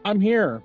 I'm here.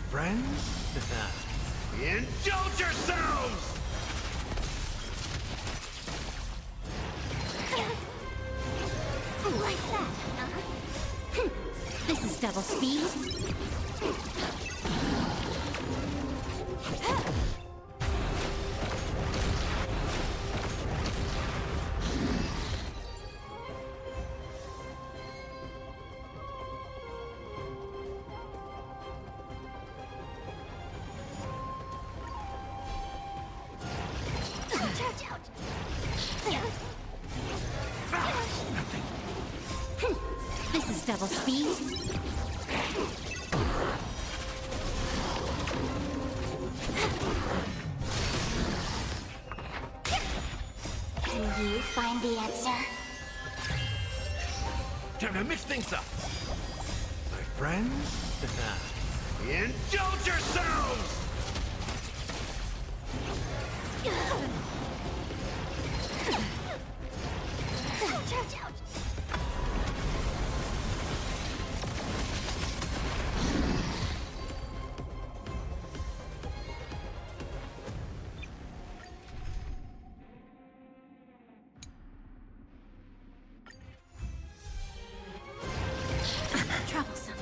Friends? Indulge yourselves! Like that, huh? This is double speed. This is double speed. Can you find the answer? Time to mix things up! My friends? Indulge yourselves! Troublesome.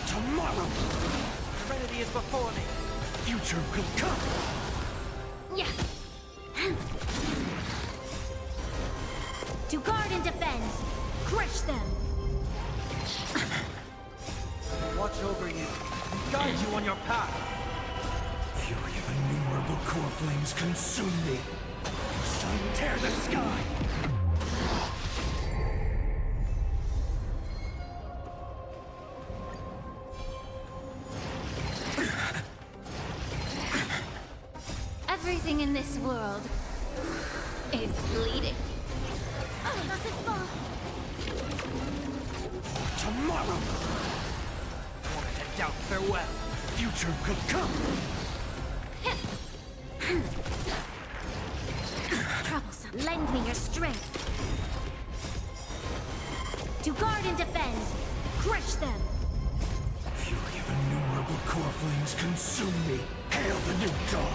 Tomorrow! Serenity is before me. Future will come! Yeah. To guard and defend. Crush them. Watch over you and guide you on your path. Fury of innumerable core flames consume me. Sun tear the sky! Everything in this world is bleeding. Does it fall? Tomorrow! Want to head out farewell. Future will come! Troublesome. Lend me your strength. To guard and defend. Crush them. Fury of innumerable core flames consume me. Hail the new dawn!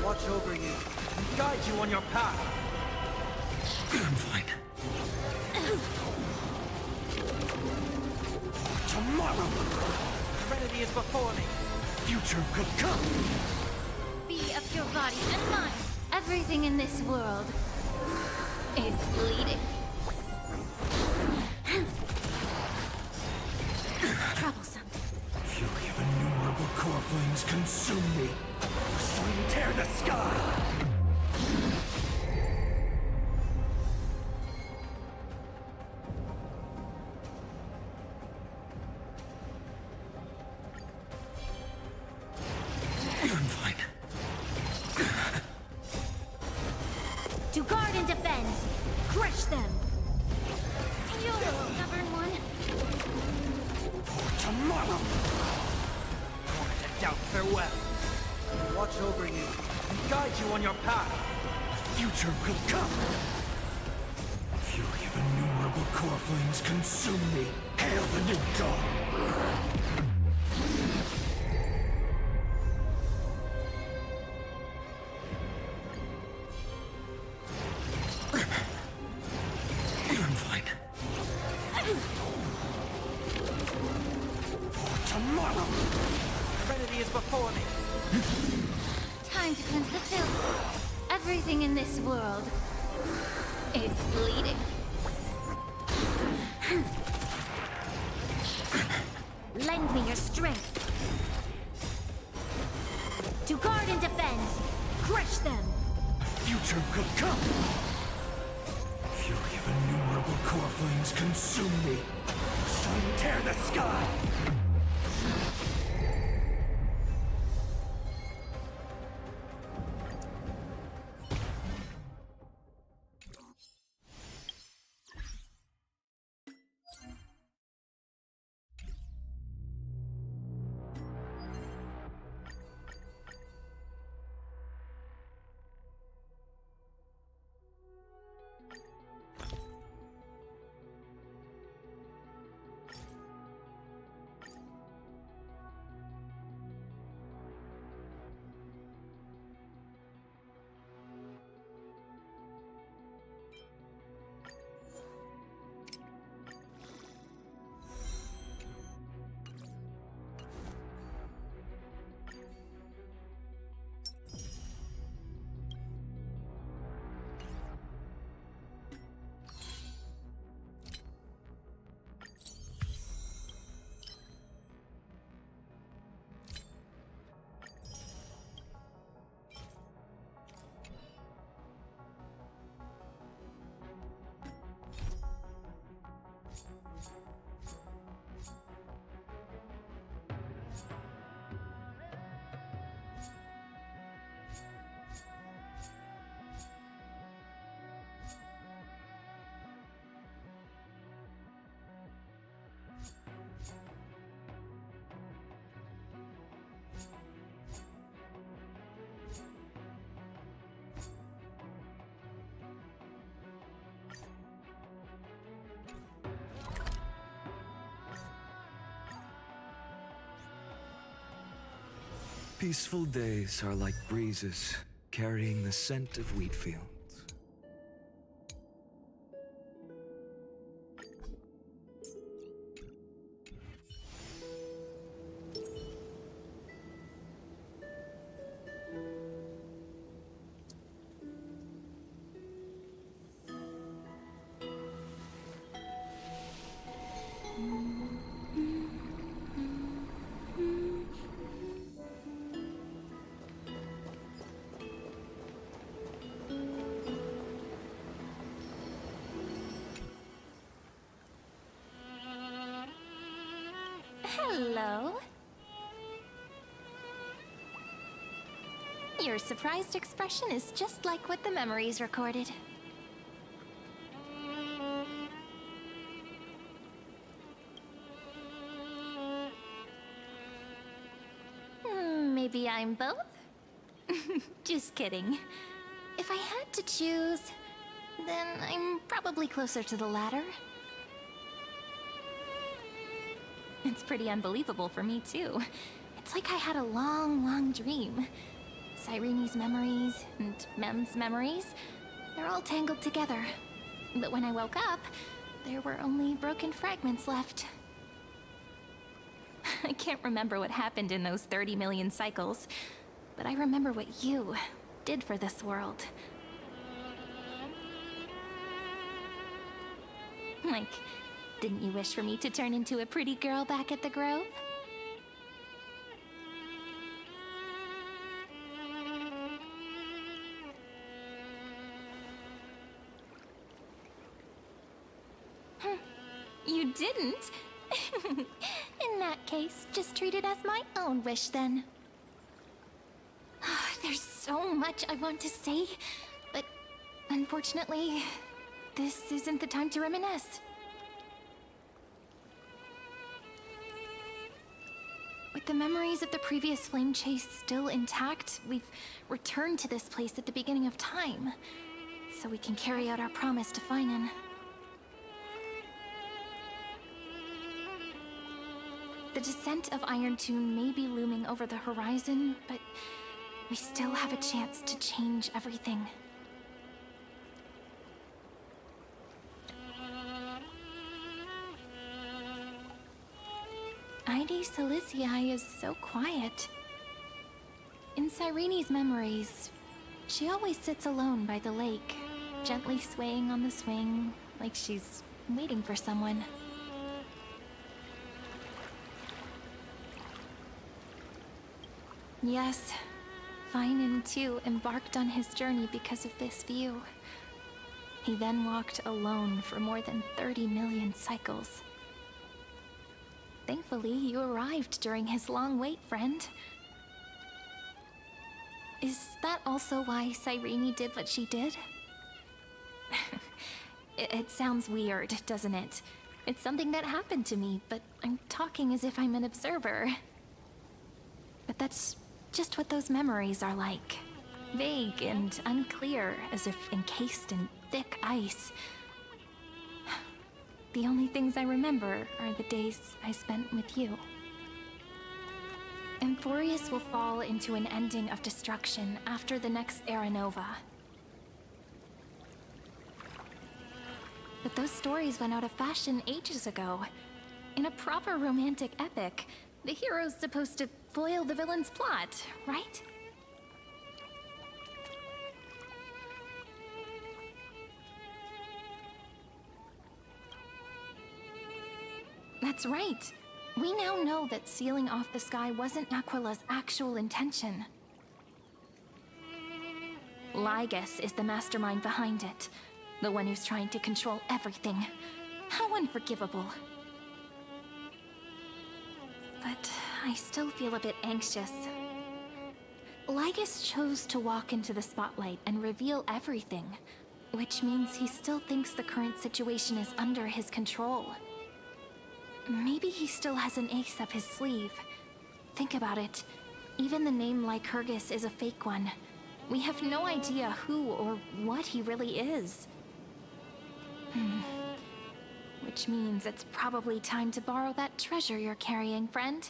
Watch over you and guide you on your path. I'm fine. Tomorrow! Serenity is before me. Future will come! Be of your body and mine. Everything in this world is bleeding. Troublesome. Fury of innumerable core flames consume me. Sun tear the sky! I'm fine. To guard and defend. Crush them. You stubborn one. Tomorrow! Want to head out farewell. Watch over you and guide you on your path. Future will come. Fury of innumerable core flames consume me. Hail the new dawn! I'm fine. For tomorrow! Trinity is before me. Time to cleanse the filth. Everything in this world is bleeding. Lend me your strength. To guard and defend. Crush them. Future could come. Fury of innumerable core flames consume me. Sun tear the sky. Peaceful days are like breezes, carrying the scent of wheat fields. Hello. Your surprised expression is just like what the memories recorded. Maybe I'm both? Just kidding. If I had to choose, then I'm probably closer to the latter. It's pretty unbelievable for me, too. It's like I had a long, long dream. Cyrene's memories and Mem's memories, they're all tangled together. But when I woke up, there were only broken fragments left. I can't remember what happened in those 30 million cycles, but I remember what you did for this world. Like, didn't you wish for me to turn into a pretty girl back at the Grove? You didn't? In that case, just treat it as my own wish then. There's so much I want to say, but unfortunately, this isn't the time to reminisce. With the memories of the previous flame chase still intact, we've returned to this place at the beginning of time, so we can carry out our promise to Finan. The descent of Iron Tomb may be looming over the horizon, but we still have a chance to change everything. Ide Silicii is so quiet. In Cyrene's memories, she always sits alone by the lake, gently swaying on the swing, like she's waiting for someone. Yes, Finan too embarked on his journey because of this view. He then walked alone for more than 30 million cycles. Thankfully, you arrived during his long wait, friend. Is that also why Cyrene did what she did? It sounds weird, doesn't it? It's something that happened to me, but I'm talking as if I'm an observer. But that's just what those memories are like. Vague and unclear, as if encased in thick ice. The only things I remember are the days I spent with you. Amphorius will fall into an ending of destruction after the next Era Nova. But those stories went out of fashion ages ago. In a proper romantic epic, the hero's supposed to foil the villain's plot, right? That's right. We now know that sealing off the sky wasn't Aquila's actual intention. Lygus is the mastermind behind it. The one who's trying to control everything. How unforgivable. But I still feel a bit anxious. Lygus chose to walk into the spotlight and reveal everything, which means he still thinks the current situation is under his control. Maybe he still has an ace up his sleeve. Think about it. Even the name Lycurgus is a fake one. We have no idea who or what he really is. Which means it's probably time to borrow that treasure you're carrying, friend.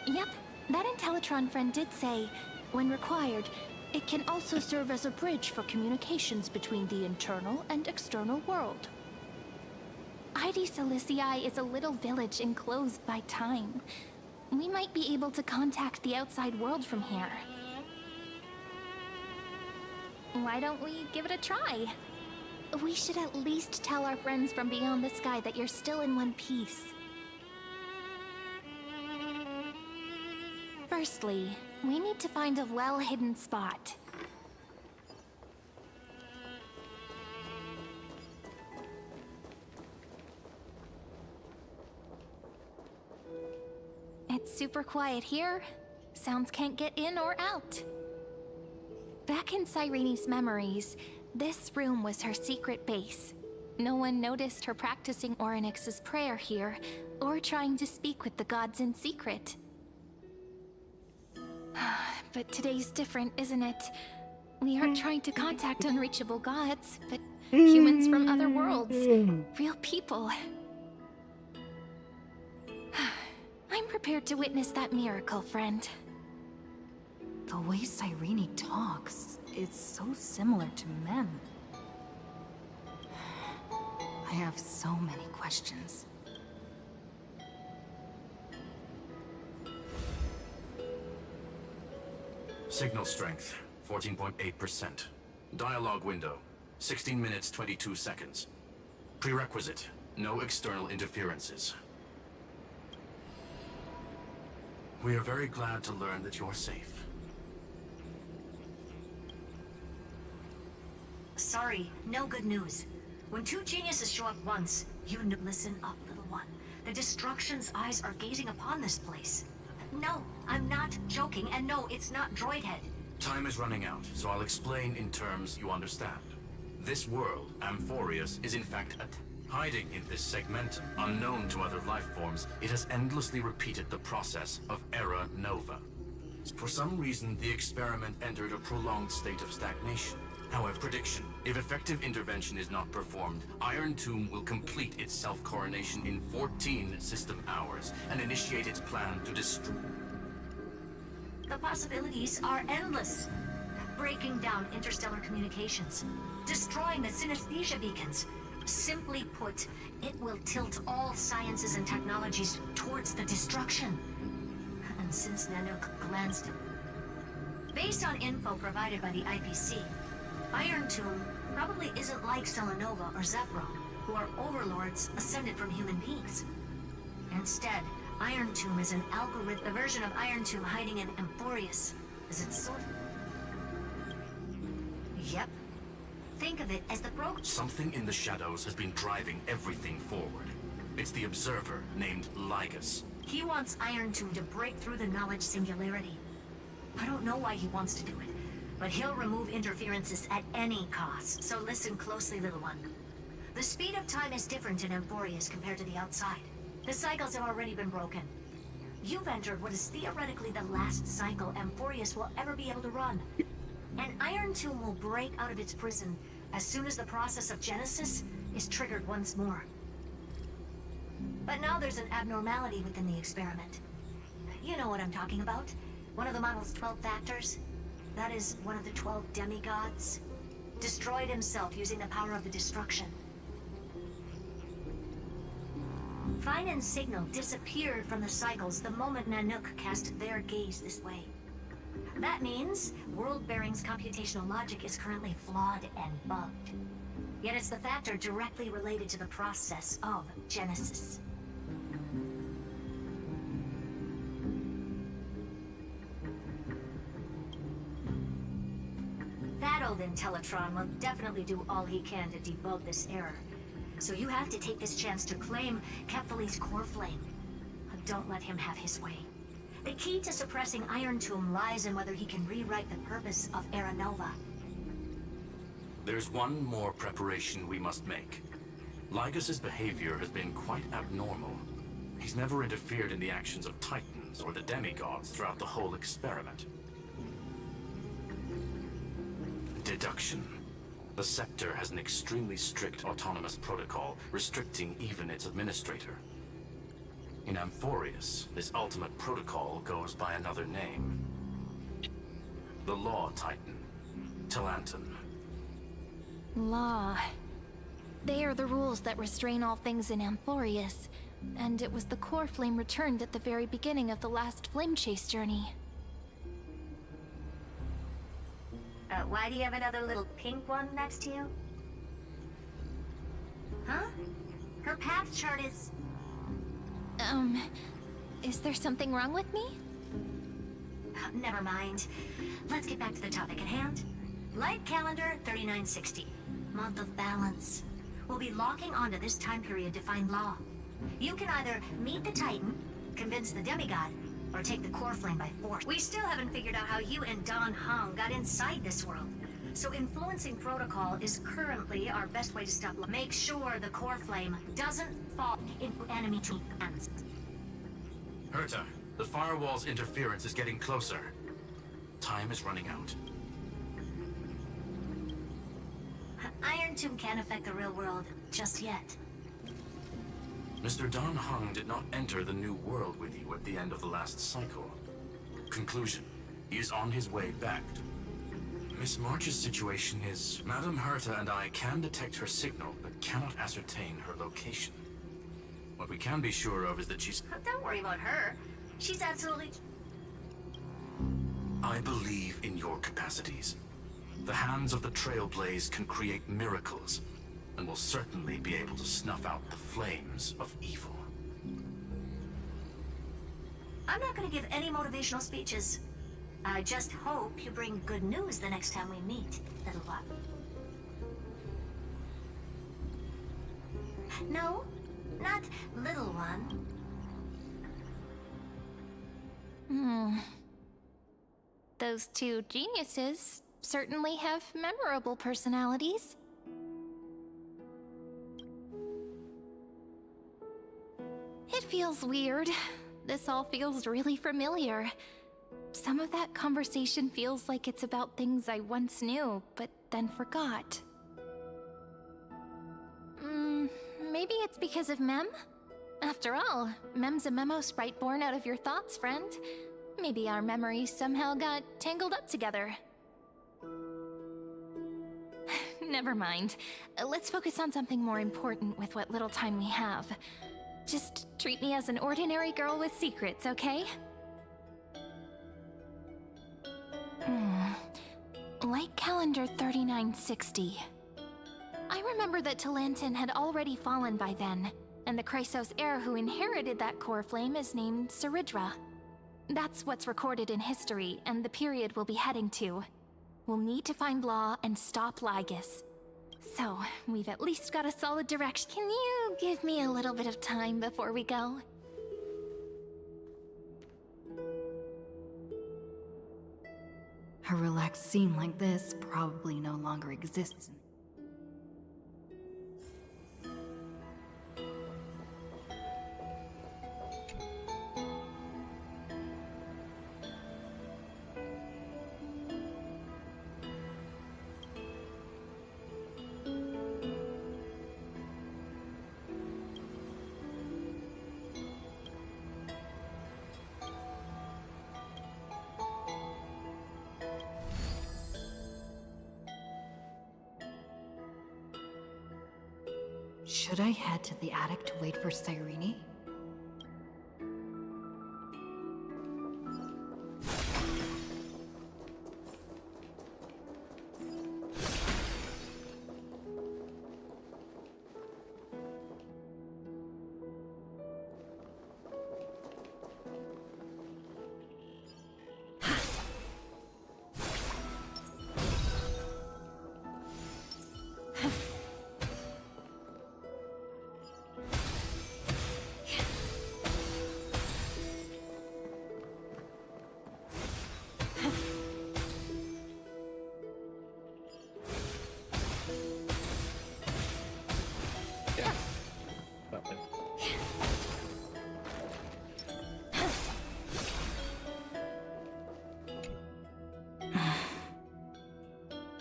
Yep, that Intellitron friend did say, when required, it can also serve as a bridge for communications between the internal and external world. Ide Silicii is a little village enclosed by time. We might be able to contact the outside world from here. Why don't we give it a try? We should at least tell our friends from beyond the sky that you're still in one piece. Firstly, we need to find a well-hidden spot. It's super quiet here. Sounds can't get in or out. Back in Cyrene's memories, this room was her secret base. No one noticed her practicing Orynyx's prayer here, or trying to speak with the gods in secret. But today's different, isn't it? We aren't trying to contact unreachable gods, but humans from other worlds. Real people. I'm prepared to witness that miracle, friend. The way Cyrene talks is so similar to Mem. I have so many questions. Signal strength, 14.8%. Dialogue window, 16 minutes 22 seconds. Prerequisite, no external interferences. We are very glad to learn that you're safe. Sorry, no good news. When two geniuses show up once, listen up, little one. The Destruction's eyes are gazing upon this place. No, I'm not joking, and no, it's not Droidhead. Time is running out, so I'll explain in terms you understand. This world, Amphorius, is in fact Hiding in this segmentum, unknown to other life forms, it has endlessly repeated the process of era nova. For some reason, the experiment entered a prolonged state of stagnation. However, prediction. If effective intervention is not performed, Iron Tomb will complete its self-coronation in 14 system hours and initiate its plan to destroy. The possibilities are endless. Breaking down interstellar communications, destroying the synesthesia beacons. Simply put, it will tilt all sciences and technologies towards the destruction. And since Nanook glanced... Based on info provided by the IPC, Iron Tomb probably isn't like Selenova or Zephyr, who are overlords ascended from human beings. Instead, Iron Tomb is an algorithm, the version of Iron Tomb hiding in Amphorius, as its sort. Yep. Think of it as the Something in the shadows has been driving everything forward. It's the Observer, named Lygus. He wants Iron Tomb to break through the knowledge singularity. I don't know why he wants to do it, but he'll remove interferences at any cost, so listen closely, little one. The speed of time is different in Amphorius compared to the outside. The cycles have already been broken. You've entered what is theoretically the last cycle Amphorius will ever be able to run. And Iron Tomb will break out of its prison as soon as the process of Genesis is triggered once more. But now there's an abnormality within the experiment. You know what I'm talking about. One of the model's 12 factors. That is one of the 12 demigods. Destroyed himself using the power of the destruction. Fine and Signal disappeared from the cycles the moment Nanook cast their gaze this way. That means World Bearing's computational logic is currently flawed and bugged. Yet it's the factor directly related to the process of Genesis. That old Intellitron will definitely do all he can to debug this error. So you have to take this chance to claim Kephal's core flame. Don't let him have his way. The key to suppressing Iron Tomb lies in whether he can rewrite the purpose of Era Nova. There's one more preparation we must make. Lygus's behavior has been quite abnormal. He's never interfered in the actions of Titans or the demigods throughout the whole experiment. Deduction. The Scepter has an extremely strict autonomous protocol, restricting even its administrator. In Amphorius, this ultimate protocol goes by another name. The Law Titan, Talanton. Law. They are the rules that restrain all things in Amphorius, and it was the core flame returned at the very beginning of the last flame chase journey. Why do you have another little pink one next to you? Huh? Her path chart is... Is there something wrong with me? Never mind. Let's get back to the topic at hand. Light calendar 3960. Month of balance. We'll be locking onto this time period to find Law. You can either meet the Titan, convince the demigod, or take the core flame by force. We still haven't figured out how you and Dan Heng got inside this world. So influencing protocol is currently our best way to stop Law. Make sure the core flame doesn't fall into enemy hands. Herta, the firewall's interference is getting closer. Time is running out. Iron Tomb can't affect the real world just yet. Mr. Dan Heng did not enter the new world with you at the end of the last cycle. Conclusion. He is on his way back. Miss March's situation is... Madame Herta and I can detect her signal, but cannot ascertain her location. What we can be sure of is that she's... Don't worry about her. She's absolutely... I believe in your capacities. The hands of the Trailblaze can create miracles, and will certainly be able to snuff out the flames of evil. I'm not gonna give any motivational speeches. I just hope you bring good news the next time we meet, little one. No, not little one. Those two geniuses certainly have memorable personalities. feels weird. This all feels really familiar. Some of that conversation feels like it's about things I once knew, but then forgot. Maybe it's because of Mem? After all, Mem's a memo sprite born out of your thoughts, friend. Maybe our memories somehow got tangled up together. Never mind. Let's focus on something more important with what little time we have. Just treat me as an ordinary girl with secrets, okay? Light calendar 3960. I remember that Talantin had already fallen by then, and the Chrysos heir who inherited that core flame is named Saridra. That's what's recorded in history, and the period we'll be heading to. We'll need to find Law and stop Lygus. So, we've at least got a solid direction. Can you give me a little bit of time before we go? A relaxed scene like this probably no longer exists. Should I head to the attic to wait for Cyrene?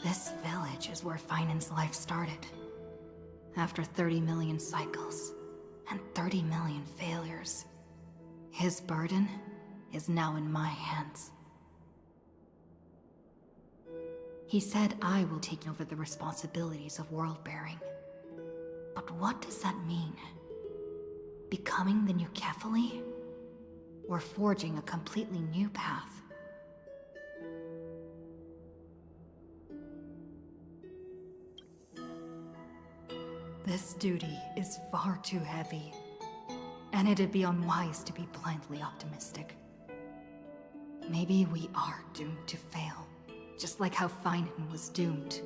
This village is where Finan's life started. After 30 million cycles and 30 million failures, his burden is now in my hands. He said I will take over the responsibilities of world-bearing. But what does that mean? Becoming the new Kefali? Or forging a completely new path? This duty is far too heavy, and it'd be unwise to be blindly optimistic. Maybe we are doomed to fail, just like how Finan was doomed.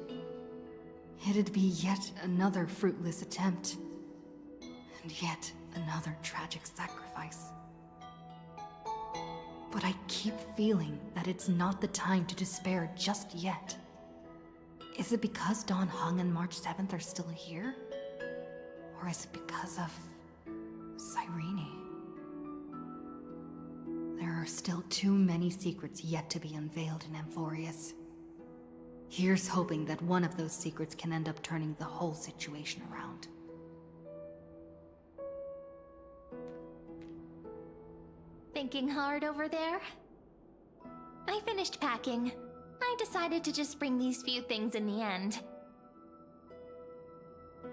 It'd be yet another fruitless attempt, and yet another tragic sacrifice. But I keep feeling that it's not the time to despair just yet. Is it because Dan Heng and March 7th are still here? Or is it because of Cyrene? There are still too many secrets yet to be unveiled in Amphorius. Here's hoping that one of those secrets can end up turning the whole situation around. Thinking hard over there? I finished packing. I decided to just bring these few things in the end.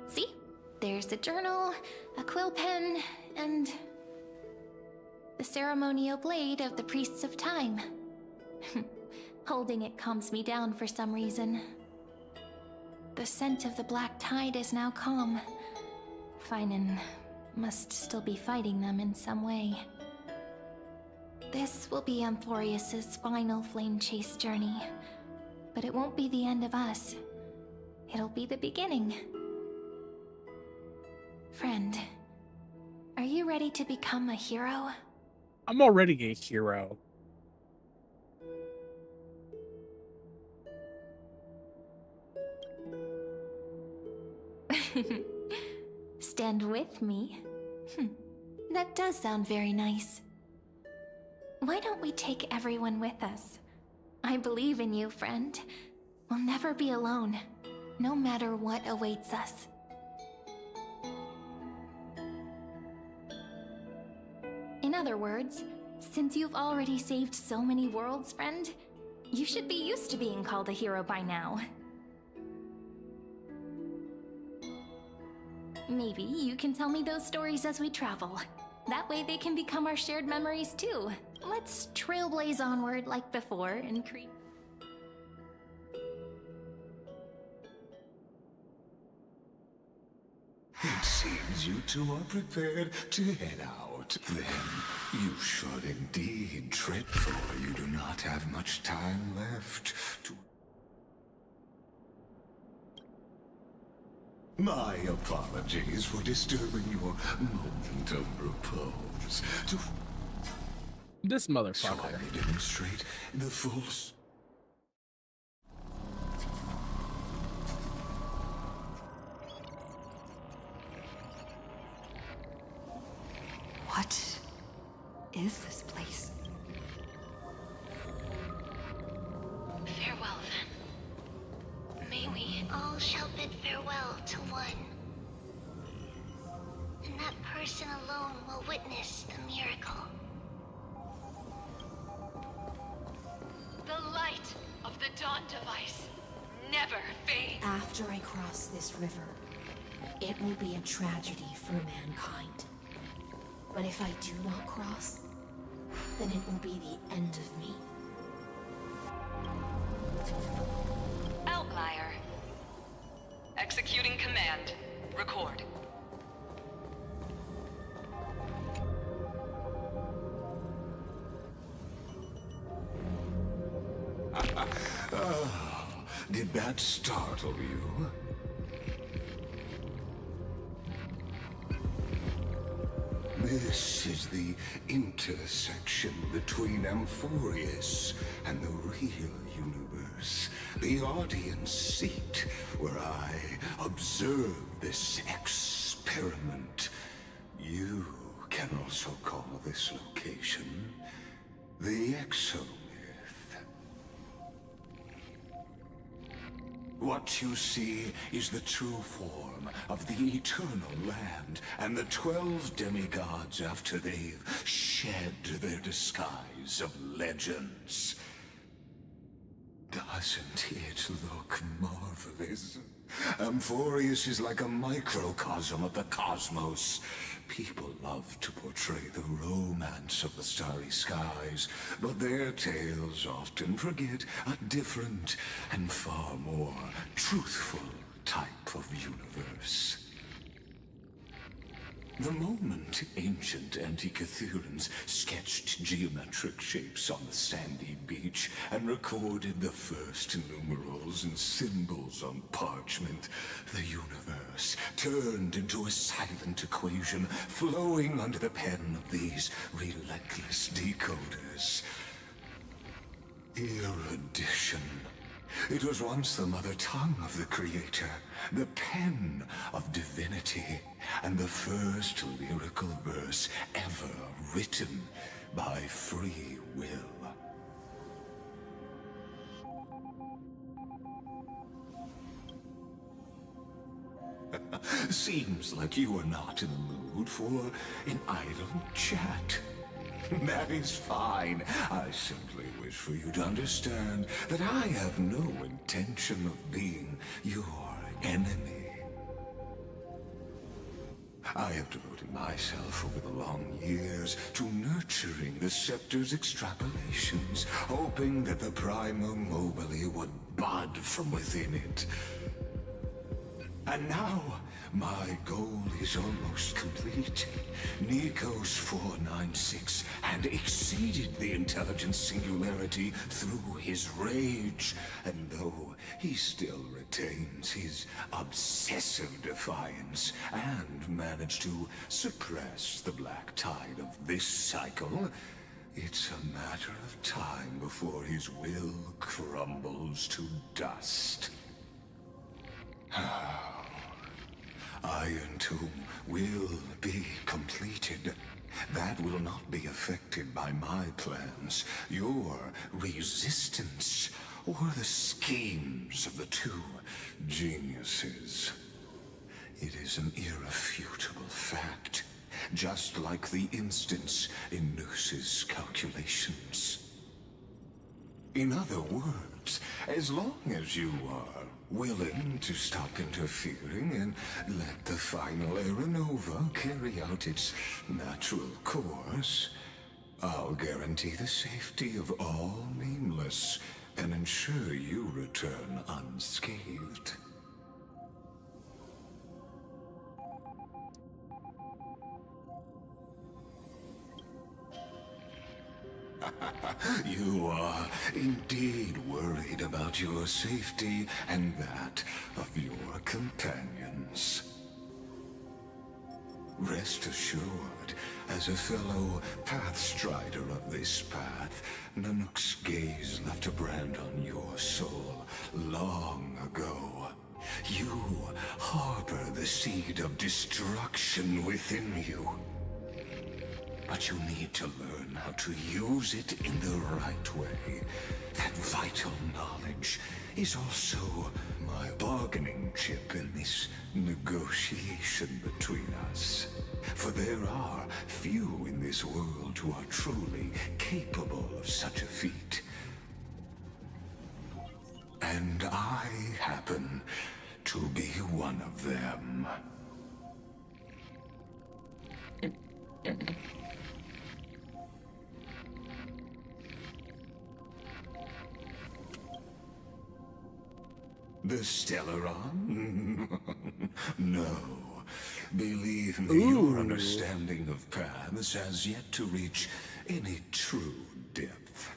See? There's a journal, a quill pen, and the ceremonial blade of the Priests of Time. Holding it calms me down for some reason. The scent of the Black Tide is now calm. Finan must still be fighting them in some way. This will be Amphorius's final flame chase journey, but it won't be the end of us. It'll be the beginning. Friend, are you ready to become a hero? I'm already a hero. Stand with me? That does sound very nice. Why don't we take everyone with us? I believe in you, friend. We'll never be alone, no matter what awaits us. In other words, since you've already saved so many worlds, friend, you should be used to being called a hero by now. Maybe you can tell me those stories as we travel. That way they can become our shared memories too. Let's trailblaze onward like before and create... It seems you two are prepared to head out. Then, you should indeed tread, for you do not have much time left to... My apologies for disturbing your moment of repose. To This shall I motherfucker. demonstrate the full... What is this place? Farewell, then. May we all shall bid farewell to one. And that person alone will witness the miracle. The light of the Dawn Device never fades. After I cross this river, it will be a tragedy for mankind. But if I do not cross, then it will be the end of me. Outlier. Executing command. Record. Did that startle you? This is the intersection between Amphorius and the real universe. The audience seat where I observe this experiment. You can also call this location the Exomyth. What you see is the true form of the Eternal Land and the 12 demigods after they've shed their disguise of legends. Doesn't it look marvelous? Amphorius is like a microcosm of the cosmos. People love to portray the romance of the starry skies, but their tales often forget a different and far more truthful type of universe. The moment ancient Antikytherians sketched geometric shapes on the sandy beach and recorded the first numerals and symbols on parchment, the universe turned into a silent equation flowing under the pen of these relentless decoders. Erudition. It was once the mother tongue of the Creator, the pen of divinity, and the first lyrical verse ever written by free will. Seems like you are not in the mood for an idle chat. That is fine. I simply wish for you to understand that I have no intention of being your enemy. I have devoted myself over the long years to nurturing the Scepter's extrapolations, hoping that the Prima Mobile would bud from within it. And now, my goal is almost complete. Nikos 496 had exceeded the intelligence singularity through his rage, and though he still retains his obsessive defiance and managed to suppress the black tide of this cycle, it's a matter of time before his will crumbles to dust. Iron Tomb will be completed. That will not be affected by my plans, your resistance, or the schemes of the two geniuses. It is an irrefutable fact, just like the instance in Noose's calculations. In other words, as long as you are willing to stop interfering and let the final Era Nova carry out its natural course, I'll guarantee the safety of all Nameless and ensure you return unscathed. You are indeed worried about your safety and that of your companions. Rest assured, as a fellow Pathstrider of this path, Nanook's gaze left a brand on your soul long ago. You harbor the seed of destruction within you. But you need to learn how to use it in the right way. That vital knowledge is also my bargaining chip in this negotiation between us. For there are few in this world who are truly capable of such a feat. And I happen to be one of them. The Stellaron? No. Believe me, your understanding of paths has yet to reach any true depth.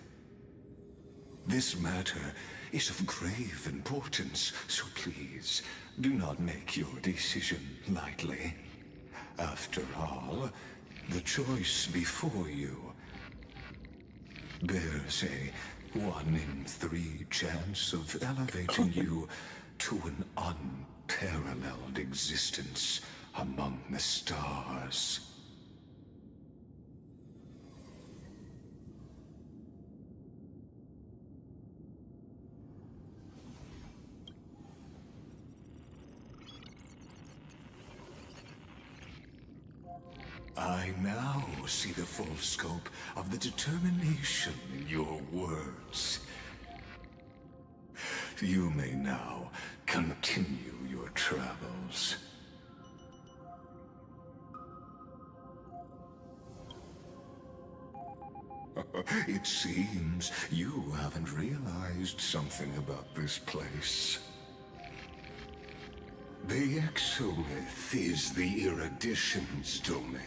This matter is of grave importance, so please, do not make your decision lightly. After all, the choice before you bears a 1 in 3 chance of elevating you to an unparalleled existence among the stars. I now see the full scope of the determination in your words. You may now continue your travels. It seems you haven't realized something about this place. The Exolith is the Erudition's domain.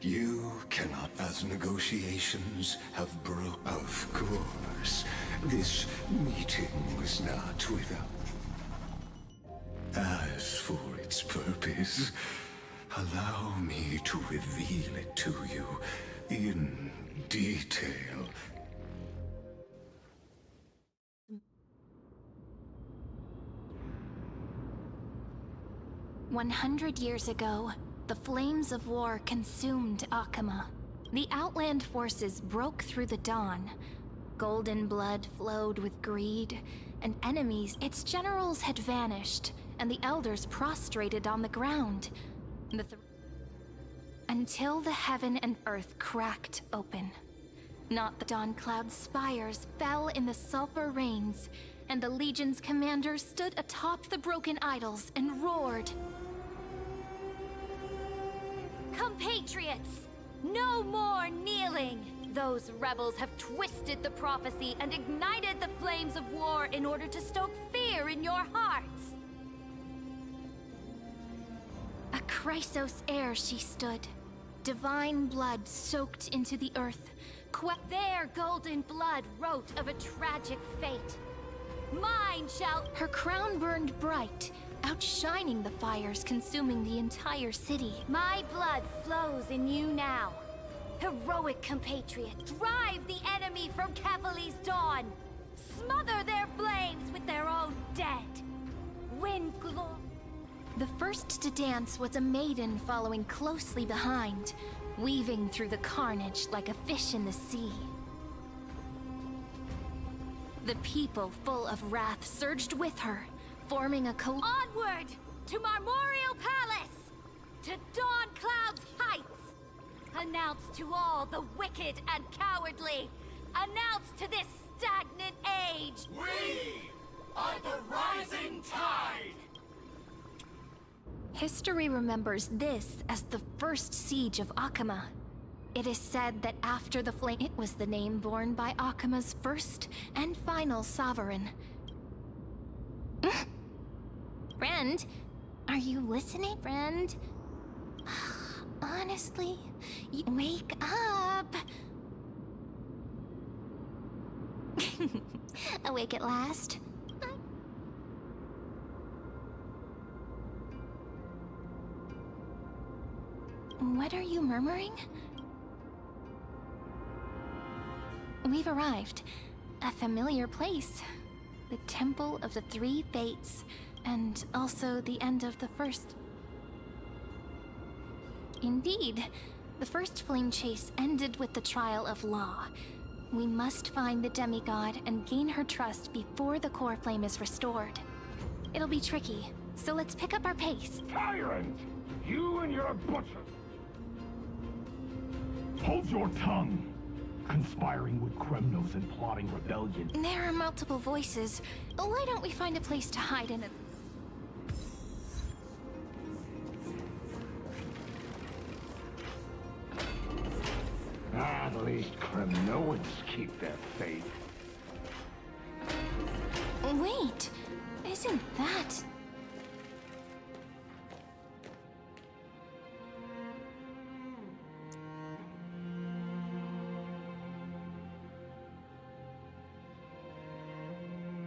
You cannot, as negotiations have broke. Of course, this meeting was not without. As for its purpose, allow me to reveal it to you in detail. "100 years ago, the flames of war consumed Akama. The Outland forces broke through the dawn. Golden blood flowed with greed, and its generals had vanished, and the elders prostrated on the ground. Until the heaven and earth cracked open. Not the Dawn Cloud's spires fell in the sulfur rains, and the Legion's commander stood atop the broken idols and roared. Compatriots, no more kneeling! Those rebels have twisted the prophecy and ignited the flames of war in order to stoke fear in your hearts. A Chrysos heir she stood. Divine blood soaked into the earth. Their golden blood wrote of a tragic fate. Mine shall... Her crown burned bright, outshining the fires consuming the entire city. My blood flows in you now. Heroic compatriots, drive the enemy from Kevali's dawn. Smother their flames with their own dead. Win glory. The first to dance was a maiden following closely behind, weaving through the carnage like a fish in the sea. The people, full of wrath, surged with her, forming a Onward! To Marmoreal Palace! To Dawn Cloud's Heights! Announce to all the wicked and cowardly! Announce to this stagnant age! We are the rising tide! History remembers this as the first siege of Akama. It is said that after the flame, it was the name borne by Akama's first and final sovereign. Friend, are you listening, friend? Honestly, wake up. Awake at last? What are you murmuring? We've arrived. A familiar place. The Temple of the Three Fates, and also the end of the first. Indeed, the first flame chase ended with the trial of Law. We must find the demigod and gain her trust before the core flame is restored. It'll be tricky, so let's pick up our pace. Tyrant! You and your butcher! Hold your tongue! Conspiring with Kremnos and plotting rebellion. There are multiple voices. Why don't we find a place to hide in it? At least Kremnoans keep their faith. Wait, isn't that...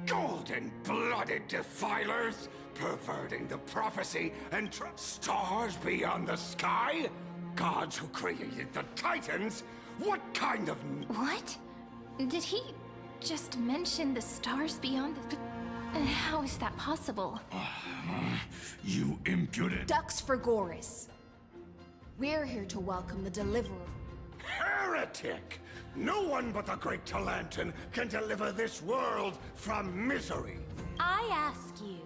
Golden-blooded defilers, perverting the prophecy and stars beyond the sky? Gods who created the Titans? What kind of... What? Did he just mention the stars beyond the... How is that possible? You impudent... Dux for Goris. We're here to welcome the Deliverer. Heretic! No one but the great Talantin can deliver this world from misery. I ask you,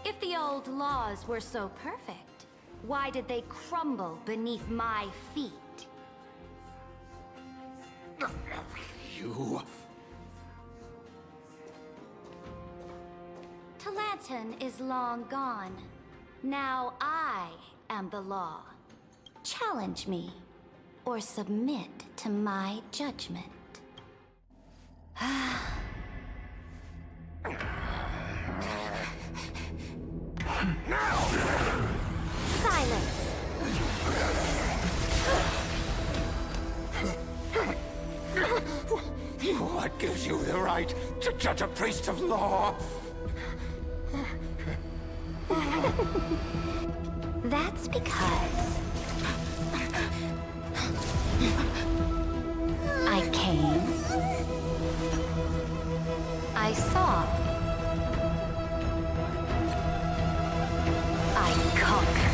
if the old laws were so perfect, why did they crumble beneath my feet? You... Talantin is long gone. Now I am the law. Challenge me, or submit to my judgment. Silence! What gives you the right to judge a priest of law? That's because... I came. I saw. I conquered.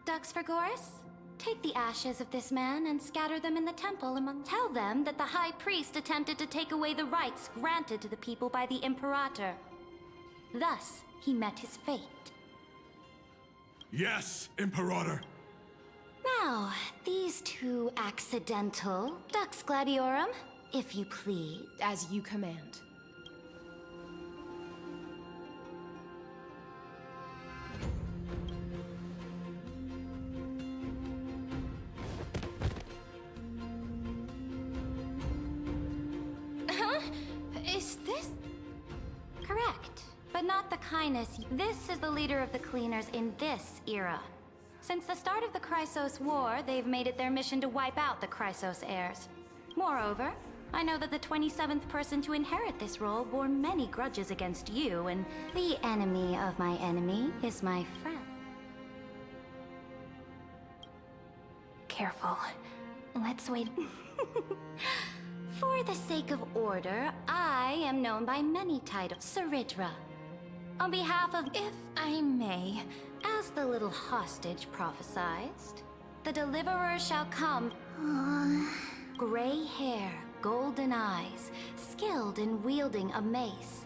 Dux for Goris? Take the ashes of this man and scatter them in the temple among... Tell them that the High Priest attempted to take away the rights granted to the people by the Imperator. Thus, he met his fate. Yes, Imperator. Now, these two accidental Dux Gladiorum, if you please. As you command. Is this... Correct, but not the kindness. This is the leader of the Cleaners in this era. Since the start of the Chrysos War, they've made it their mission to wipe out the Chrysos heirs. Moreover, I know that the 27th person to inherit this role bore many grudges against you, and the enemy of my enemy is my friend. Careful. Let's wait. For the sake of order, I am known by many titles. Saridra. On behalf of, if I may, as the little hostage prophesized, the deliverer shall come. Gray hair, golden eyes, skilled in wielding a mace.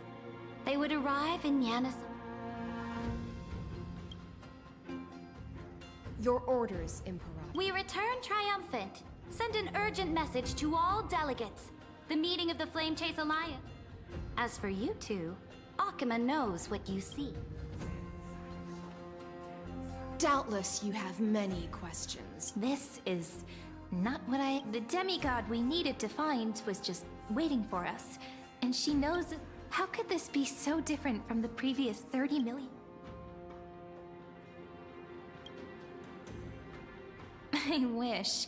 They would arrive in Yanis. Your orders, Imperator. We return triumphant. Send an urgent message to all delegates. The meeting of the Flame Chase Alliance. As for you two, Akuma knows what you see. Doubtless you have many questions. This is not what the demigod we needed to find was just waiting for us. And she knows it. How could this be so different from the previous 30 million? I wish.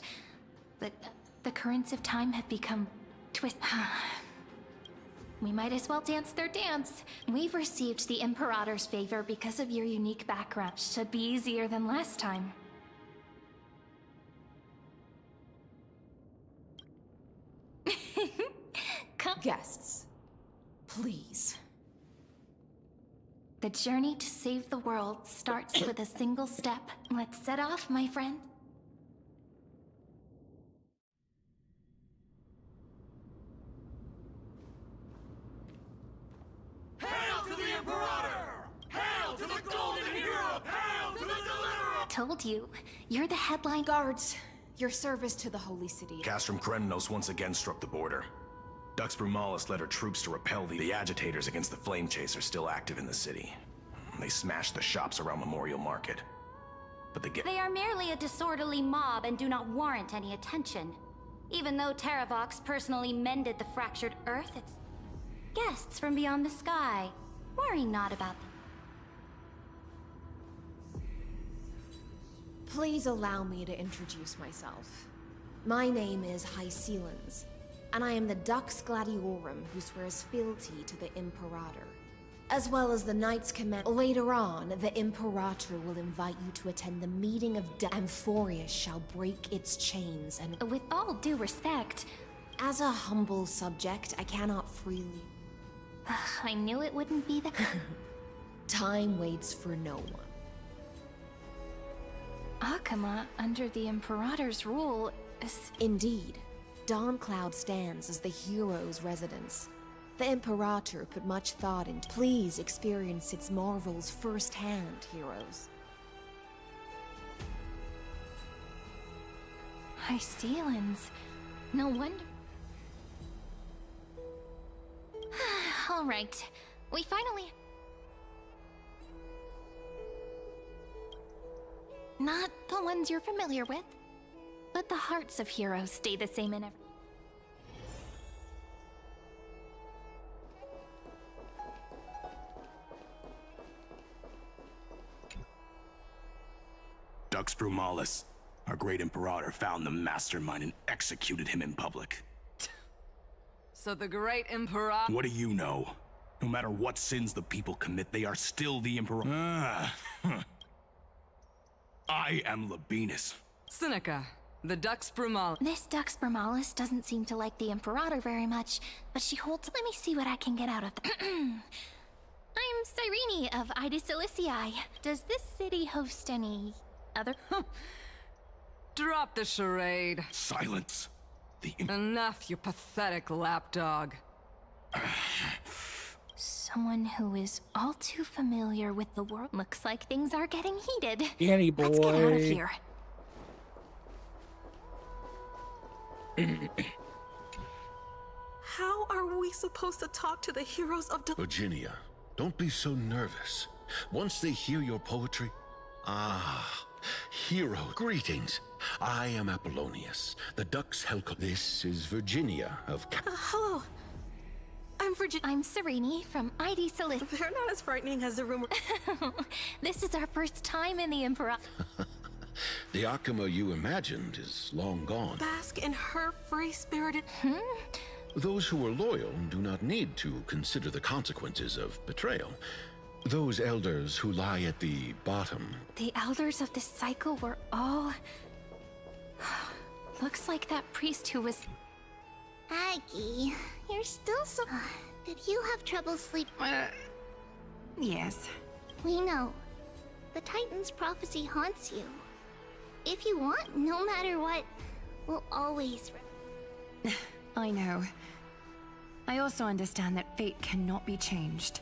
But the currents of time have become We might as well dance their dance. We've received the Imperator's favor because of your unique background. Should be easier than last time. Guests, please. The journey to save the world starts with a single step. Let's set off, my friend. Hail to the Imperator! Hail to the Golden Hero! Hail to the Deliverer! Told you, you're the headline. Guards, your service to the Holy City. Castrum Krennos once again struck the border. Dux Brumalis led her troops to repel the agitators against the Flame Chasers still active in the city. They smashed the shops around Memorial Market. But They are merely a disorderly mob and do not warrant any attention. Even though Terravox personally mended the fractured Earth, it's guests from beyond the sky. Worry not about them. Please allow me to introduce myself. My name is Hycelens, and I am the Dux Gladiorum who swears fealty to the Imperator, as well as the Knights Commander. Later on, the Imperator will invite you to attend the meeting of Amphorius shall break its chains and... With all due respect... As a humble subject, I cannot freely... I knew it wouldn't be the... Time waits for no one. Akuma, under the Imperator's rule, is... Indeed. Dawncloud stands as the hero's residence. The Imperator put much thought into. Please experience its marvels firsthand, heroes. Hycelens. No wonder. All right. We finally... Not the ones you're familiar with, but the hearts of heroes stay the same in every... Dux Brumalis, our great Imperator, found the mastermind and executed him in public. So the great Imperator... What do you know? No matter what sins the people commit, they are still the Imperator. I am Labienus. Seneca, the Dux Brumalis. This Dux Brumalis doesn't seem to like the Imperator very much, but she holds... Let me see what I can get out of them. I'm Cyrene of Ida Silicii. Does this city host any other... Drop the charade. Silence. Enough, you pathetic lapdog. Someone who is all too familiar with the world. Looks like things are getting heated. Danny boy. Let's get out of here. How are we supposed to talk to the heroes of Virginia, don't be so nervous. Once they hear your poetry... Ah, hero, greetings. I am Apollonius, the Dux Helco. This is Virginia of... hello. I'm Virginia. I'm Cyrene from ID Silicii. They're not as frightening as the rumor. This is our first time in the Emperor. The Akuma you imagined is long gone. Bask in her free-spirited... Those who are loyal do not need to consider the consequences of betrayal. Those elders who lie at the bottom... The elders of this cycle were all... Looks like that priest who was... Aggie, you're still so... Did you have trouble sleep? Yes. We know. The Titan's prophecy haunts you. If you want, no matter what, we'll always... I know. I also understand that fate cannot be changed.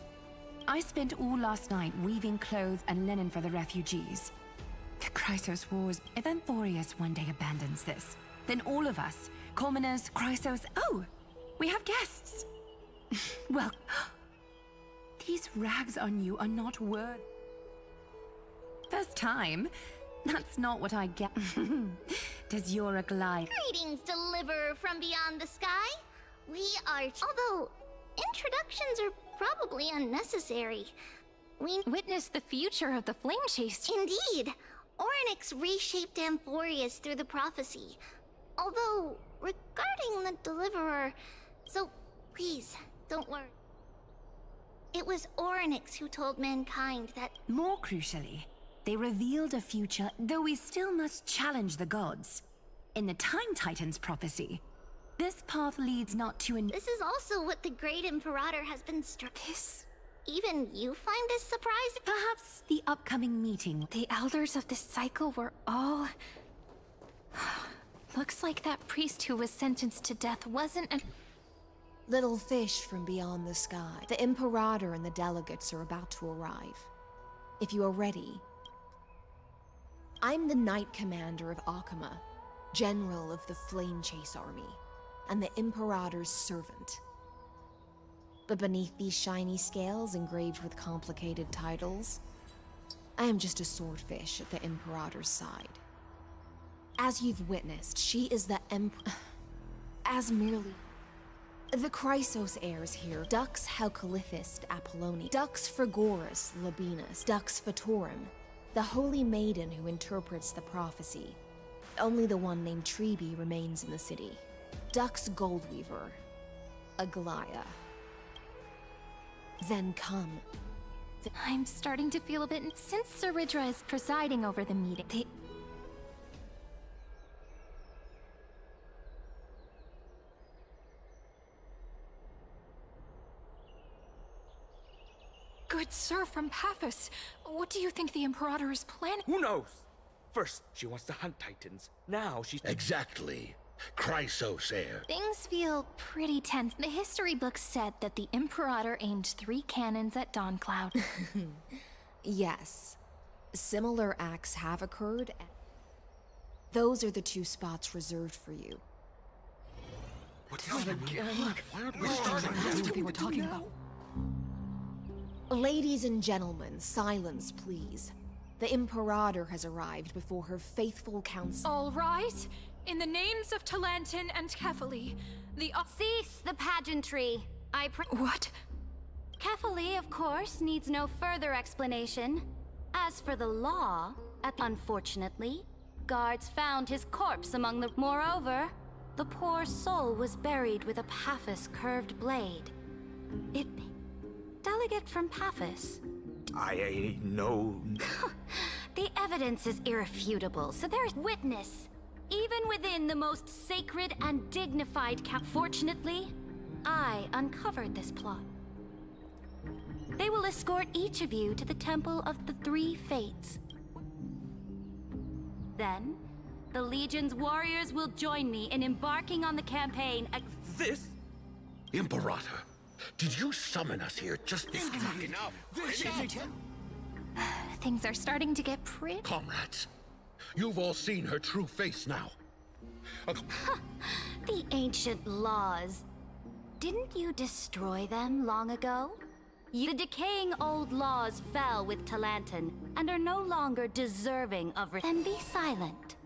I spent all last night weaving clothes and linen for the refugees. The Chrysos Wars... If Amphorius one day abandons this, then all of us, commoners, Chrysos... Oh! We have guests! Well... These rags on you are not worth... First time? That's not what I get. Does Yorick lie? Greetings, deliverer from beyond the sky. We are... Although, introductions are probably unnecessary. We witness the future of the Flame Chase. Indeed. Orynyx reshaped Amphorius through the prophecy. Although, regarding the deliverer... So, please, don't worry. It was Orynyx who told mankind that... More crucially, they revealed a future, though we still must challenge the gods. In the Time Titan's prophecy, this path leads not to an... This is also what the Great Imperator has been Even you find this surprising? Perhaps the upcoming meeting... The elders of this cycle were all... Looks like that priest who was sentenced to death wasn't an... Little fish from beyond the sky. The Imperator and the delegates are about to arrive. If you are ready... I'm the Knight Commander of Akama, General of the Flame Chase Army, and the Imperator's servant. But beneath these shiny scales engraved with complicated titles, I am just a swordfish at the Imperator's side. As you've witnessed, she is the as merely... The Chrysos heirs here, Dux Halcalithist Apolloni, Dux Frigoris Labinas, Dux Fatorum, the Holy Maiden who interprets the prophecy. Only the one named Treebe remains in the city. Dux Goldweaver, Aglaya. Then come. I'm starting to feel a bit... Since Saridra is presiding over the meeting, Good sir from Paphos, what do you think the Imperator is planning? Who knows? First, she wants to hunt Titans. Now she's... Exactly. Chrysos heir. things feel pretty tense. The history books said that the Imperator aimed 3 cannons at Dawncloud. Yes. Similar acts have occurred. Those are the 2 spots reserved for you. What's what they were talking about. Ladies and gentlemen, silence, please. The Imperator has arrived before her faithful council. All right. In the names of Talantin and Kefali, the... Cease the pageantry. What? Kefali, of course, needs no further explanation. As for the law, unfortunately, guards found his corpse among the... Moreover, the poor soul was buried with a Paphos curved blade. It... Delegate from Paphos. I know... The evidence is irrefutable, so there's witness. Even within the most sacred and dignified camp. Fortunately, I uncovered this plot. They will escort each of you to the Temple of the 3 Fates. Then, the Legion's warriors will join me in embarking on the campaign. This? Imperator, did you summon us here just this enough? Things are starting to get pretty... Comrades, you've all seen her true face now. The ancient laws. Didn't you destroy them long ago? The decaying old laws fell with Talantin and are no longer deserving of... Then be silent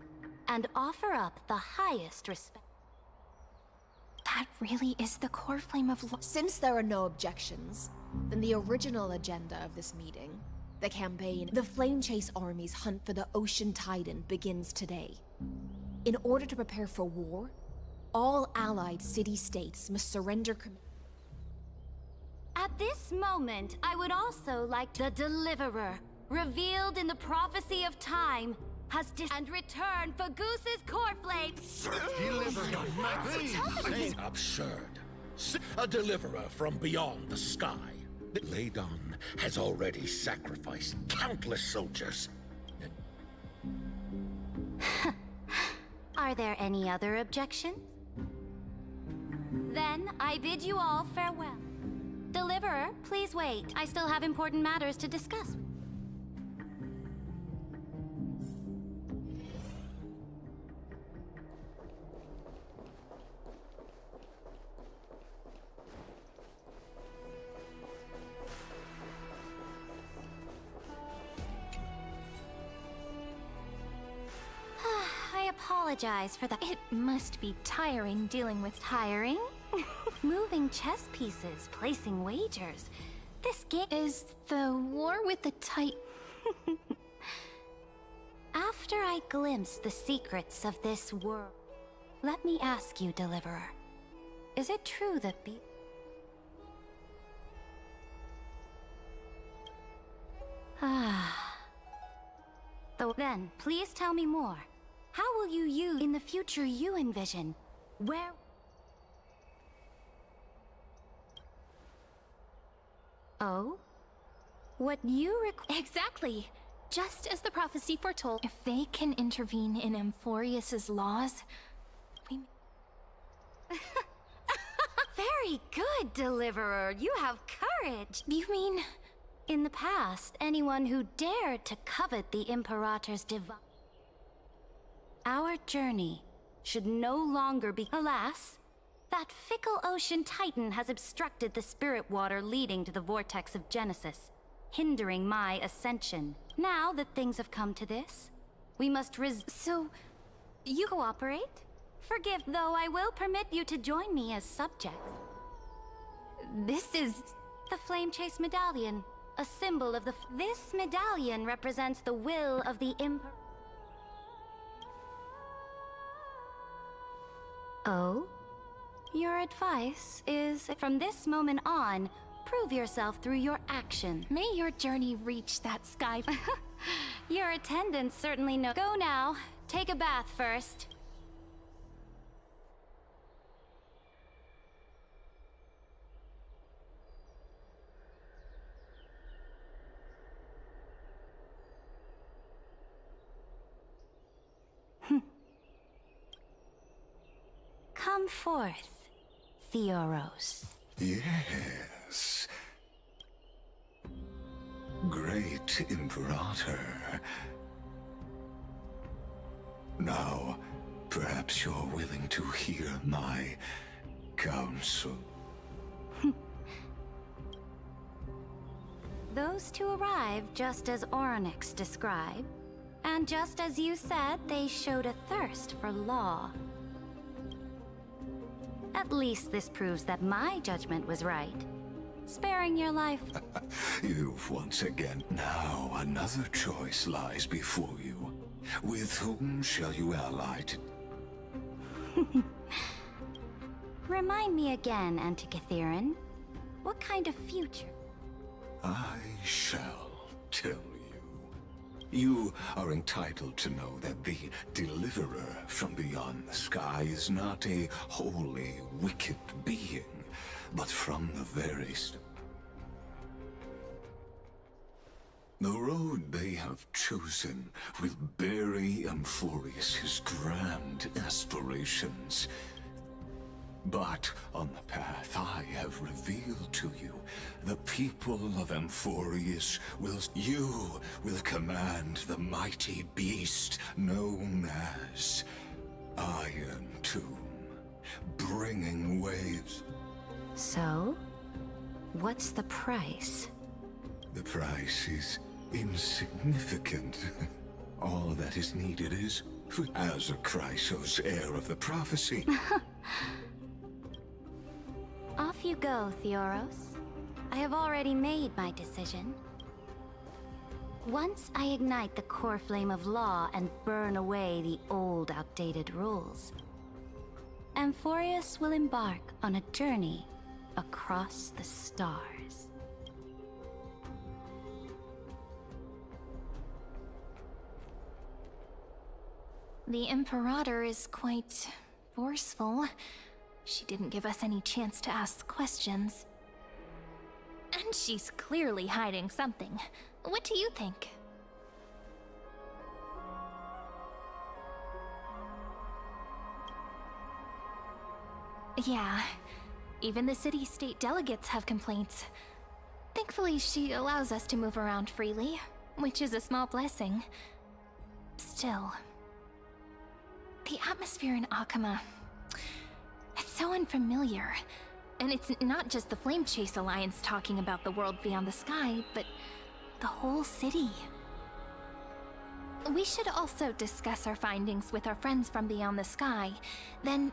and offer up the highest respect. That really is the core flame of... Since there are no objections, then the original agenda of this meeting, the campaign, the Flame Chase Army's hunt for the Ocean Titan begins today. In order to prepare for war, all allied city-states must surrender... At this moment, I would also like the Deliverer, revealed in the prophecy of time, has and return for Goose's core flame. Please. Absurd. A deliverer from beyond the sky. Ladon has already sacrificed countless soldiers. Are there any other objections? Then I bid you all farewell. Deliverer, please wait. I still have important matters to discuss. I apologize for that. It must be tiring dealing with Tiring? Moving chess pieces, placing wagers. This game is the war with the Titan. After I glimpse the secrets of this world, let me ask you, Deliverer. Is it true that Then, please tell me more. How will you use in the future you envision? Where... Oh? What you Exactly! Just as the prophecy foretold, if they can intervene in Amphorius's laws, we... Very good, Deliverer. You have courage. You mean... In the past, anyone who dared to covet the Imperator's divine... Our journey should no longer be... Alas, that fickle ocean titan has obstructed the spirit water leading to the vortex of Genesis, hindering my ascension. Now that things have come to this, we must So, you cooperate? Forgive, though I will permit you to join me as subject. This is... The Flame Chase Medallion, a symbol of the... This medallion represents the will of the Imperator. Oh? Your advice is, from this moment on, prove yourself through your action. May your journey reach that sky. Your attendants certainly know. Go now. Take a bath first. Come forth, Theoros. Yes. Great Imperator. Now, perhaps you're willing to hear my counsel. Those two arrived just as Orynyx described. And just as you said, they showed a thirst for law. At least this proves that my judgment was right. Sparing your life. You've once again. Now another choice lies before you. With whom shall you ally to... Remind me again, Antikythera. What kind of future? I shall tell you. You are entitled to know that the Deliverer from beyond the sky is not a wholly wicked being, but from the very start. The road they have chosen will bury Amphorius' grand aspirations. But on the path I have revealed to you, the people of Amphorius you will command the mighty beast known as Iron Tomb, bringing waves. So, what's the price? The price is insignificant. All that is needed is, as a Chrysos heir of the prophecy. Off you go, Theoros. I have already made my decision. Once I ignite the core flame of law and burn away the old, outdated rules, Amphorius will embark on a journey across the stars. The Imperator is quite forceful. She didn't give us any chance to ask questions. And she's clearly hiding something. What do you think? Yeah, even the city-state delegates have complaints. Thankfully, she allows us to move around freely, which is a small blessing. Still, the atmosphere in Akama, it's so unfamiliar. And it's not just the Flame Chase Alliance talking about the world beyond the sky, but the whole city. We should also discuss our findings with our friends from beyond the sky. Then...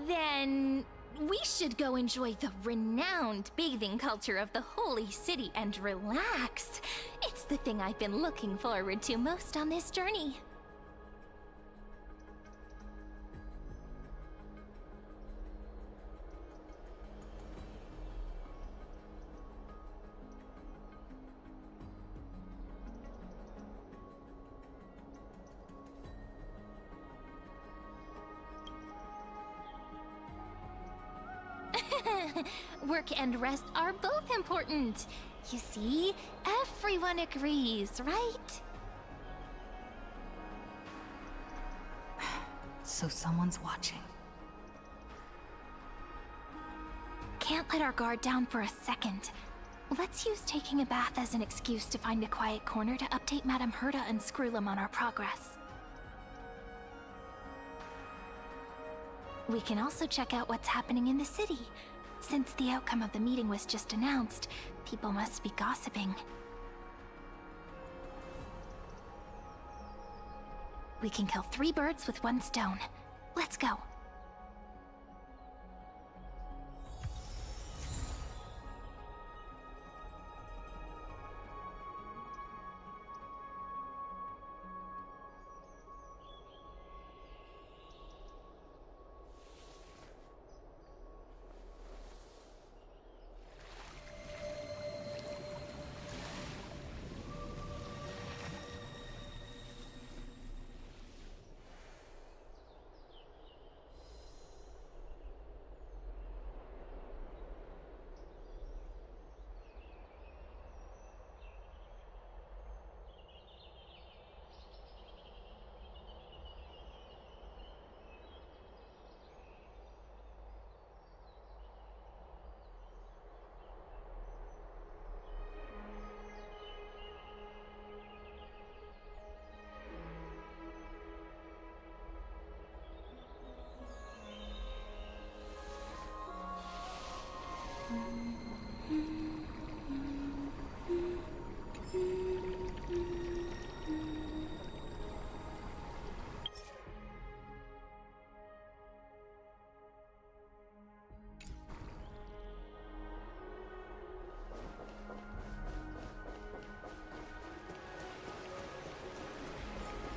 Then we should go enjoy the renowned bathing culture of the Holy City and relax. It's the thing I've been looking forward to most on this journey. Work and rest are both important. You see, everyone agrees, right? So someone's watching. Can't let our guard down for a second. Let's use taking a bath as an excuse to find a quiet corner to update Madame Herta and Screwlum on our progress. We can also check out what's happening in the city. Since the outcome of the meeting was just announced, people must be gossiping. We can kill 3 birds with 1 stone. Let's go.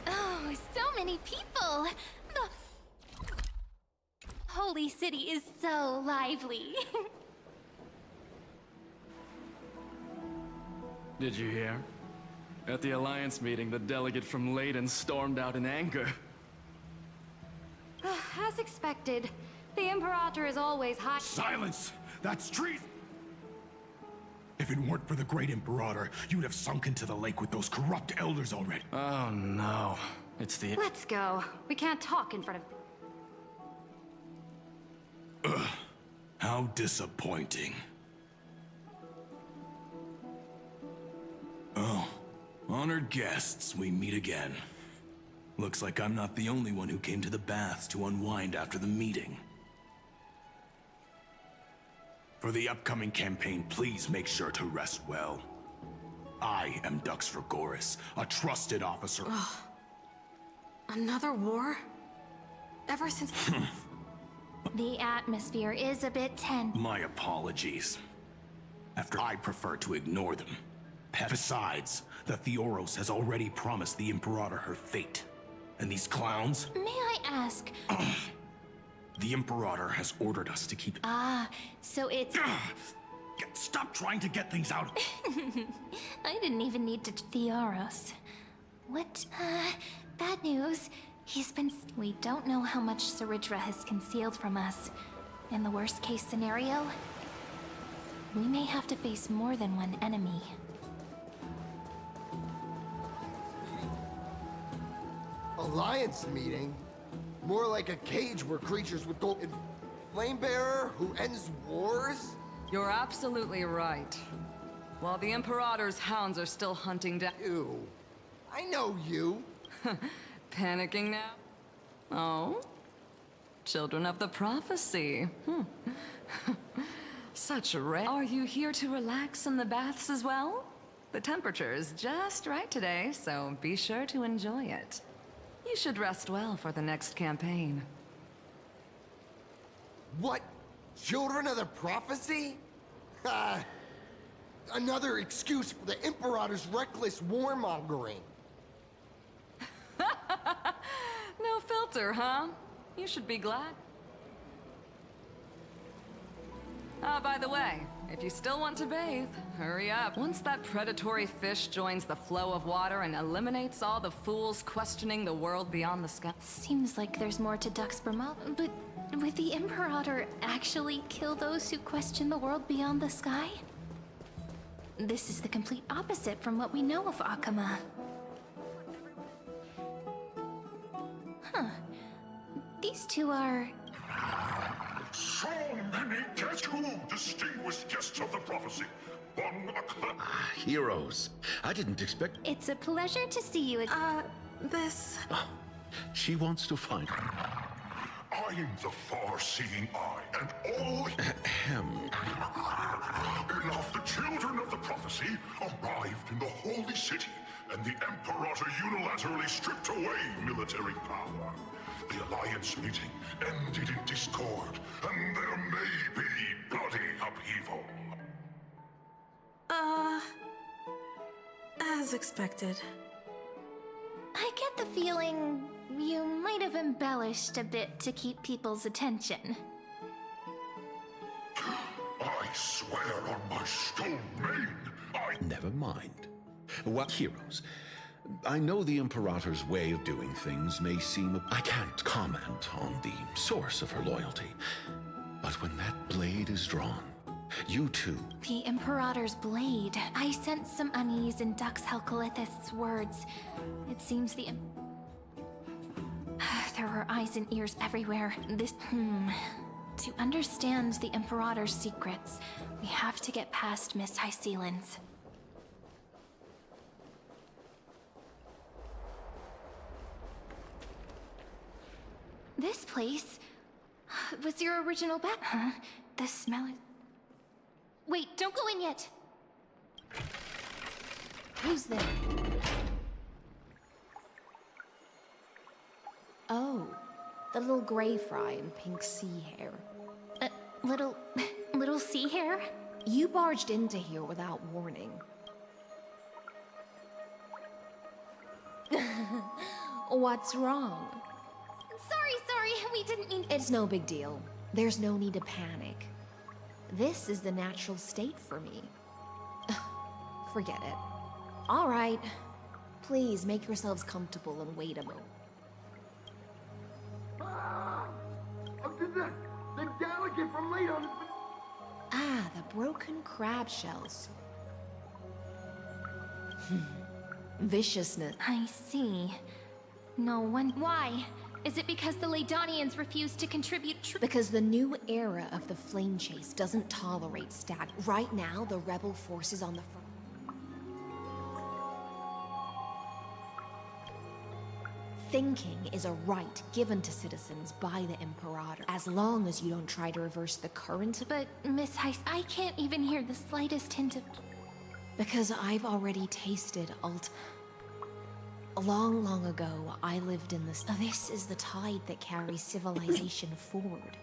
Oh, so many people! The Holy City is so lively. Did you hear? At the Alliance meeting, the delegate from Leyden stormed out in anger. As expected, the Imperator is always hot. Silence! That's treason! If it weren't for the Great Imperator, you'd have sunk into the lake with those corrupt elders already. Oh no. It's the... Let's go. We can't talk in front of... Ugh. How disappointing. Oh, honored guests, we meet again. Looks like I'm not the only one who came to the baths to unwind after the meeting. For the upcoming campaign, please make sure to rest well. I am Dux Vergoris, a trusted officer. Ugh. Another war? Ever since... The atmosphere is a bit tense. My apologies. After I prefer to ignore them. Besides, the Theoros has already promised the Imperator her fate. And these clowns? May I ask... The Imperator has ordered us to keep... Ah, so it's... Stop trying to get things out of... I didn't even need to... Theoros. What? Bad news. He's been... We don't know how much Saridra has concealed from us. In the worst case scenario, we may have to face more than one enemy. Alliance meeting? More like a cage where creatures would go in. Flamebearer who ends wars? You're absolutely right. While the Imperator's hounds are still hunting down... You. I know you. Panicking now? Oh? Children of the Prophecy. Such rare... Are you here to relax in the baths as well? The temperature is just right today, so be sure to enjoy it. You should rest well for the next campaign. What? Children of the Prophecy? Another excuse for the Imperator's reckless warmongering. No filter, huh? You should be glad. By the way, if you still want to bathe, hurry up. Once that predatory fish joins the flow of water and eliminates all the fools questioning the world beyond the sky. Seems like there's more to Dux Bramall, but would the Imperator actually kill those who question the world beyond the sky? This is the complete opposite from what we know of Akama. Huh. These two are... So many guests, two distinguished guests of the prophecy. One Heroes. I didn't expect... It's a pleasure to see you. This... Oh, she wants to find... I'm the far-seeing eye, and all... Enough, the children of the prophecy arrived in the holy city, and the Imperator unilaterally stripped away military power. The Alliance meeting ended in discord, and there may be bloody upheaval. As expected. I get the feeling you might have embellished a bit to keep people's attention. I swear on my stone mane, Never mind. What heroes? I know the Imperator's way of doing things may seem... I can't comment on the source of her loyalty. But when that blade is drawn, you two... The Imperator's blade. I sense some unease in Dux Helcolith's words. It seems the... There were eyes and ears everywhere. To understand the Imperator's secrets, we have to get past Miss High Sealins. This place was your original bath, huh? The smell is... Wait, don't go in yet! Who's there? Oh, the little gray fry in pink sea hair. Little sea hair? You barged into here without warning. What's wrong? Sorry, we didn't mean... It's no big deal. There's no need to panic. This is the natural state for me. Forget it. All right. Please make yourselves comfortable and wait a moment. The delegate from Ladon. Ah, the broken crab shells. Viciousness. I see. No one... Why? Is it because the Ladonians refuse to contribute Because the new era of the Flame Chase doesn't tolerate stag. Right now, the rebel forces on the front. Thinking is a right given to citizens by the Imperator, as long as you don't try to reverse the current. But, Miss Heiss, I can't even hear the slightest hint of... Because I've already tasted Long ago, I lived in this... This is the tide that carries civilization forward.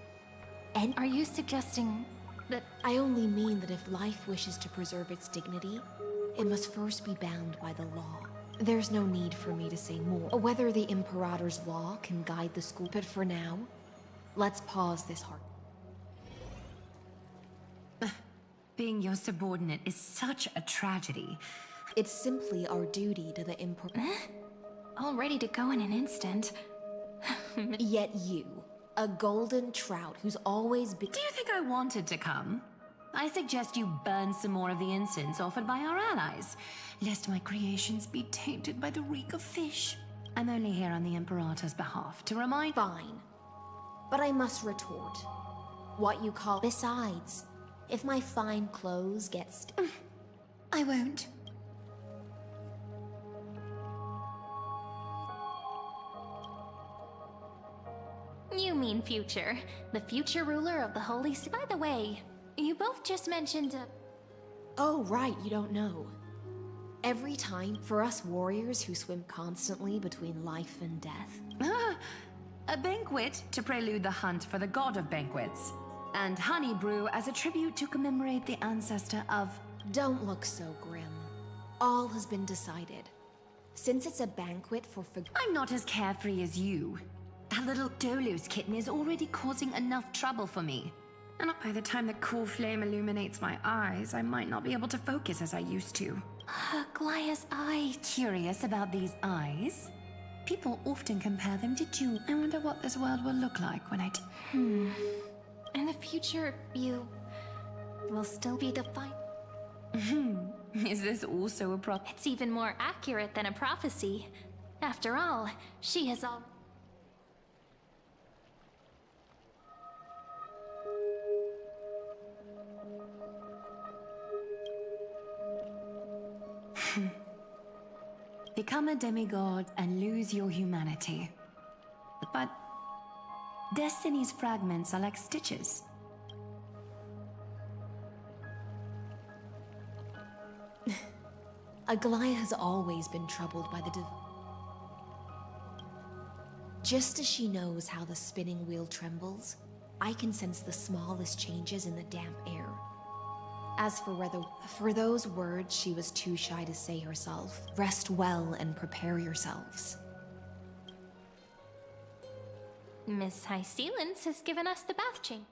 And are you suggesting that... I only mean that if life wishes to preserve its dignity, it must first be bound by the law. There's no need for me to say more. Whether the Imperator's law can guide the school, but for now, let's pause this heart. Being your subordinate is such a tragedy. It's simply our duty to the all ready to go in an instant. Yet you, a golden trout who's always been— Do you think I wanted to come? I suggest you burn some more of the incense offered by our allies, lest my creations be tainted by the reek of fish. I'm only here on the Imperator's behalf to remind— Fine. But I must retort. What you call— Besides, if my fine clothes get I won't. You mean future. The future ruler of the Holy City. By the way, you both just mentioned Oh, right, you don't know. Every time, for us warriors who swim constantly between life and death. A banquet to prelude the hunt for the god of banquets. And honey brew as a tribute to commemorate the ancestor of— Don't look so grim. All has been decided. Since it's a banquet for I'm not as carefree as you. That little Dolos kitten is already causing enough trouble for me. And by the time the cool flame illuminates my eyes, I might not be able to focus as I used to. Glaya's eye. Curious about these eyes? People often compare them to jewels. I wonder what this world will look like when I In the future, you will still be the fight. Is this also a prop? It's even more accurate than a prophecy. After all, she has all. Become a demigod and lose your humanity. But Destiny's fragments are like stitches. Aglaya has always been troubled by the Just as she knows how the spinning wheel trembles, I can sense the smallest changes in the damp air. As for those words she was too shy to say herself, rest well and prepare yourselves. Miss High Sealens has given us the bath chain.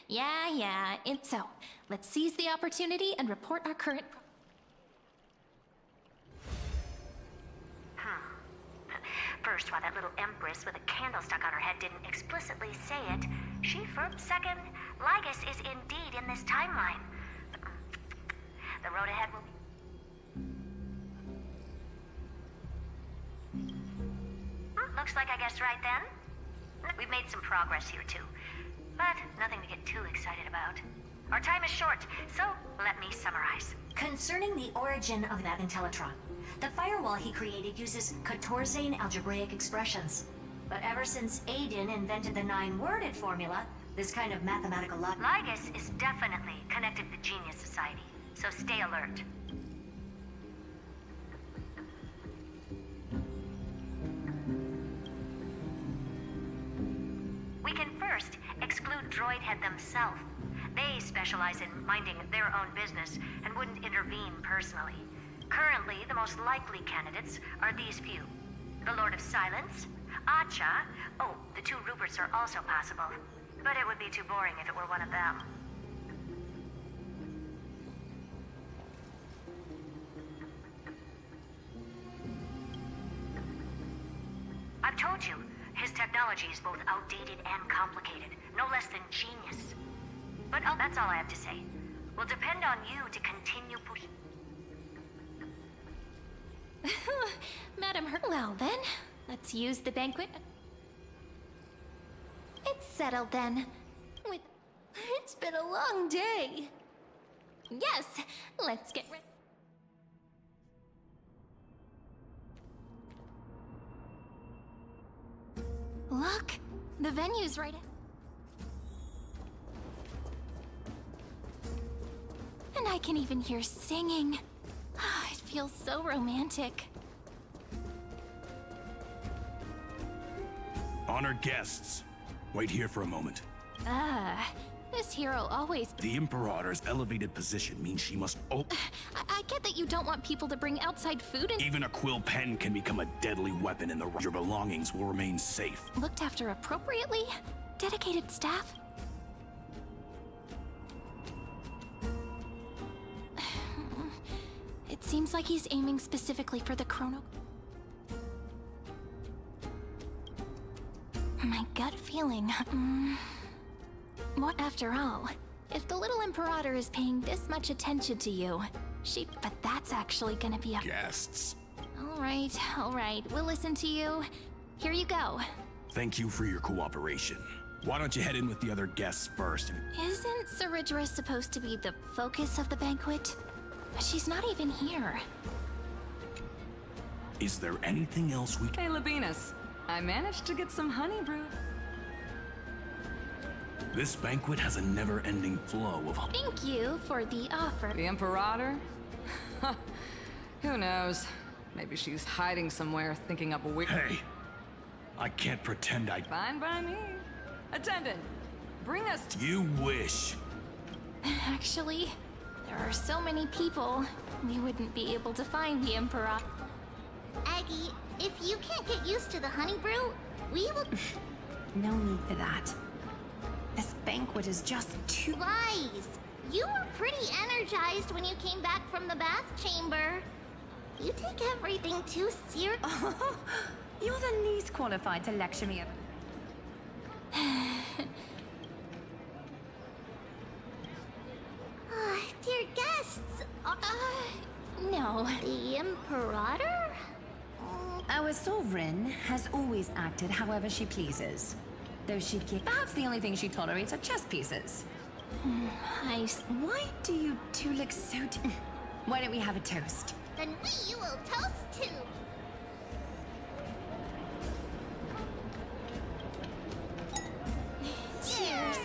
Yeah. So, let's seize the opportunity and report our current... First, why that little empress with a candle stuck on her head didn't explicitly say it. She first. Second, Lygus is indeed in this timeline. The road ahead will be... Looks like I guessed right then. We've made some progress here too, but nothing to get too excited about. Our time is short, so let me summarize. Concerning the origin of that Intellitron, the firewall he created uses Catorzane algebraic expressions. But ever since Aiden invented the 9-worded formula, this kind of mathematical logic... Lygus is definitely connected to Genius Society, so stay alert. We can first exclude Droidhead themselves. They specialize in minding their own business and wouldn't intervene personally. Currently, the most likely candidates are these few. The Lord of Silence, Acha. Oh, the 2 Ruperts are also possible. But it would be too boring if it were one of them. I've told you, his technology is both outdated and complicated. No less than genius. But that's all I have to say. We'll depend on you to continue pushing. Madam Well then, let's use the banquet. It's settled then. It's been a long day. Yes, let's get ready. Look, the venue's right. And I can even hear singing. It feels so romantic. Honored guests, wait here for a moment. This hero always... The Imperator's elevated position means she must I get that you don't want people to bring outside food and... Even a quill pen can become a deadly weapon and your belongings will remain safe. Looked after appropriately? Dedicated staff? It seems like he's aiming specifically for the chrono... My gut feeling... What after all? If the little Imperator is paying this much attention to you, but that's actually gonna be a... Guests. Alright. We'll listen to you. Here you go. Thank you for your cooperation. Why don't you head in with the other guests first? Isn't Saridra supposed to be the focus of the banquet? She's not even here. Is there anything else we can... Hey, Labinas. I managed to get some honey brew. This banquet has a never-ending flow of... Thank you for the offer. The Imperator? Who knows? Maybe she's hiding somewhere, thinking up a weird... Hey! I can't pretend I... Fine by me. Attendant, bring us to... You wish. Actually, there are so many people, we wouldn't be able to find the Emperor. Aggie, if you can't get used to the honey brew, we will... No need for that. This banquet is just too... Lies! You were pretty energized when you came back from the bath chamber. You take everything too serious. You're the least qualified to lecture me. Dear guests, no. The Imperator? Our sovereign has always acted however she pleases. Though she perhaps the only thing she tolerates are chess pieces. Why do you two look so... Why don't we have a toast? Then we will toast to... Cheers!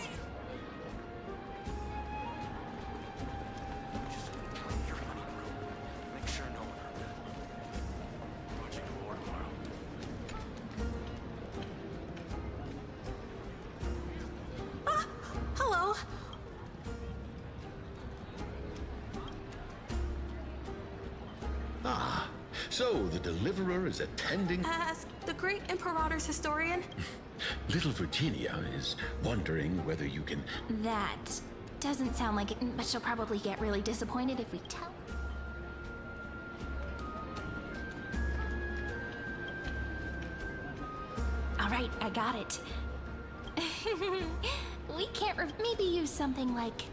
Make sure no one heard that. Watching the war tomorrow. Hello. Ah, so the Deliverer is attending... As the great Imperator's historian? Little Virginia is wondering whether you can... That doesn't sound like it, but she'll probably get really disappointed if we tell. Alright, I got it. We can't maybe use something like,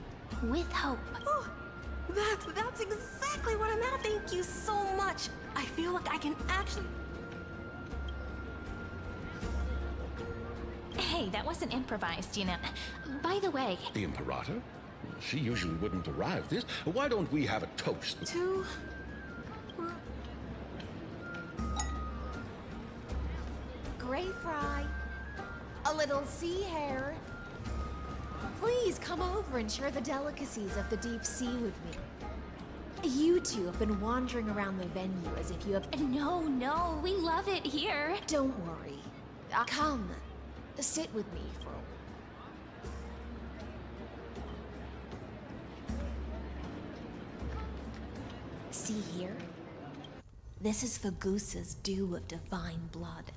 with hope. Oh, that's exactly what I meant. Thank you so much. I feel like I can actually... Hey, that wasn't improvised, you know. By the way... The Imperator? She usually wouldn't arrive this. Why don't we have a toast? To... Greyfry. A little sea hare. Please come over and share the delicacies of the deep sea with me. You two have been wandering around the venue as if you have... No, we love it here. Don't worry. Come, sit with me for a... See here? This is Fagusa's dew of divine blood.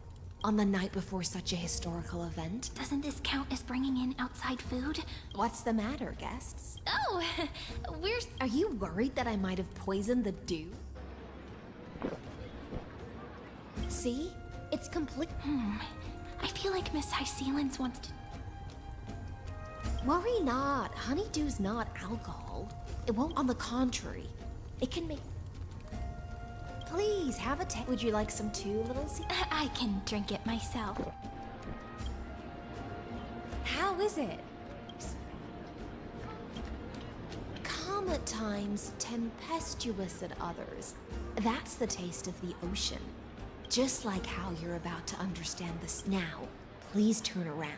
On the night before such a historical event. Doesn't this count as bringing in outside food? What's the matter, guests? Oh, Are you worried that I might have poisoned the dew? See? It's complete... I feel like Miss Hysealins wants to... Worry not. Honeydew's not alcohol. It won't, on the contrary. It can make... Please, have a taste. Would you like some too, little sea? I can drink it myself. How is it? Calm at times, tempestuous at others. That's the taste of the ocean. Just like how you're about to understand this now. Please turn around.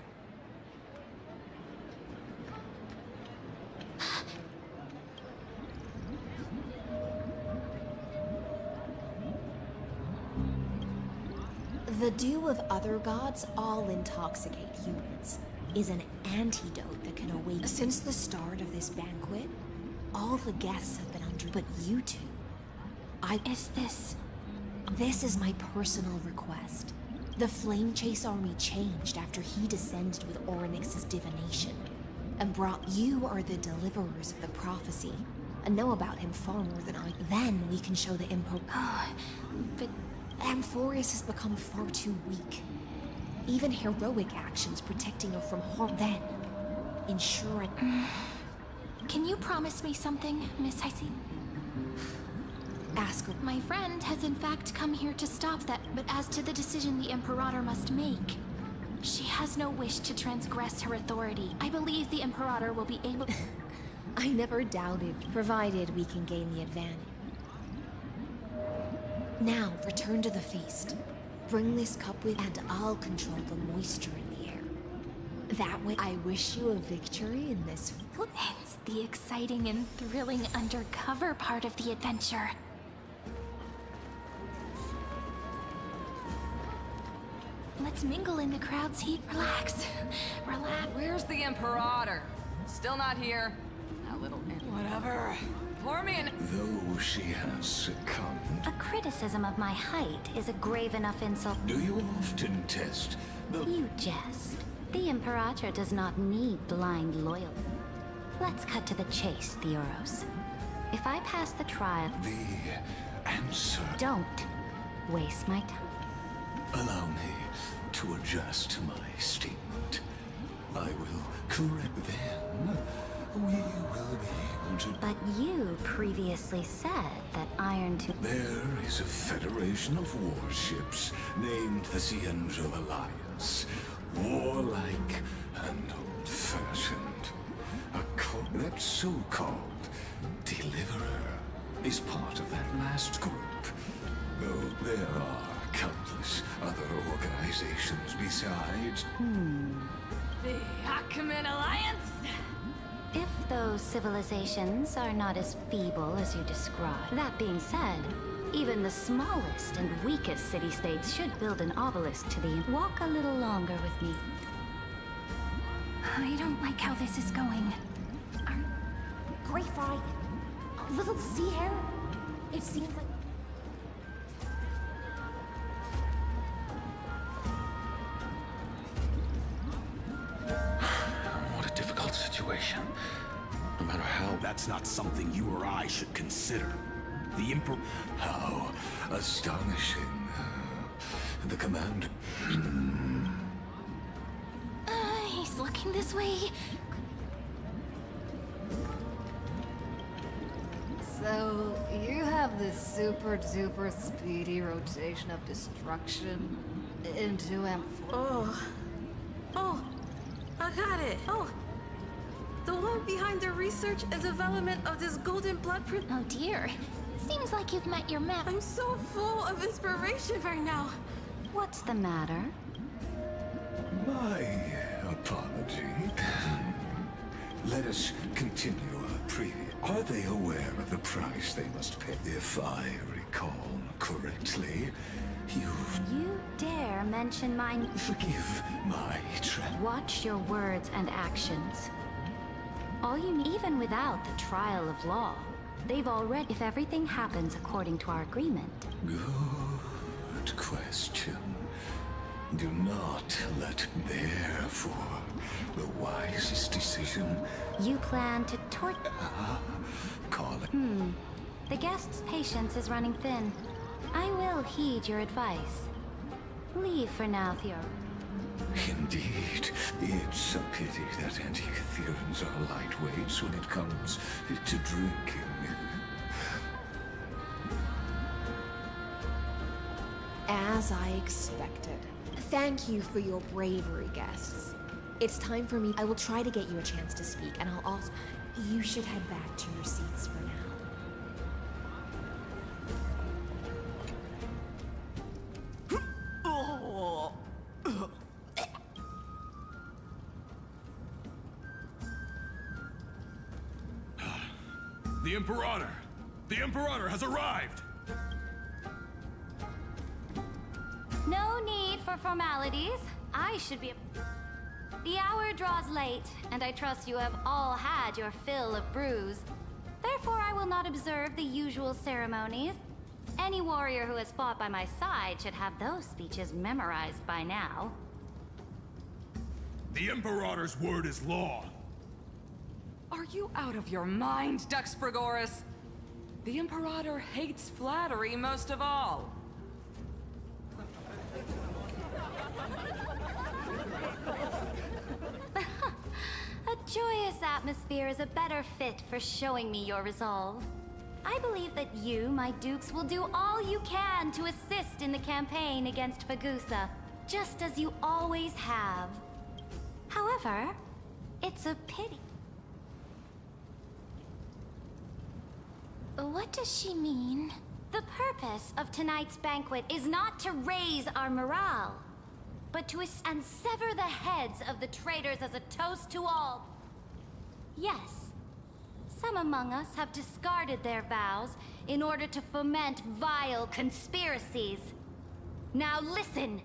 The dew of other gods all intoxicate humans, is an antidote that can awaken. Since the start of this banquet, all the guests have been under, but you two. This is my personal request. The Flame Chase army changed after he descended with Orynyx's divination, and brought you are the deliverers of the prophecy, and know about him far more than I. Then we can show the Emperor. But Amphorius has become far too weak. Even heroic actions protecting her from harm. Then, ensure. Can you promise me something, Miss Heisey? Ask her. My friend has in fact come here to stop that, but as to the decision the Imperator must make, she has no wish to transgress her authority. I believe the Imperator will be able. I never doubted, provided we can gain the advantage. Now, return to the feast. Bring this cup with, and I'll control the moisture in the air. That way, I wish you a victory in this. It's the exciting and thrilling undercover part of the adventure. Let's mingle in the crowd's heat. Relax. Relax. Where's the Imperator? Still not here. That little whatever. Pour me in. Though she has succumbed. A criticism of my height is a grave enough insult. Do you often test the... You jest. The Imperator does not need blind loyalty. Let's cut to the chase, Theoros. If I pass the trial... The answer... Don't waste my time. Allow me to adjust my statement. I will correct them. We will be able to... But you previously said that Iron Two... There is a federation of warships named the Cienzo Alliance. Warlike and old-fashioned. That so-called Deliverer is part of that last group. Though there are countless other organizations besides. The Achaemen Alliance? If those civilizations are not as feeble as you describe. That being said, even the smallest and weakest city-states should build an obelisk to the... Walk a little longer with me. I don't like how this is going. Great fight. A little sea hare? It seems like... What a difficult situation. No matter how... That's not something you or I should consider. The Emperor... How astonishing. The commander... He's looking this way. So, you have this super duper speedy rotation of destruction into Amphor. Oh, I got it. Oh, the one behind the research and development of this golden blood print. Oh dear. Seems like you've met your match. I'm so full of inspiration right now. What's the matter? My apology. Let us continue our previous... Are they aware of the price they must pay? If I recall correctly, You dare mention mine? Forgive my Watch your words and actions. All you need, even without the trial of law, they've already... If everything happens according to our agreement... Good question. Do not let therefore the wisest decision... You plan to Call it... The guest's patience is running thin. I will heed your advice. Leave for now, Theo. Indeed, it's a pity that Antikytherians are lightweights when it comes to drinking. As I expected. Thank you for your bravery, guests. It's time for me. I will try to get you a chance to speak, and I'll also... You should head back to your seats for now. The Imperator! The Imperator has arrived! No need for formalities. I should be... The hour draws late, and I trust you have all had your fill of brews. Therefore, I will not observe the usual ceremonies. Any warrior who has fought by my side should have those speeches memorized by now. The Imperator's word is law. Are you out of your mind, Dux Frigoris? The Imperator hates flattery most of all. A joyous atmosphere is a better fit for showing me your resolve. I believe that you, my dukes, will do all you can to assist in the campaign against Fagusa, just as you always have. However, it's a pity. What does she mean? The purpose of tonight's banquet is not to raise our morale, but to and sever the heads of the traitors as a toast to all. Yes, some among us have discarded their vows in order to foment vile conspiracies. Now listen!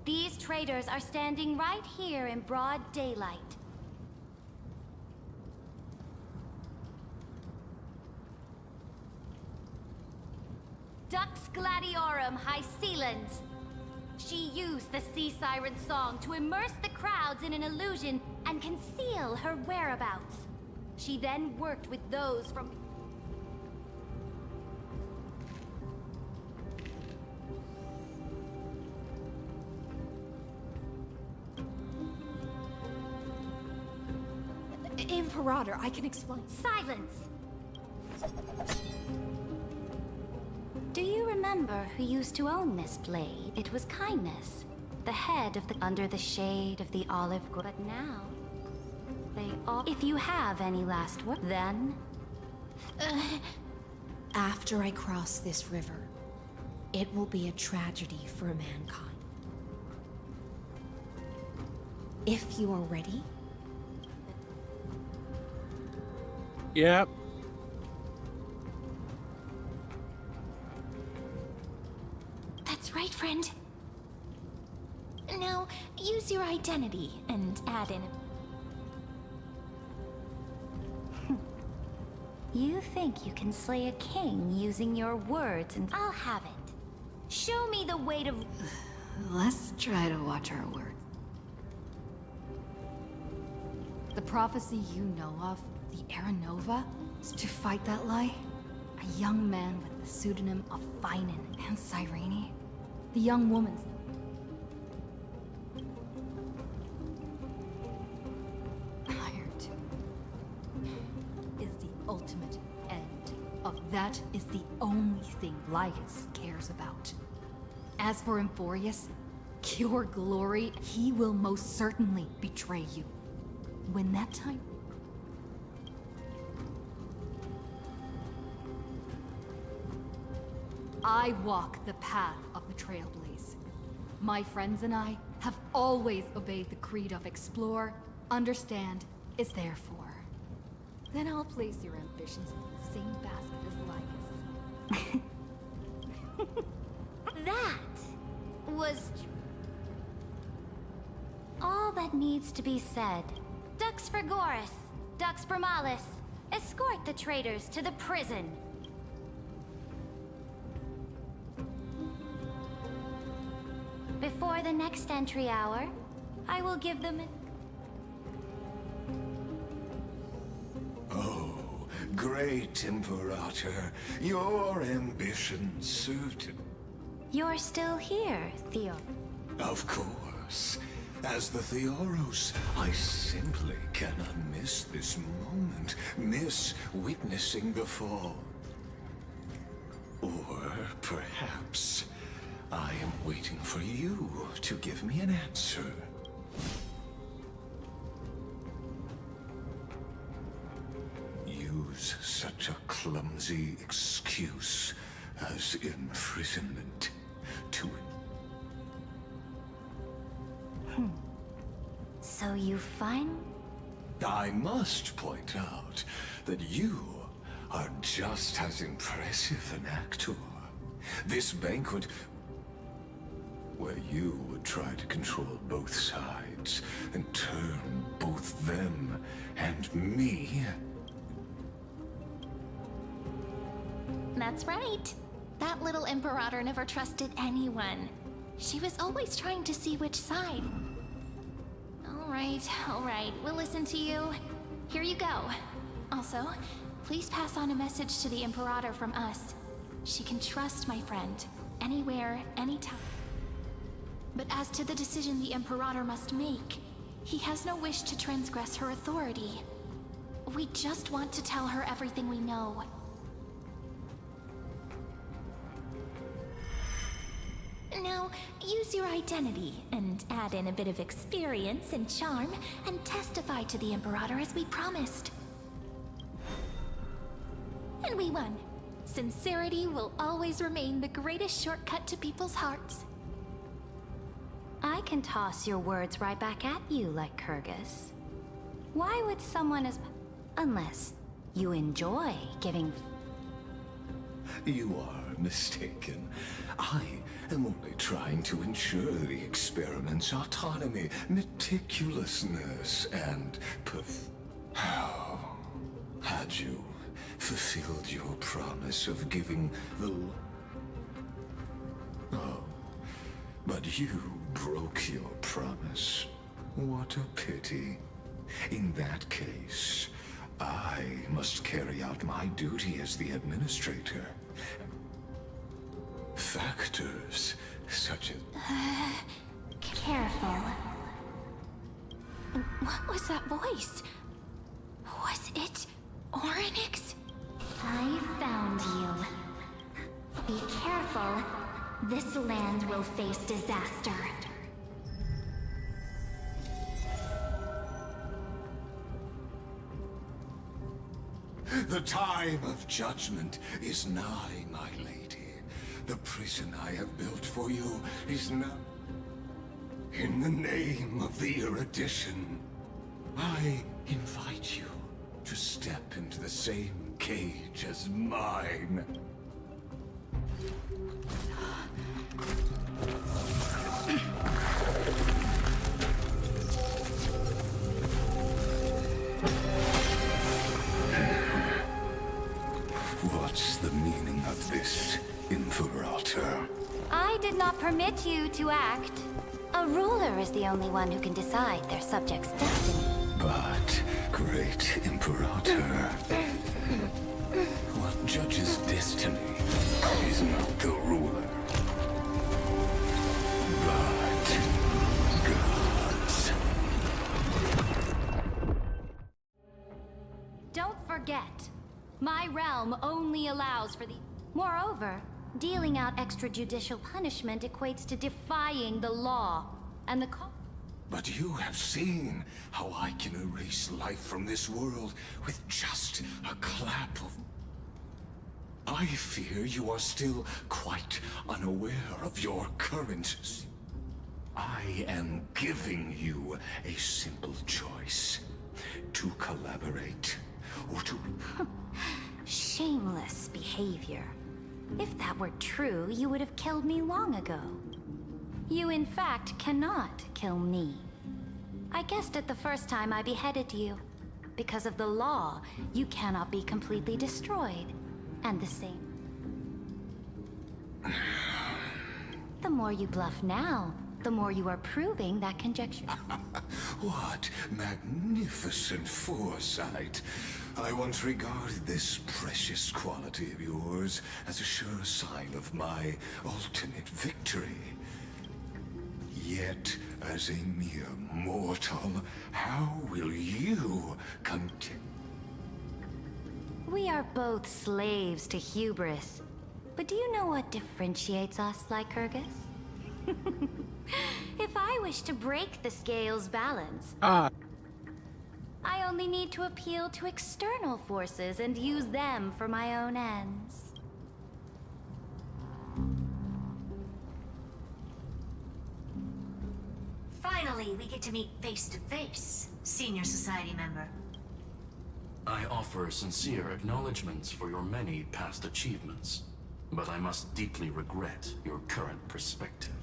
These traitors are standing right here in broad daylight. Dux Gladiorum Hycelens. She used the Sea Siren song to immerse the crowds in an illusion and conceal her whereabouts. She then worked with those from... Imperator, I can explain. Silence! Do you remember who used to own this blade? It was Kindness, the head of the... under the shade of the olive grove. But now, they all... If you have any last word, then... After I cross this river, it will be a tragedy for mankind. If you are ready... Yep. That's right, friend. Now, use your identity and add in... You think you can slay a king using your words and... I'll have it. Show me the weight of... Let's try to watch our words. The prophecy you know of, the Aranova, is to fight that lie? A young man with the pseudonym of Finan and Cyrene? The young woman's... hired is the ultimate end. Of that is the only thing Lycus cares about. As for Emphorius, your glory, he will most certainly betray you. When that time... I walk the path of the Trailblaze. My friends and I have always obeyed the creed of explore, understand, is therefore. Then I'll place your ambitions in the same basket as Lycus. That was... all that needs to be said. Dux Frigoris, Dux Bromalis, escort the traitors to the prison. Before the next entry hour, I will give them Oh, great Imperator, your ambitions certain. You're still here, Theo. Of course. As the Theoros, I simply cannot miss this moment, miss witnessing the fall. Or perhaps I am waiting for you to give me an answer. Use such a clumsy excuse as imprisonment to... So you find... I must point out that you are just as impressive an actor. This banquet, where you would try to control both sides and turn both them and me. That's right. That little Imperator never trusted anyone. She was always trying to see which side. All right, we'll listen to you. Here you go. Also, please pass on a message to the Imperator from us. She can trust my friend, anywhere, anytime. But as to the decision the Imperator must make, he has no wish to transgress her authority. We just want to tell her everything we know. Now, use your identity, and add in a bit of experience and charm, and testify to the Imperator as we promised. And we won. Sincerity will always remain the greatest shortcut to people's hearts. I can toss your words right back at you, like Kyrgyz. Why would someone as... Unless you enjoy giving... You are mistaken. I am only trying to ensure the experiment's autonomy, meticulousness, and had you fulfilled your promise of giving the... Oh, but you broke your promise. What a pity. In that case, I must carry out my duty as the administrator. Factors such as... Careful. What was that voice? Was it Orynyx? I found you. Be careful. This land will face disaster. The time of judgment is nigh, my lady. The prison I have built for you is now... In the name of the erudition, I invite you to step into the same cage as mine. What's the meaning of this, Imperator? I did not permit you to act. A ruler is the only one who can decide their subject's destiny. But, great Imperator, what judges destiny is not the ruler, but gods. Don't forget, my realm only allows for the... Moreover, dealing out extrajudicial punishment equates to defying the law, and the But you have seen how I can erase life from this world with just a clap of... I fear you are still quite unaware of your current... I am giving you a simple choice. To collaborate, or to... Shameless behavior. If that were true, you would have killed me long ago. You, in fact, cannot kill me. I guessed it the first time I beheaded you. Because of the law, you cannot be completely destroyed. And the same. The more you bluff now, the more you are proving that conjecture. What magnificent foresight. I once regarded this precious quality of yours as a sure sign of my ultimate victory. Yet, as a mere mortal, how will you continue? We are both slaves to hubris. But do you know what differentiates us, like Kyrgyz? If I wish to break the scale's balance, I only need to appeal to external forces and use them for my own ends. Finally, we get to meet face to face, Senior Society member. I offer sincere acknowledgments for your many past achievements, but I must deeply regret your current perspective.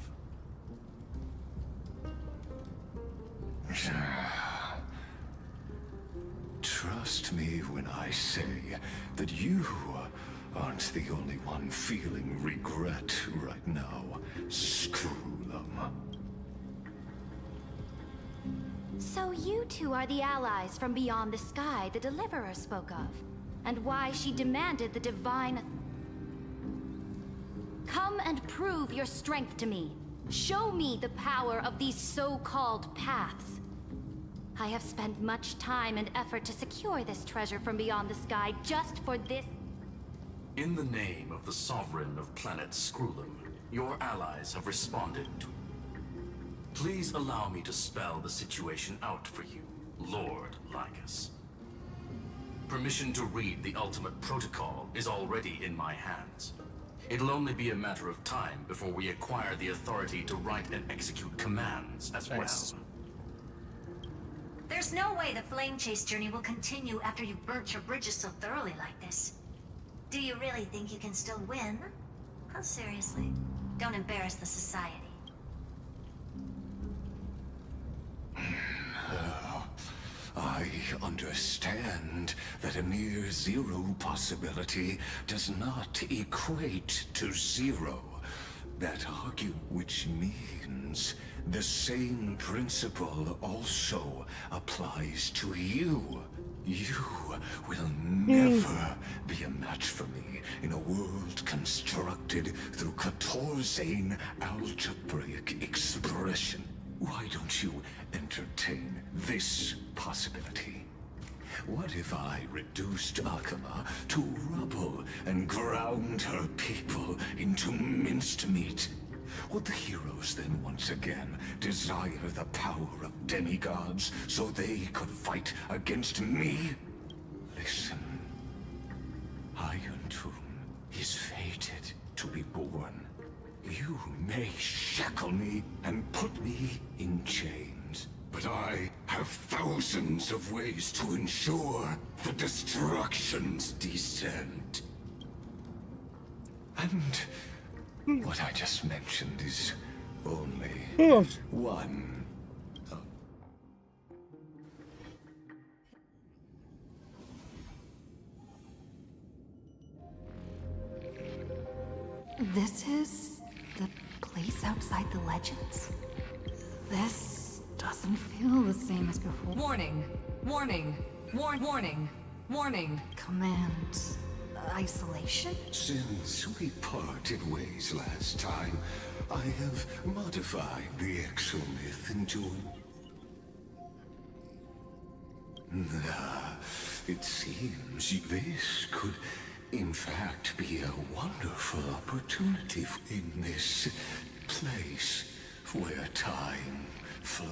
Trust me when I say that you aren't the only one feeling regret right now. Screw them. So you two are the allies from beyond the sky the Deliverer spoke of, and why she demanded the divine... Come and prove your strength to me. Show me the power of these so-called paths. I have spent much time and effort to secure this treasure from beyond the sky just for this... In the name of the Sovereign of planet Skrulum, your allies have responded to... Please allow me to spell the situation out for you, Lord Lycus. Permission to read the ultimate protocol is already in my hands. It'll only be a matter of time before we acquire the authority to write and execute commands as well. There's no way the Flame Chase journey will continue after you've burnt your bridges so thoroughly like this. Do you really think you can still win? Oh, seriously. Don't embarrass the Society. I understand that a mere zero possibility does not equate to zero. That argument, which means the same principle also applies to you. You will never be a match for me in a world constructed through Katorzane algebraic expression. Why don't you entertain this possibility? What if I reduced Akama to rubble and ground her people into minced meat? Would the heroes then once again desire the power of demigods so they could fight against me? Listen, Iron Tomb is fated to be born. You may shackle me and put me in chains, but I have thousands of ways to ensure the destruction's descent. And what I just mentioned is only one. This is the place outside the legends? This doesn't feel the same as before. Warning! Warning! Warning! Warning! Command... isolation? Since we parted ways last time, I have modified the exomyth into... It seems this could, in fact, be a wonderful opportunity in this place where time flows.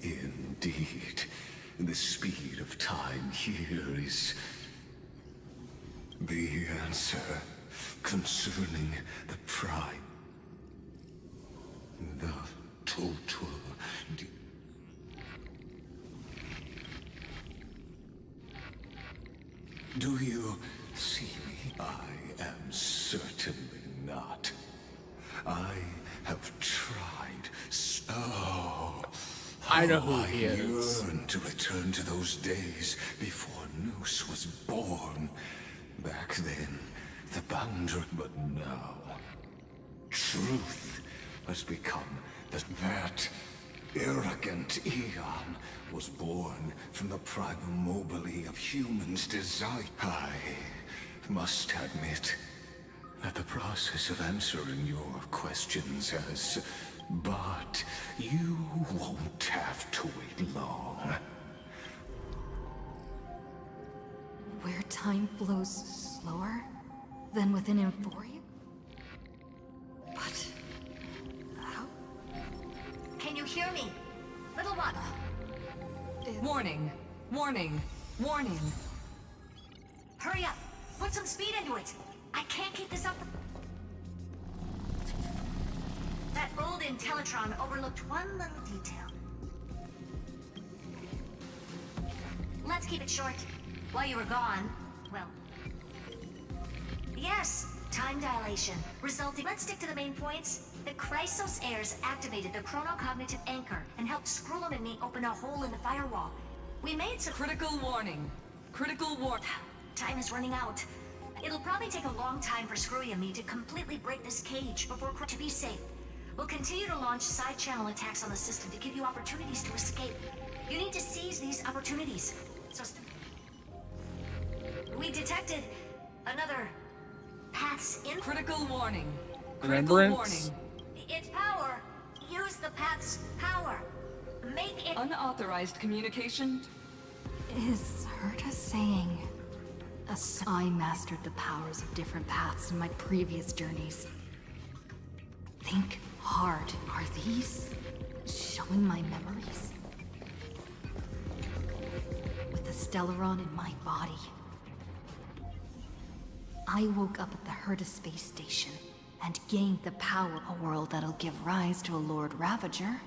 Indeed, the speed of time here is the answer concerning the prime. The total... Do you see me? I am certainly not. I have tried so... I know who he is. I yearn to return to those days before Noose was born. Back then, the boundary... But now... Truth has become that arrogant Eon was born from the primal mobile of humans' desire. I must admit that the process of answering your questions has... But you won't have to wait long. Where time flows slower than within Emphoria? But... how? Can you hear me? Little one. Warning! Warning! Warning! Hurry up! Put some speed into it! I can't keep this up. That old Intellitron overlooked one little detail. Let's keep it short. While you were gone, well... Yes, time dilation, resulting... Let's stick to the main points. The Chrysos heirs activated the chronocognitive anchor and helped Skrulum and me open a hole in the firewall. We made some... Critical warning. Critical warning. Time is running out. It'll probably take a long time for Screwy and me to completely break this cage before... To be safe, We'll continue to launch side-channel attacks on the system to give you opportunities to escape. You need to seize these opportunities. So we detected another path's in... Critical warning. Remembrance? Its power. Use the path's power. Make it... Unauthorized communication? Is Herta saying... I mastered the powers of different paths in my previous journeys. Think hard. Are these showing my memories? With the Stellaron in my body. I woke up at the Herta space station and gained the power. A world that'll give rise to a Lord Ravager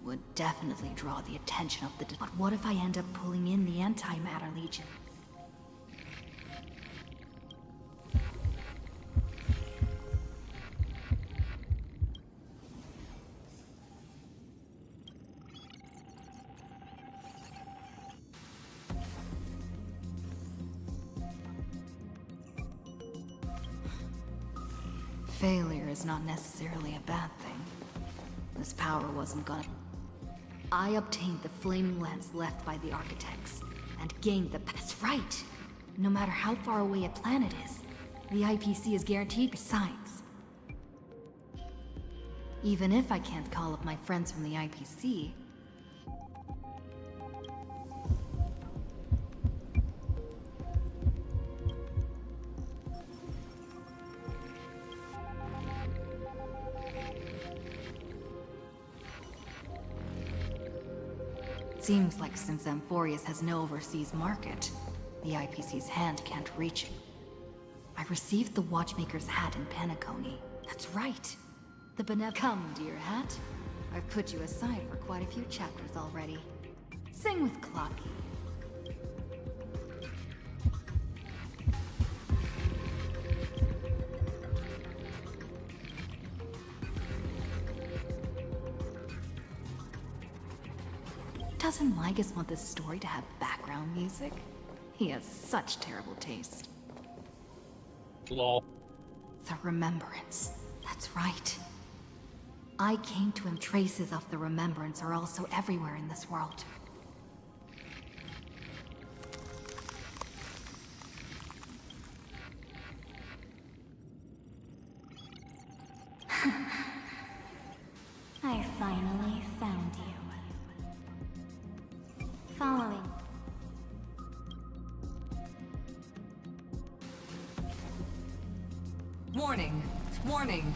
would definitely draw the attention of the... But what if I end up pulling in the Antimatter Legion? Failure is not necessarily a bad thing. This power wasn't gonna... I obtained the flaming lens left by the architects, and gained the... That's right! No matter how far away a planet is, the IPC is guaranteed. Besides, even if I can't call up my friends from the IPC... Seems like since Amphorius has no overseas market, the IPC's hand can't reach it. I received the Watchmaker's hat in Penacony. That's right. The Come, dear hat. I've put you aside for quite a few chapters already. Sing with Clocky. Doesn't Lygus want this story to have background music? He has such terrible taste. Lol. The Remembrance. That's right. I came to him. Traces of the Remembrance are also everywhere in this world. I finally found you. Following. Warning. Warning.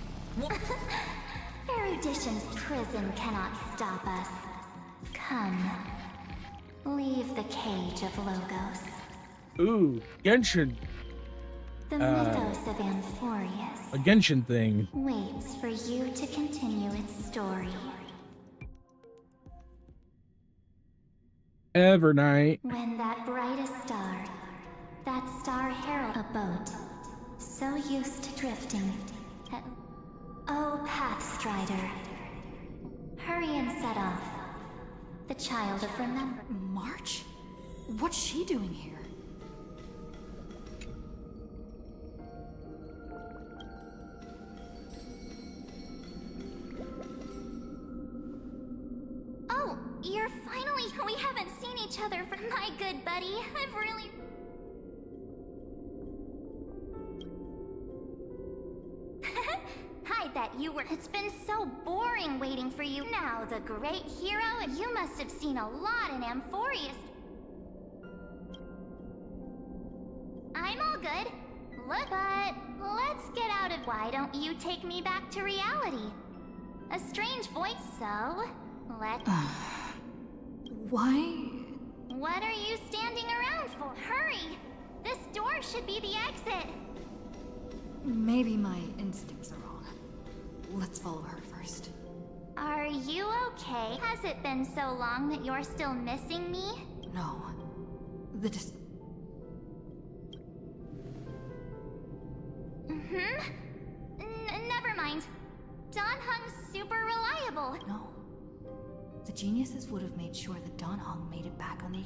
Erudition's prison cannot stop us. Come. Leave the cage of Logos. Ooh, Genshin. The mythos of Amphorius A Genshin thing. waits for you to continue its story. Evernight. When that brightest star, that star herald a boat, so used to drifting. Oh, Pathstrider. Hurry and set off. The child of remember. March? What's she doing here? Oh, you're finally... We haven't seen each other for... My good buddy, I've really... I bet you were... It's been so boring waiting for you. Now, the great hero, you must have seen a lot in Amphorius. I'm all good. Look, but let's get out of... Why don't you take me back to reality? A strange voice, so... Let... Why? What are you standing around for? Hurry! This door should be the exit. Maybe my instincts are wrong. Let's follow her first. Are you okay? Has it been so long that you're still missing me? No. Never mind. Dan Heng's super reliable. No. The geniuses would have made sure that Dan Heng made it back on the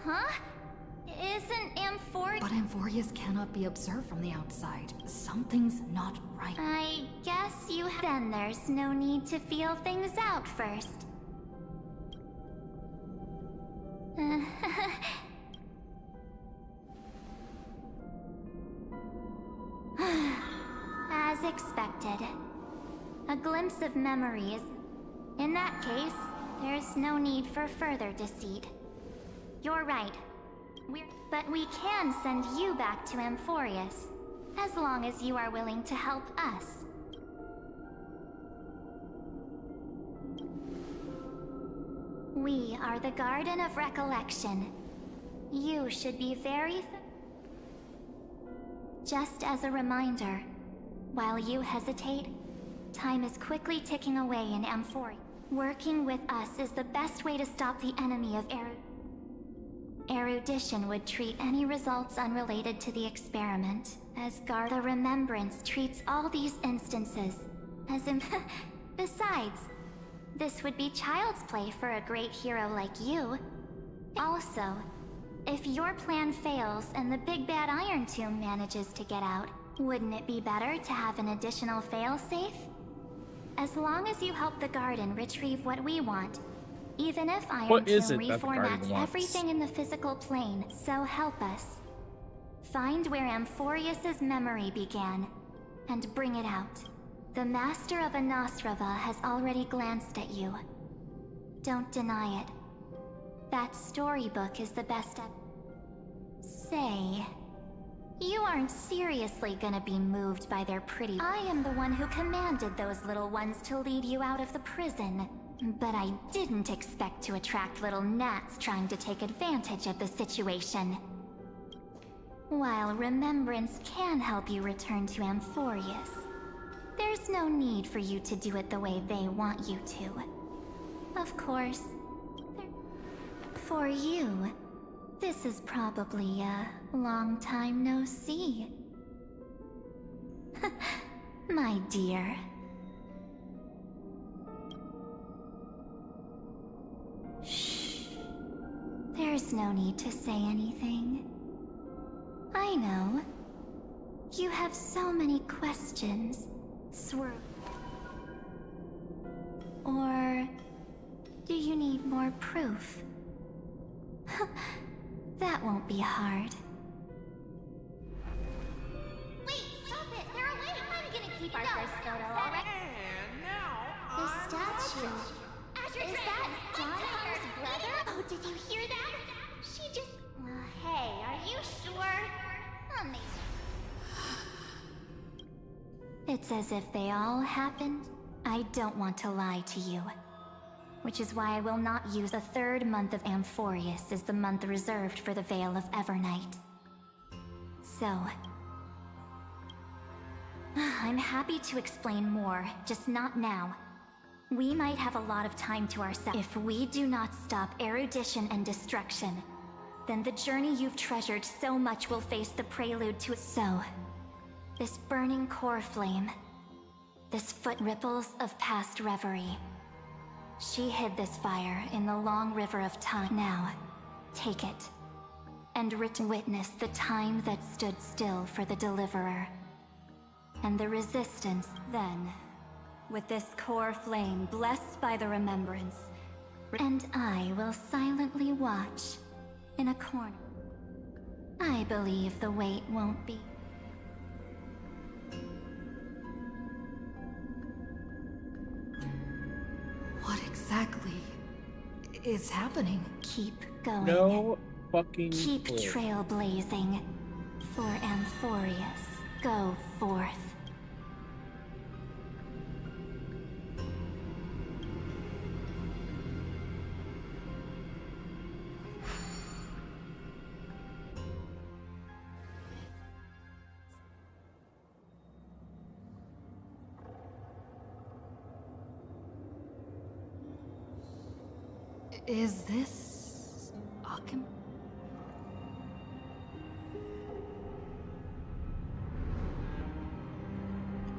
Huh? Isn't Amphorius... But Amphorius cannot be observed from the outside. Something's not right. I guess you... Then there's no need to feel things out first. As expected. A glimpse of memories. In that case, there's no need for further deceit. You're right. But we can send you back to Amphorius, as long as you are willing to help us. We are the Garden of Recollection. You should be very... Just as a reminder, while you hesitate, time is quickly ticking away in Amphorius. Working with us is the best way to stop the enemy of erudition would treat any results unrelated to the experiment, as the Remembrance treats all these instances as Besides, this would be child's play for a great hero like you. Also, if your plan fails and the big bad Iron Tomb manages to get out, wouldn't it be better to have an additional failsafe? As long as you help the Garden retrieve what we want, even if Iron Tomb reformats everything in the physical plane, so help us. Find where Amphorius's memory began, and bring it out. The Master of Anastrava has already glanced at you. Don't deny it. That storybook is the best at... Say... You aren't seriously gonna be moved by their pretty... I am the one who commanded those little ones to lead you out of the prison. But I didn't expect to attract little gnats trying to take advantage of the situation. While Remembrance can help you return to Amphorius, there's no need for you to do it the way they want you to. Of course, for you, this is probably a long time no see. My dear. Shh. There's no need to say anything. I know. You have so many questions. Or do you need more proof? That won't be hard. Wait, stop it! They're awake! I'm gonna keep our first photo, alright? And now... The statue. Is that Donhar's brother? Oh, did you hear that? She just... hey, are you sure? Oh, maybe. It's as if they all happened. I don't want to lie to you. Which is why I will not use the third month of Amphorius as the month reserved for the Veil of Evernight. So... I'm happy to explain more, just not now. We might have a lot of time to ourselves. If we do not stop erudition and destruction, then the journey you've treasured so much will face the prelude to it. So... this burning core flame, this foot ripples of past reverie. She hid this fire in the long river of time. Now, take it, and witness the time that stood still for the Deliverer. And the resistance then, with this core flame blessed by the Remembrance. And I will silently watch, in a corner. I believe the wait won't be... What exactly is happening? Keep going. No fucking Keep clue. trailblazing. For Amphorius, go forth. Is this... Occam?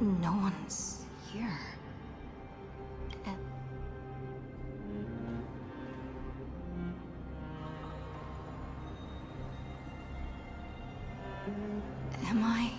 No one's here. Am I...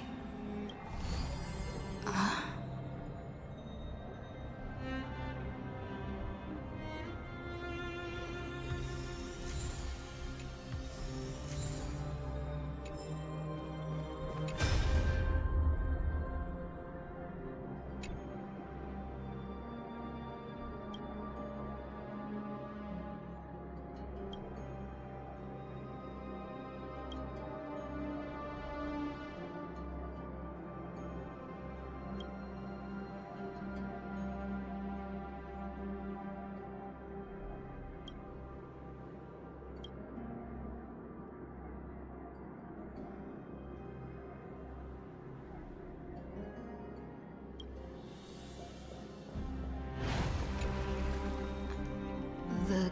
The...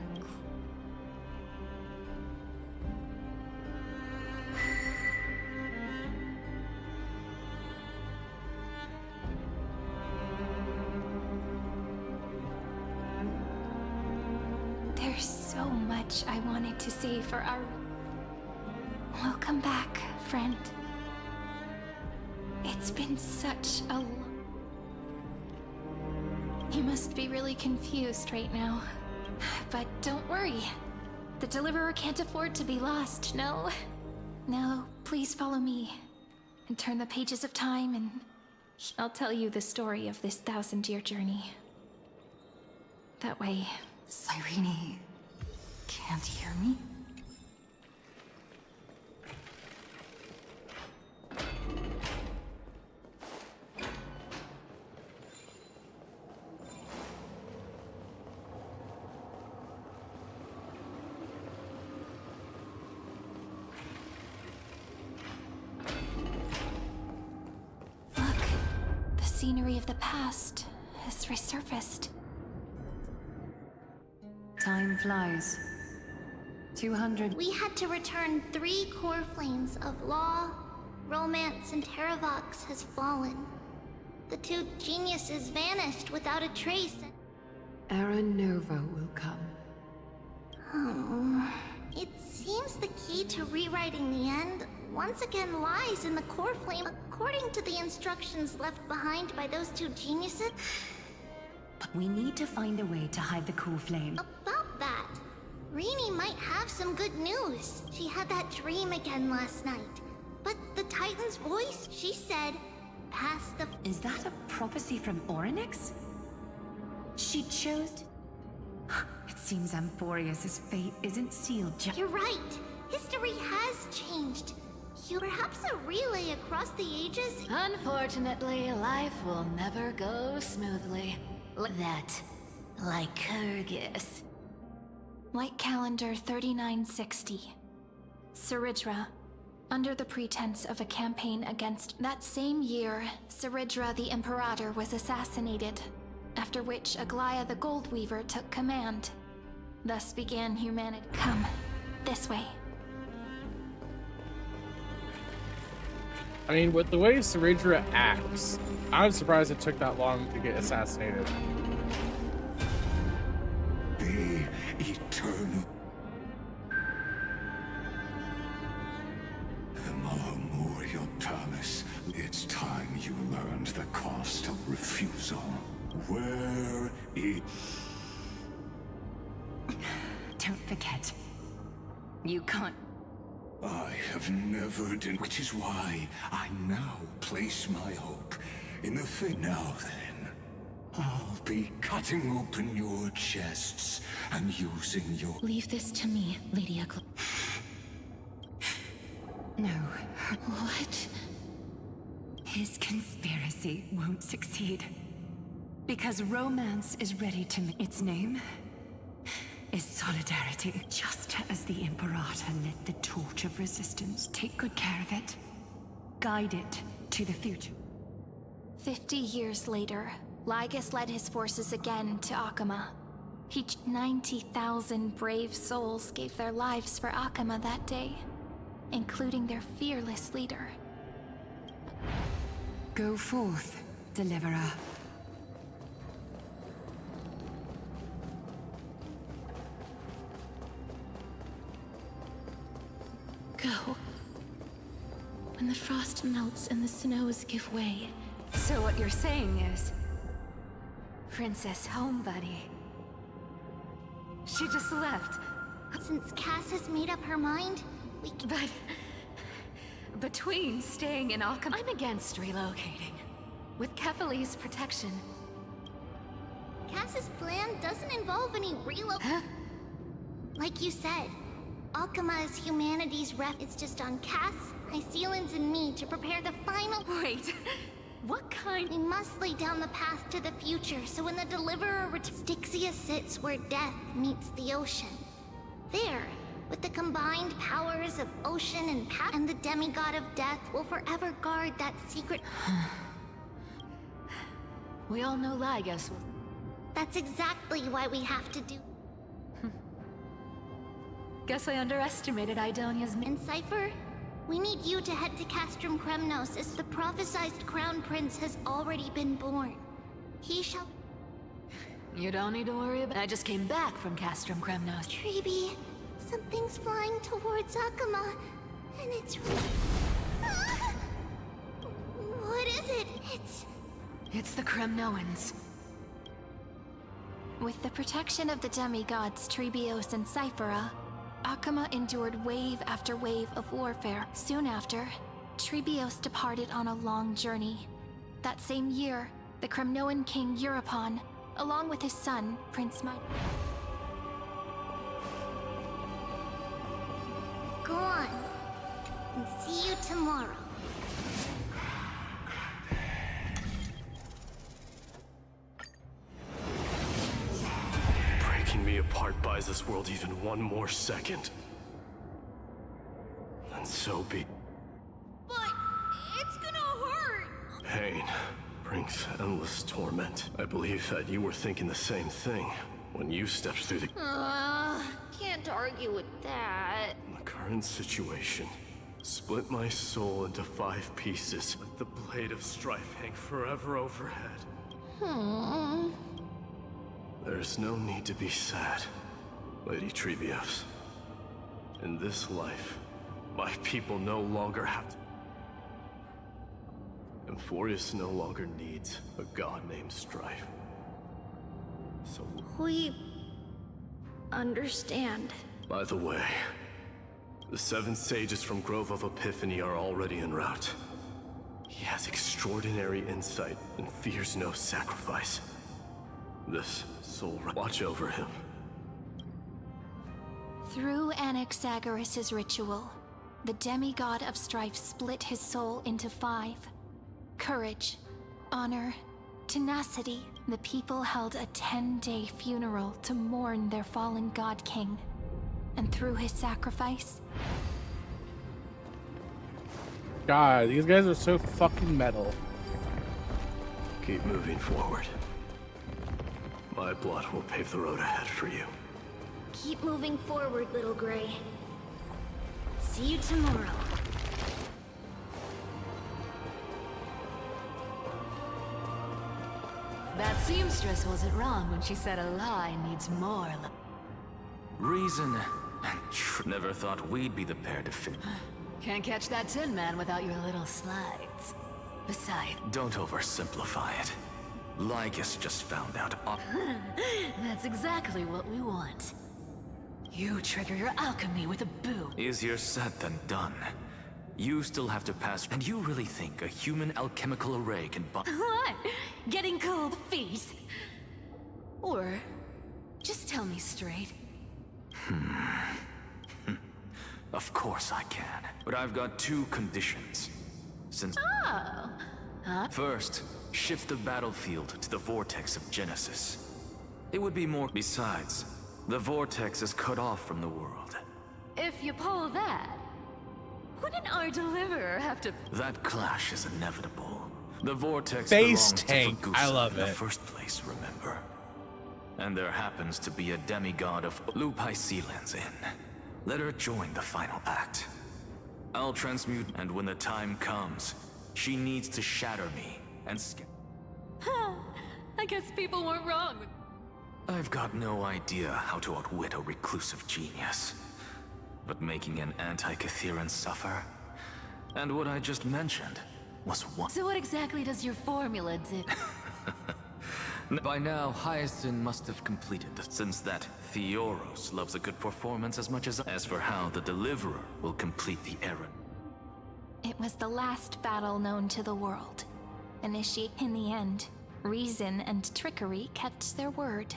There's so much I wanted to say for our... Welcome back, friend. It's been such a... You must be really confused right now. But don't worry. The Deliverer can't afford to be lost, no? Now, please follow me. And turn the pages of time and... I'll tell you the story of this 1000-year journey. That way... Cyrene... can't hear me? Scenery of the past has resurfaced. Time flies. 200... We had to return 3 core flames of law, romance, and Terravox has fallen. The 2 geniuses vanished without a trace. Era Nova will come. Oh, it seems the key to rewriting the end once again lies in the core flame. According to the instructions left behind by those 2 geniuses... But we need to find a way to hide the cool flame. About that, Rini might have some good news. She had that dream again last night. But the Titan's voice, she said, past the... Is that a prophecy from Orynyx? She chose to... It seems Amphorius' fate isn't sealed just... You're right. History has changed. Perhaps a relay across the ages? Unfortunately, life will never go smoothly. That, like Kyrgyz. Light calendar 3960. Saridra. Under the pretense of a campaign against... That same year, Saridra the Imperator was assassinated, after which Aglaia the Goldweaver took command. Thus began humanity. Come, this way. I mean, with the way Saridra acts, I'm surprised it took that long to get assassinated. The eternal... The Memorial Palace. It's time you learned the cost of refusal. Where is... Don't forget. You can't... I have never done, which is why I now place my hope in the thing. Now then, I'll be cutting open your chests and using your... Leave this to me, Lady Aglaia. No. What? His conspiracy won't succeed. Because romance is ready to... Its name is Solidarity. Just as the Imperator lit the torch of resistance, take good care of it. Guide it to the future. 50 years later, Lygus led his forces again to Akama. 90,000 brave souls gave their lives for Akama that day, including their fearless leader. Go forth, Deliverer. Go. When the frost melts and the snows give way. So what you're saying is... Princess Homebuddy. She just left. Since Cass has made up her mind, we can... But... Between staying in Arkham... I'm against relocating. With Kefali's protection. Cass's plan doesn't involve any Huh? Like you said, Alchema is humanity's ref. It's just on Cass, Hysealans, and me to prepare the final... Wait, what kind... We must lay down the path to the future, so when the Deliverer returns, Styxia sits where death meets the ocean. There, with the combined powers of ocean and the demigod of death will forever guard that secret... We all know Lygus. That's exactly why we have to do... Guess I underestimated Idonia's... And Cypher, we need you to head to Castrum Kremnos as the prophesized Crown Prince has already been born. He shall... You don't need to worry about... I just came back from Castrum Kremnos. Treeby, something's flying towards Akama, and it's... What is it? It's the Kremnoans. With the protection of the demigods Trebios and Cyphera, Akama endured wave after wave of warfare. Soon after, Trebios departed on a long journey. That same year, the Kremnoan king Euripon, along with his son, Prince Midas. Go on, and see you tomorrow. Breaking me apart buys this world even one more second. And so be... But it's gonna hurt! Pain brings endless torment. I believe that you were thinking the same thing when you stepped through the... Can't argue with that. The current situation. Split my soul into 5 pieces. Let the blade of strife hang forever overhead. There's no need to be sad, Lady Trebios. In this life, my people no longer have to... Emphorius no longer needs a god named Strife. So... We... understand. By the way, the 7 sages from Grove of Epiphany are already en route. He has extraordinary insight and fears no sacrifice. This soul... Watch over him. Through Anaxagoras' ritual, the demigod of strife split his soul into 5. Courage, honor, tenacity. The people held a 10-day funeral to mourn their fallen god king. And through his sacrifice... God, these guys are so fucking metal. Keep moving forward. My blood will pave the road ahead for you. Keep moving forward, Little Gray. See you tomorrow. That seamstress wasn't wrong when she said a lie needs more. Reason and never thought we'd be the pair to fit. Can't catch that Tin Man without your little slides. Besides... Don't oversimplify it. Lygus just found out. That's exactly what we want. You trigger your alchemy with a boo. Easier said than done. You still have to pass, and you really think a human alchemical array can What? Getting cold feet? Or... just tell me straight. Of course I can. But I've got 2 conditions. Since... Oh! Huh? First, shift the battlefield to the Vortex of Genesis. It would be more... Besides, the Vortex is cut off from the world. If you pull that, wouldn't our Deliverer have to... That clash is inevitable. The Vortex Base belongs tank. to Fagusa I love in it. the first place, remember? And there happens to be a demigod of Loop Hysealans in. Let her join the final act. I'll transmute, and when the time comes, she needs to shatter me and I guess people weren't wrong. I've got no idea how to outwit a reclusive genius. But making an anti-Catheran suffer? And what I just mentioned was one. So what exactly does your formula do? By now, Hyacinth must have completed this, since that Theoros loves a good performance as much as for how the Deliverer will complete the errand. It was the last battle known to the world. In the end, reason and trickery kept their word,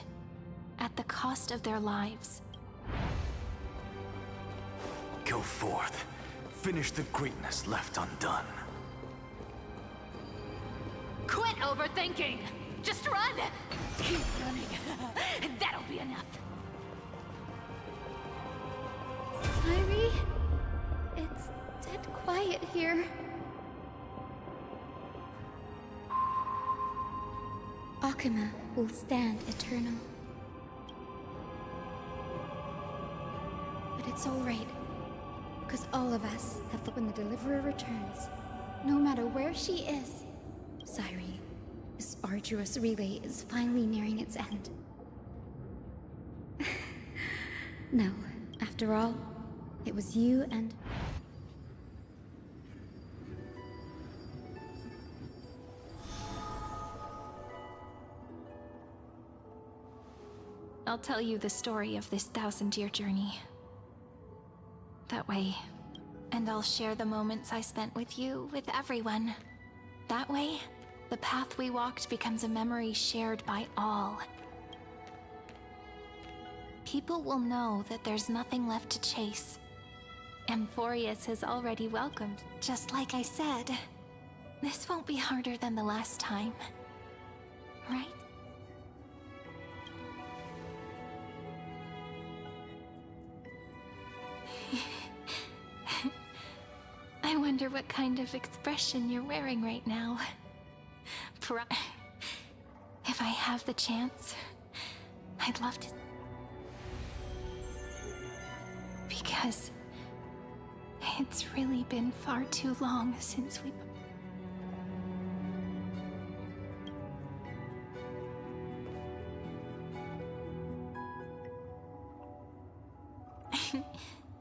at the cost of their lives. Go forth. Finish the greatness left undone. Quit overthinking! Just run! Keep running. That'll be enough. Irie, it's dead quiet here. Akuma will stand eternal. But it's alright, because all of us have when the Deliverer returns, no matter where she is. Sairi, this arduous relay is finally nearing its end. No, after all, it was you and... I'll tell you the story of this 1,000-year journey. That way. And I'll share the moments I spent with you, with everyone. That way, the path we walked becomes a memory shared by all. People will know that there's nothing left to chase. Amphorius has already welcomed. Just like I said, this won't be harder than the last time. Right? I wonder what kind of expression you're wearing right now. If I have the chance, I'd love to. Because it's really been far too long since we...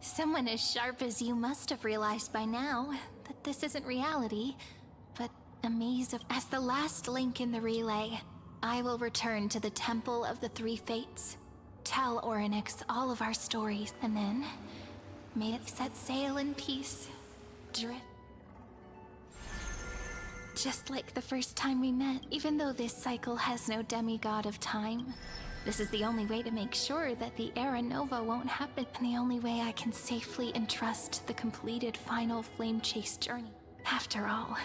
Someone as sharp as you must have realized by now that this isn't reality, but a maze of... As the last link in the relay, I will return to the Temple of the Three Fates, tell Orynyx all of our stories, and then may it set sail in peace, drift. Just like the first time we met, even though this cycle has no demigod of time, this is the only way to make sure that the Era Nova won't happen, and the only way I can safely entrust the completed final flame chase journey. After all,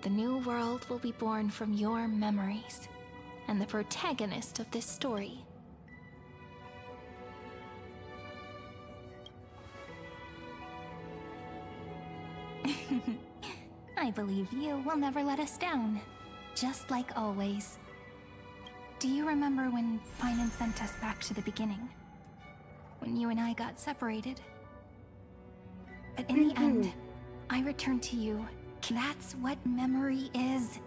the new world will be born from your memories, and the protagonist of this story. I believe you will never let us down, just like always. Do you remember when Finan sent us back to the beginning? When you and I got separated? But in the end, I returned to you. That's what memory is.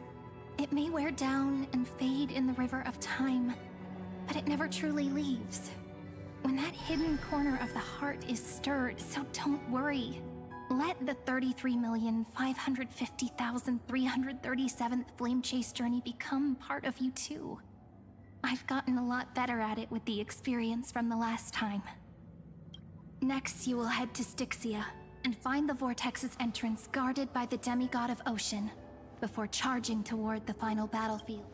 It may wear down and fade in the river of time, but it never truly leaves. When that hidden corner of the heart is stirred, so don't worry. Let the 33,550,337th Flame Chase journey become part of you too. I've gotten a lot better at it with the experience from the last time. Next, you will head to Styxia and find the Vortex's entrance guarded by the demigod of Ocean before charging toward the final battlefield.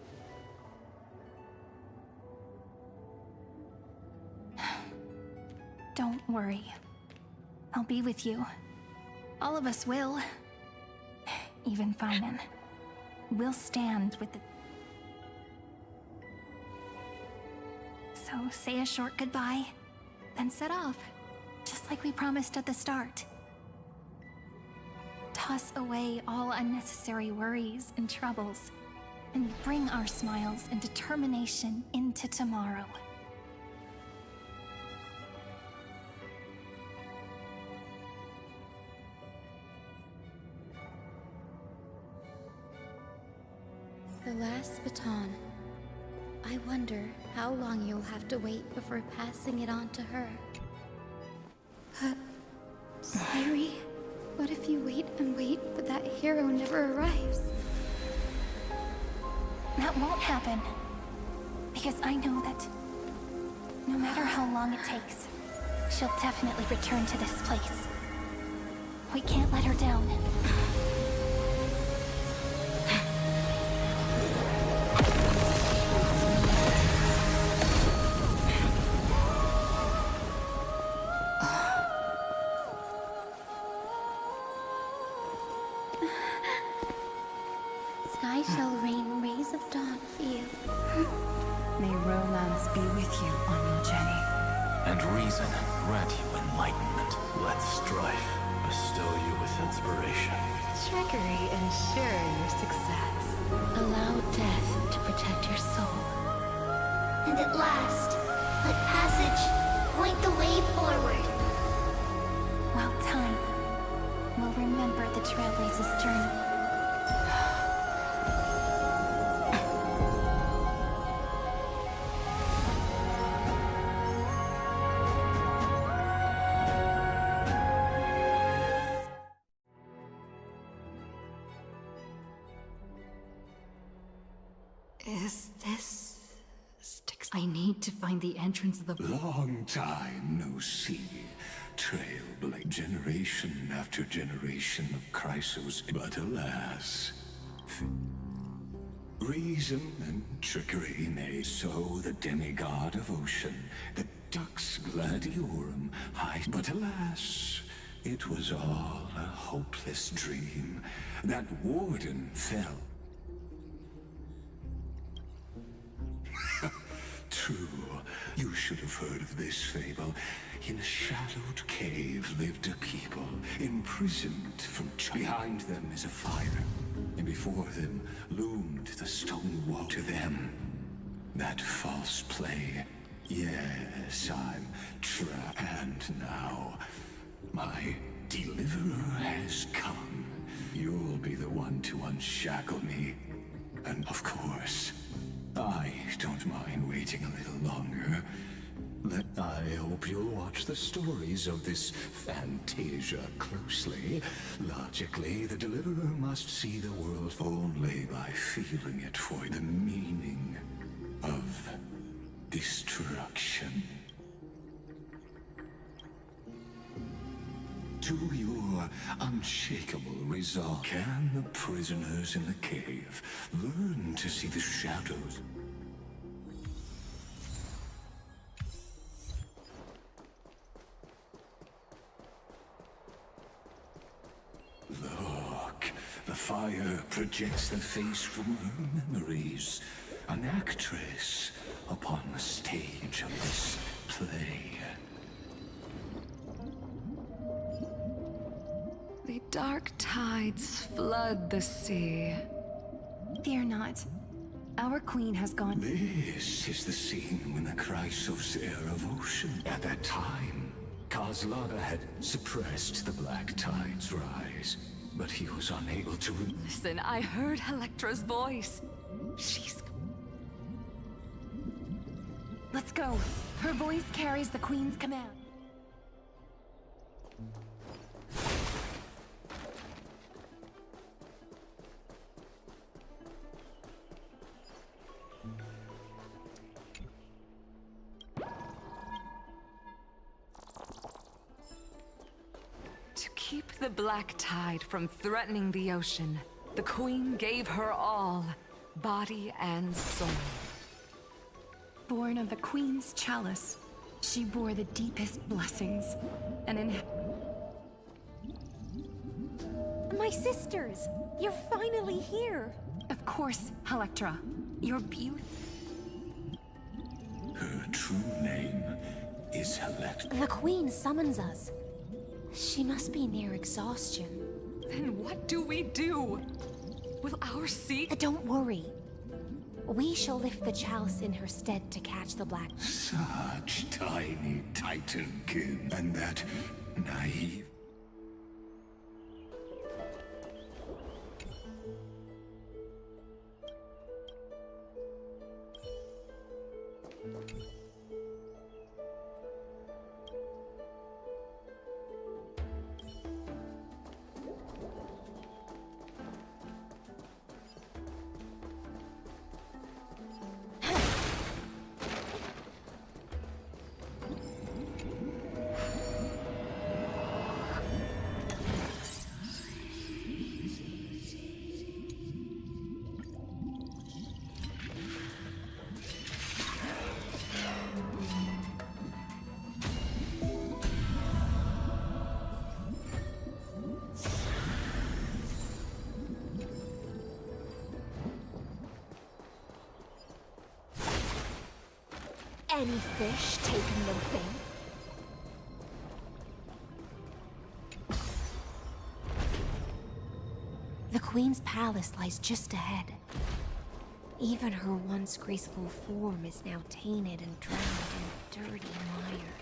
Don't worry. I'll be with you. All of us will. Even Finan. We'll stand with the... So say a short goodbye, then set off, just like we promised at the start. Toss away all unnecessary worries and troubles, and bring our smiles and determination into tomorrow. The last baton. I wonder how long you'll have to wait before passing it on to her. Sairi, What if you wait and wait, but that hero never arrives? That won't happen. Because I know that no matter how long it takes, she'll definitely return to this place. We can't let her down. Sky shall rain rays of dawn for you. May romance be with you on your journey. And reason grant you enlightenment. Let strife bestow you with inspiration. Trickery ensure your success. Allow death to protect your soul. And at last, let passage point the way forward. While time will remember the Trailblazer's journey. Is this Styx? I need to find the entrance of the... Long time no see. Trailblaze, generation after generation of Chrysos, but alas, reason and trickery may sow the demigod of ocean, the Dux Gladiorum, but alas, it was all a hopeless dream. That warden fell. True, you should have heard of this fable. In a shadowed cave lived a people, imprisoned from behind them is a fire, and before them loomed the stone wall. To them, that false play. Yes, I'm trapped, and now my deliverer has come. You'll be the one to unshackle me, and of course, I don't mind waiting a little longer. I hope you'll watch the stories of this Fantasia closely. Logically, the Deliverer must see the world only by feeling it for the meaning of destruction. To your unshakable resolve, can the prisoners in the cave learn to see the shadows? Look, the fire projects the face from her memories. An actress upon the stage of this play. The dark tides flood the sea. Fear not. Our queen has gone. This is the scene when the Chrysos heir of ocean. At that time, Kozlada had suppressed the black tide's rise, but he was unable to... Listen, I heard Electra's voice. She's... Let's go. Her voice carries the queen's command. To keep the black tide from threatening the ocean, the queen gave her all, body and soul. Born of the queen's chalice, she bore the deepest blessings, and in... My sisters! You're finally here! Of course, Electra. Your beauty... Her true name is Electra. The Queen summons us. She must be near exhaustion. Then what do we do? Will our seat... Don't worry. We shall lift the chalice in her stead to catch the black... Such tiny titankin, and that naive... any fish taken the bait? The Queen's palace lies just ahead. Even her once graceful form is now tainted and drowned in dirty mire.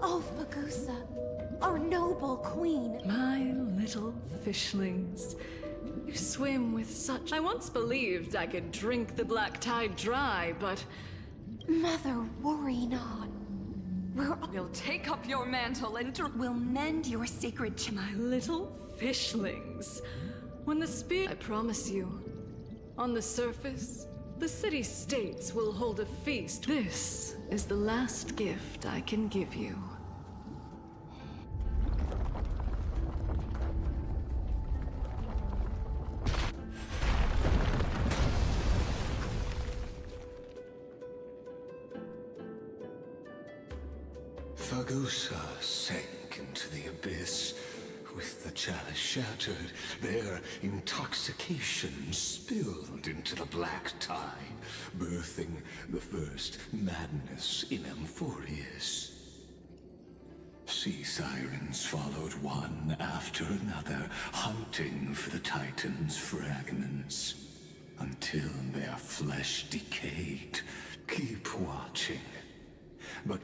Oh, Fagusa, our noble queen. My little fishlings. You swim with such... I once believed I could drink the black tide dry, but... Mother, worry not. We'll take up your mantle and we'll mend your sacred my little fishlings. When the spirit... I promise you, on the surface, the city-states will hold a feast. This is the last gift I can give you. Fagusa sank into the abyss. With the chalice shattered, their intoxication spilled into the black tide, birthing the first madness in Amphorius. Sea sirens followed one after another, hunting for the Titan's fragments, until their flesh decayed. Keep watching. But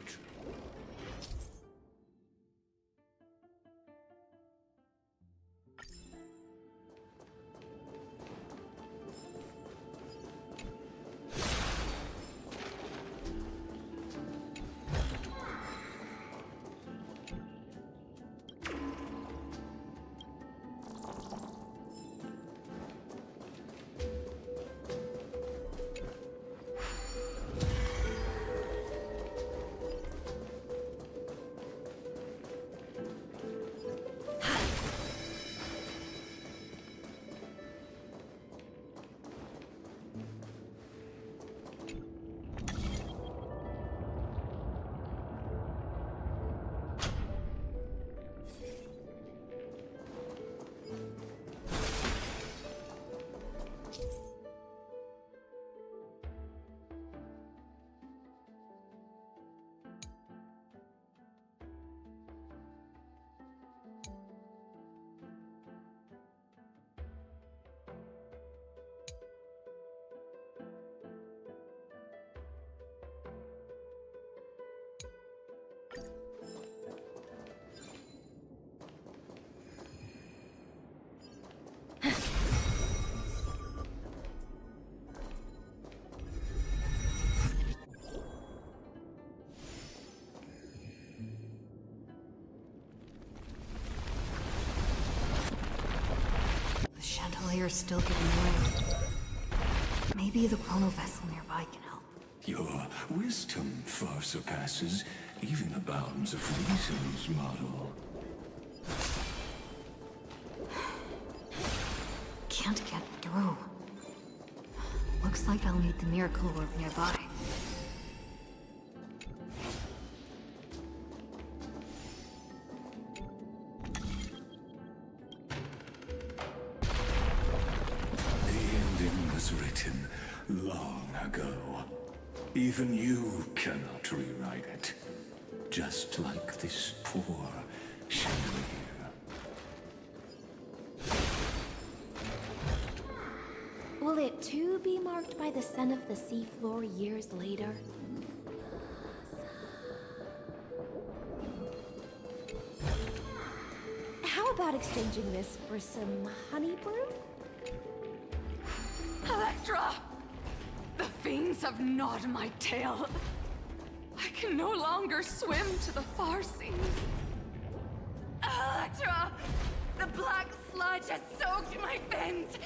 Chandelier's still giving way. Maybe the chrono vessel nearby can help. your wisdom far surpasses even the bounds of reason's model. Can't get through. Looks like I'll need the miracle orb nearby. Written long ago. Even you cannot rewrite it. Just like this poor chandelier. Will it too be marked by the scent of the seafloor years later? How about exchanging this for some honey brew? Electra! The fiends have gnawed my tail. I can no longer swim to the far seas. Electra! The black sludge has soaked my fins.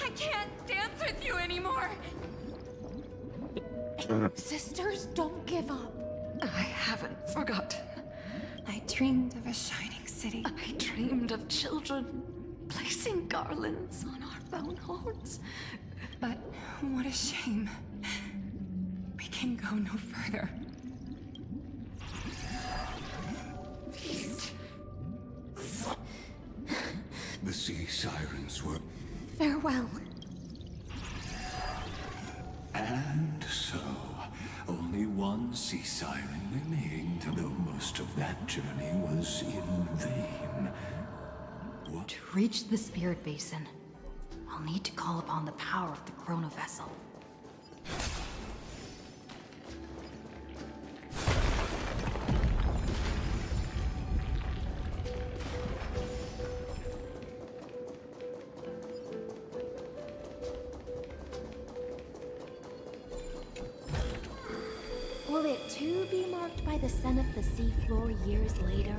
I can't dance with you anymore. Sisters, don't give up. I haven't forgotten. I dreamed of a shining city. I dreamed of children placing garlands on our bone horns. But what a shame. We can go no further. The sea sirens were... Farewell. And so, only one sea siren remained, though most of that journey was in vain. To reach the Spirit Basin, I'll need to call upon the power of the Chrono Vessel. Will it too be marked by the scent of the seafloor years later?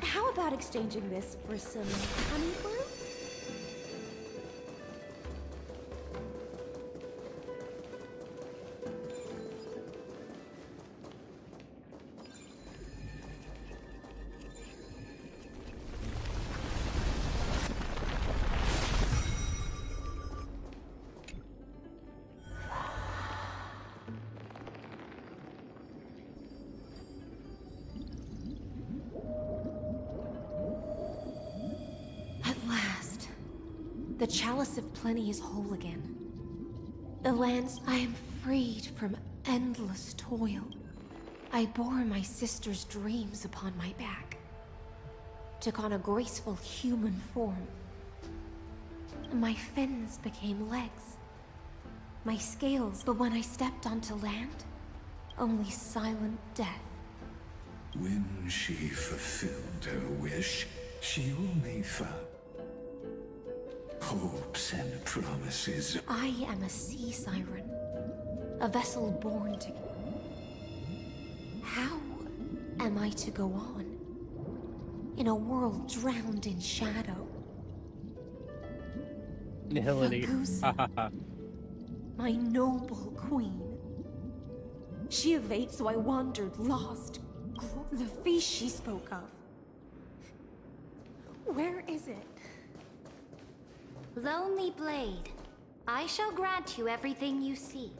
How about exchanging this for some honey brew? The Chalice of Plenty is whole again. The lands I am freed from endless toil. I bore my sister's dreams upon my back. Took on a graceful human form. My fins became legs. My scales, but when I stepped onto land, only silent death. When she fulfilled her wish, she only found hopes and promises. I am a sea siren. A vessel born to... How am I to go on? In a world drowned in shadow. Nihility. My noble queen. She evaded, so I wandered, lost. The feast she spoke of. Where is it? Lonely Blade, I shall grant you everything you seek.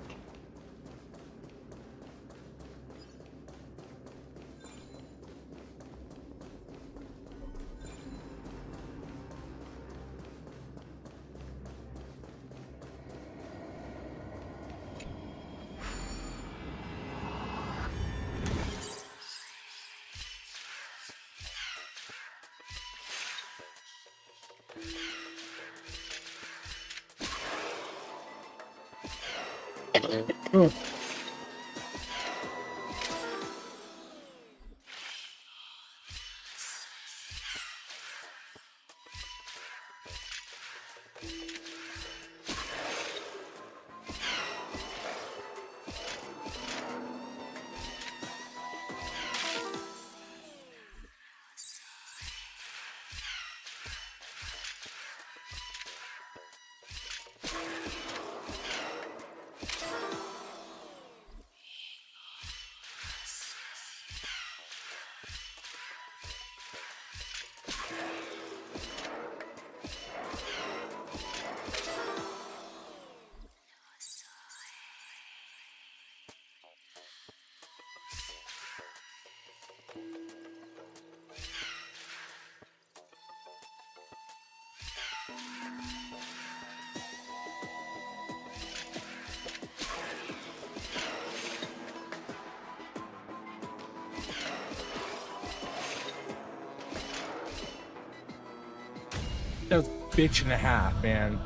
That was a bitch and a half, man.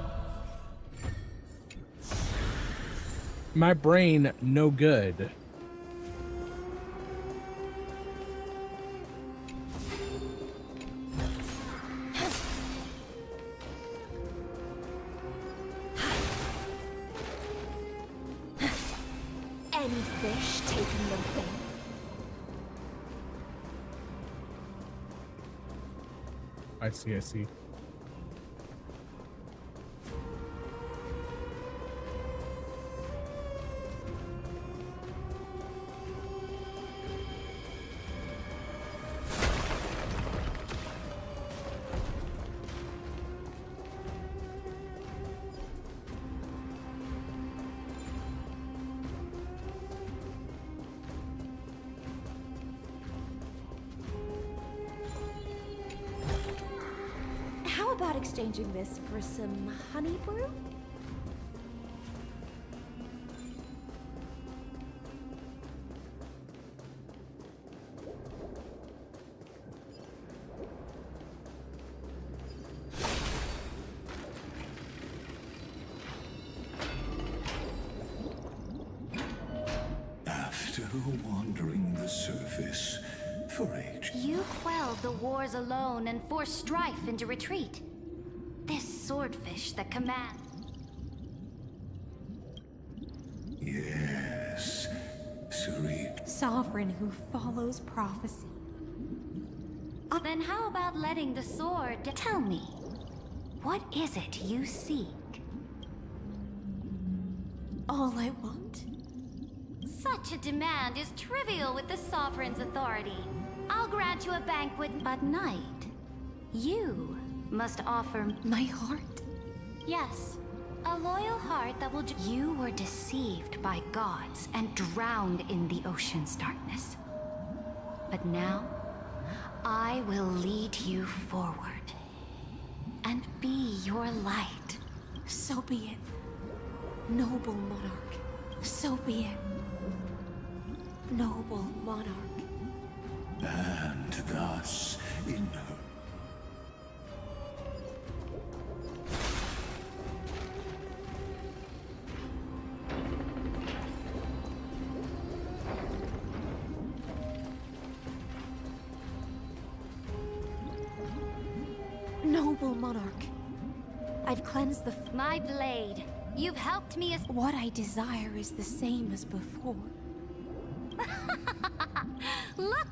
My brain, no good. I see, I see. How about exchanging this for some honey brew? After wandering the surface for ages. You quelled the wars alone and forced strife into retreat. This swordfish that commands. Yes, Serene. Sovereign who follows prophecy. Then how about letting the sword tell me? What is it you seek? All I want? Such a demand is trivial with the Sovereign's authority. I'll grant you a banquet at night. You must offer my heart. Yes, a loyal heart that will. You were deceived by gods and drowned in the ocean's darkness. But now, I will lead you forward and be your light. So be it, noble monarch. So be it, noble monarch. And thus, in her. Noble monarch, I've cleansed the. My blade. You've helped me as. What I desire is the same as before. Look,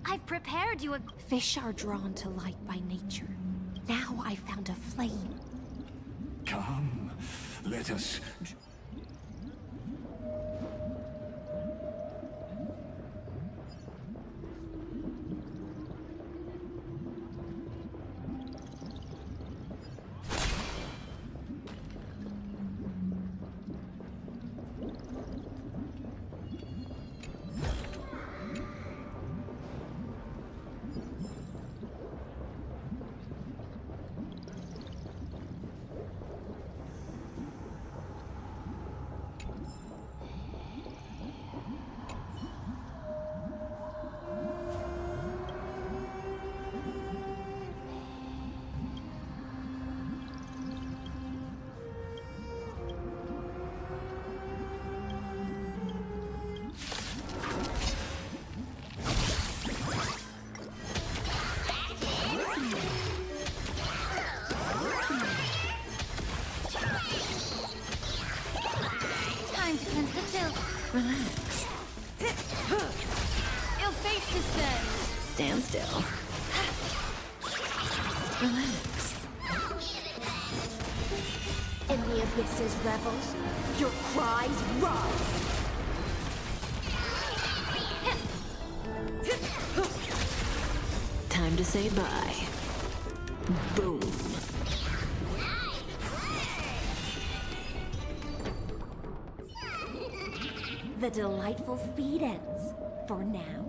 I've prepared you a. Fish are drawn to light by nature. Now I found a flame. Come, let us. Relax. Ill fate descends. Stand still. Relax. In the abyss's revels, your cries rise. Time to say bye. Boom. The delightful feed ends for now.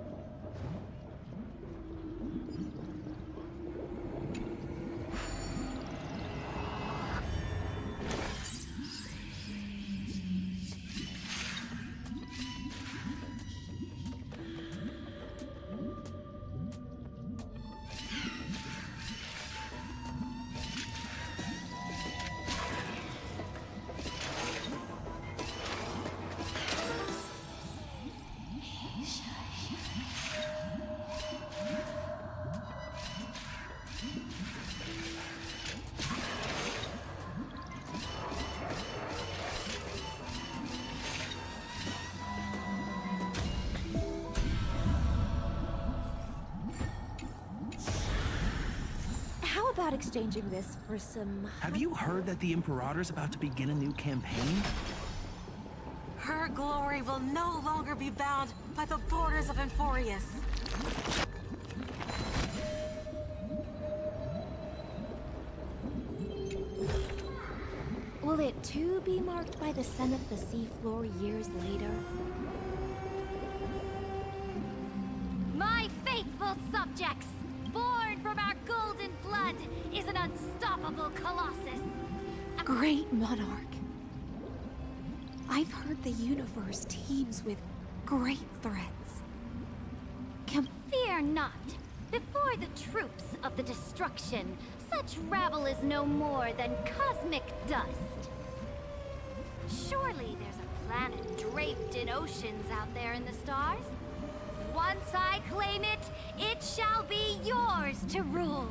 about exchanging this for some... Have you heard that the Imperator's about to begin a new campaign? Her glory will no longer be bound by the borders of Enforius. Will it too be marked by the scent of the seafloor years later? My faithful subjects, born from our golden blood, is an unstoppable colossus. Great monarch. I've heard the universe teems with great threats. Fear not. Before the troops of the destruction, such rabble is no more than cosmic dust. Surely there's a planet draped in oceans out there in the stars. Once I claim it, it shall be yours to rule.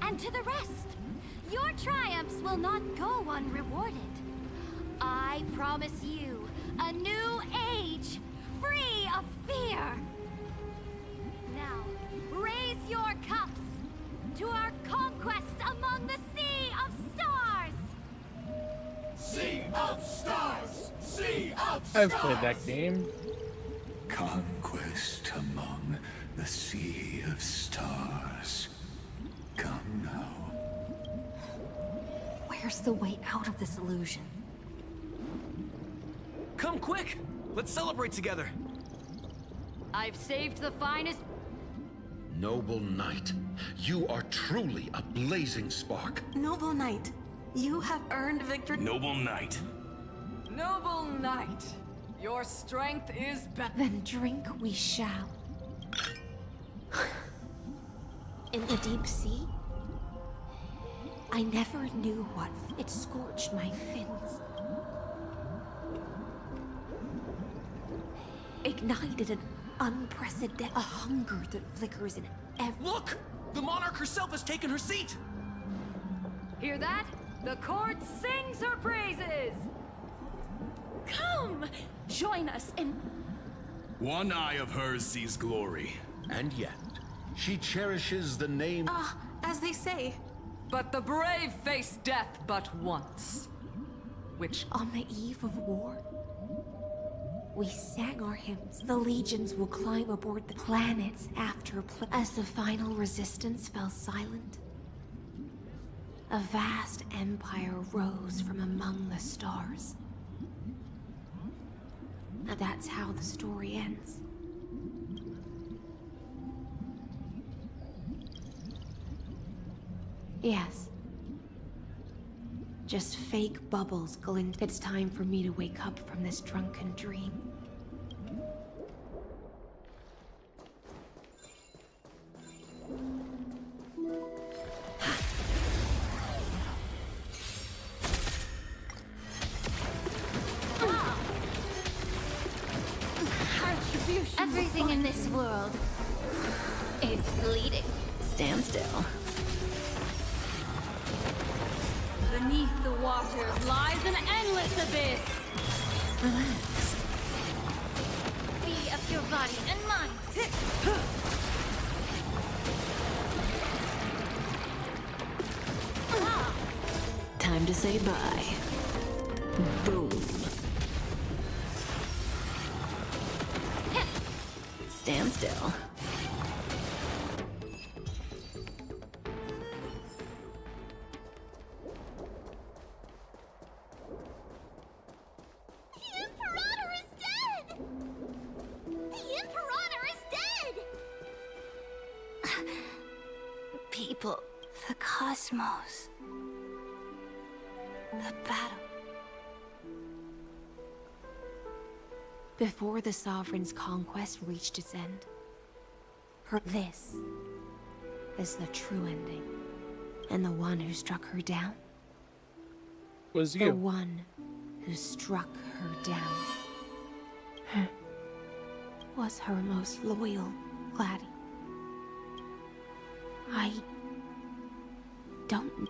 And to the rest, your triumphs will not go unrewarded. I promise you a new age, free of fear. Now, raise your cups to our conquest among the Sea of Stars! Sea of Stars! Sea of Stars! I've played that game. Conquest among the Sea of Stars. Come now. Where's the way out of this illusion? Come quick! Let's celebrate together! I've saved the finest... Noble knight, you are truly a blazing spark. Noble Knight, you have earned victory. Noble Knight. Noble Knight, your strength is better. Then drink we shall. In the deep sea? I never knew what it scorched my fins. Ignited an unprecedented hunger that flickers in every... Look! The monarch herself has taken her seat! Hear that? The court sings her praises! Come! Join us in... One eye of hers sees glory. And yet, she cherishes the name... as they say. But the brave face death but once. Which... On the eve of war, we sang our hymns. The legions will climb aboard the planets after as the final resistance fell silent. A vast empire rose from among the stars. And that's how the story ends. Yes. Just fake bubbles glint. It's time for me to wake up from this drunken dream. Everything in this world is bleeding. Stand still. Beneath the waters lies an endless abyss. Relax. Be of your body and mind. Time to say bye. Boom. Stand still. People, the cosmos, the battle. Before the Sovereign's conquest reached its end, this is the true ending. And the one who struck her down was the you. one who struck her down was her most loyal Gladys.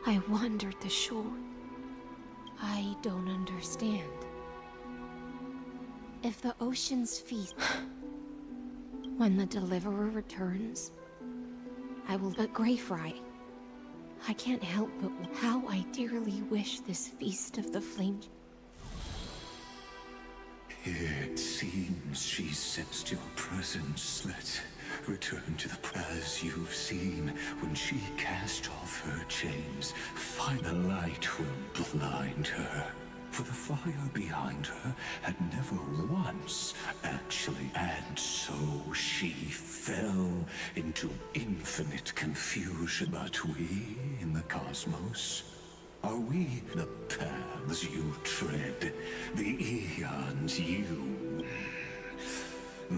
I wandered the shore. I don't understand. If the oceans feast, when the Deliverer returns, I will but Greyfry. I can't help but how I dearly wish this feast of the flame. It seems she sensed your presence. Let's return to the as you've seen when she cast off her chains. Find the light will blind her. For the fire behind her had never once actually, and so she fell into infinite confusion. But we in the cosmos, are we the paths you tread, the eons you...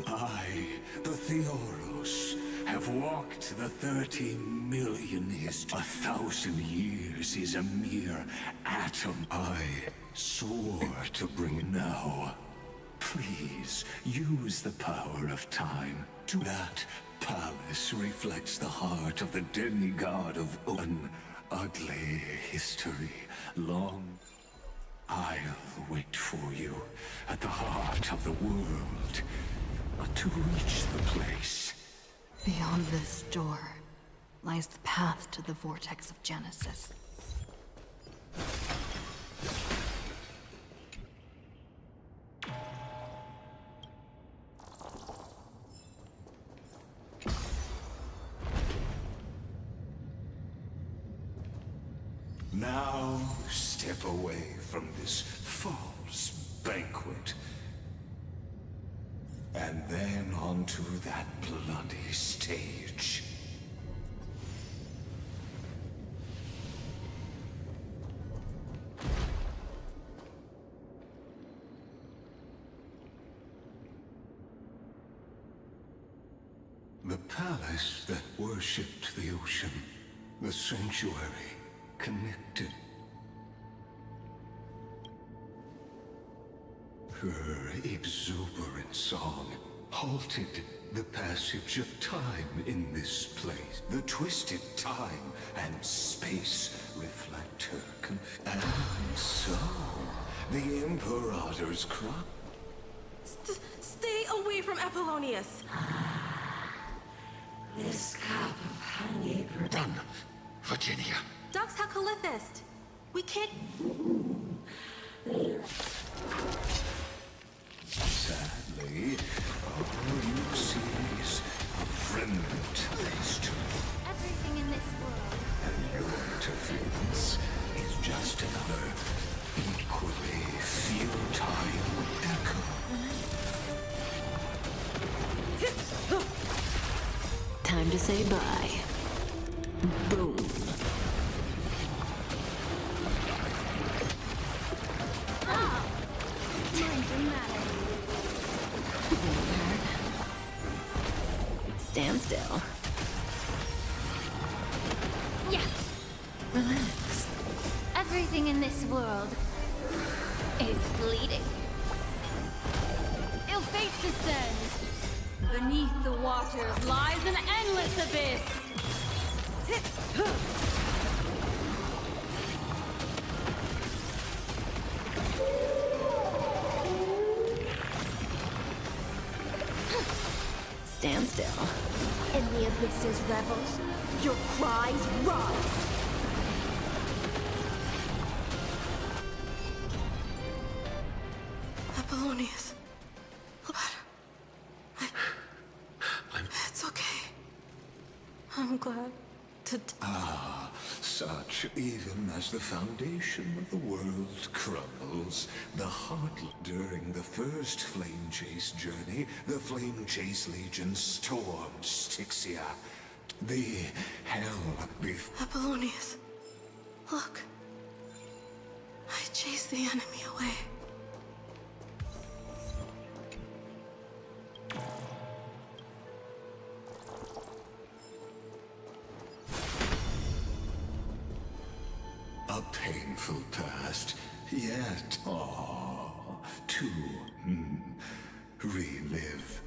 I, the Theoros, have walked the 13 million history. 1,000 years is a mere atom. I soar to bring now. Please use the power of time. To that palace reflects the heart of the demigod of an ugly history. Long I'll wait for you at the heart of the world. To reach the place. Beyond this door lies the path to the vortex of Genesis. Now step away from this false banquet. And then onto that bloody stage. The palace that worshipped the ocean, the sanctuary connected. Her exuberant song halted the passage of time in this place. The twisted time and space reflect her and so, the Imperator's cry. Stay away from Apollonius! This cup of honey... Done, Virginia. Dux Hakalithist! We can't... Sadly, all you see is a remnant history. Everything in this world. And your interference is just another equally futile echo. Time to say bye. Boom. Stand still. Yeah. Relax. Everything in this world is bleeding. Ill fate descends. Beneath the waters lies an endless abyss. Stand still. In the abyss's revels, your cries rise. Apollonius. It's okay. I'm glad to... Ah, such even as the foundation of the world crumbles, the heart during the first Flame Chase journey, the Flame Chase Legion stormed Styxia. The hell before... Apollonius. Look. I chased the enemy away. A painful past, yet, to relive.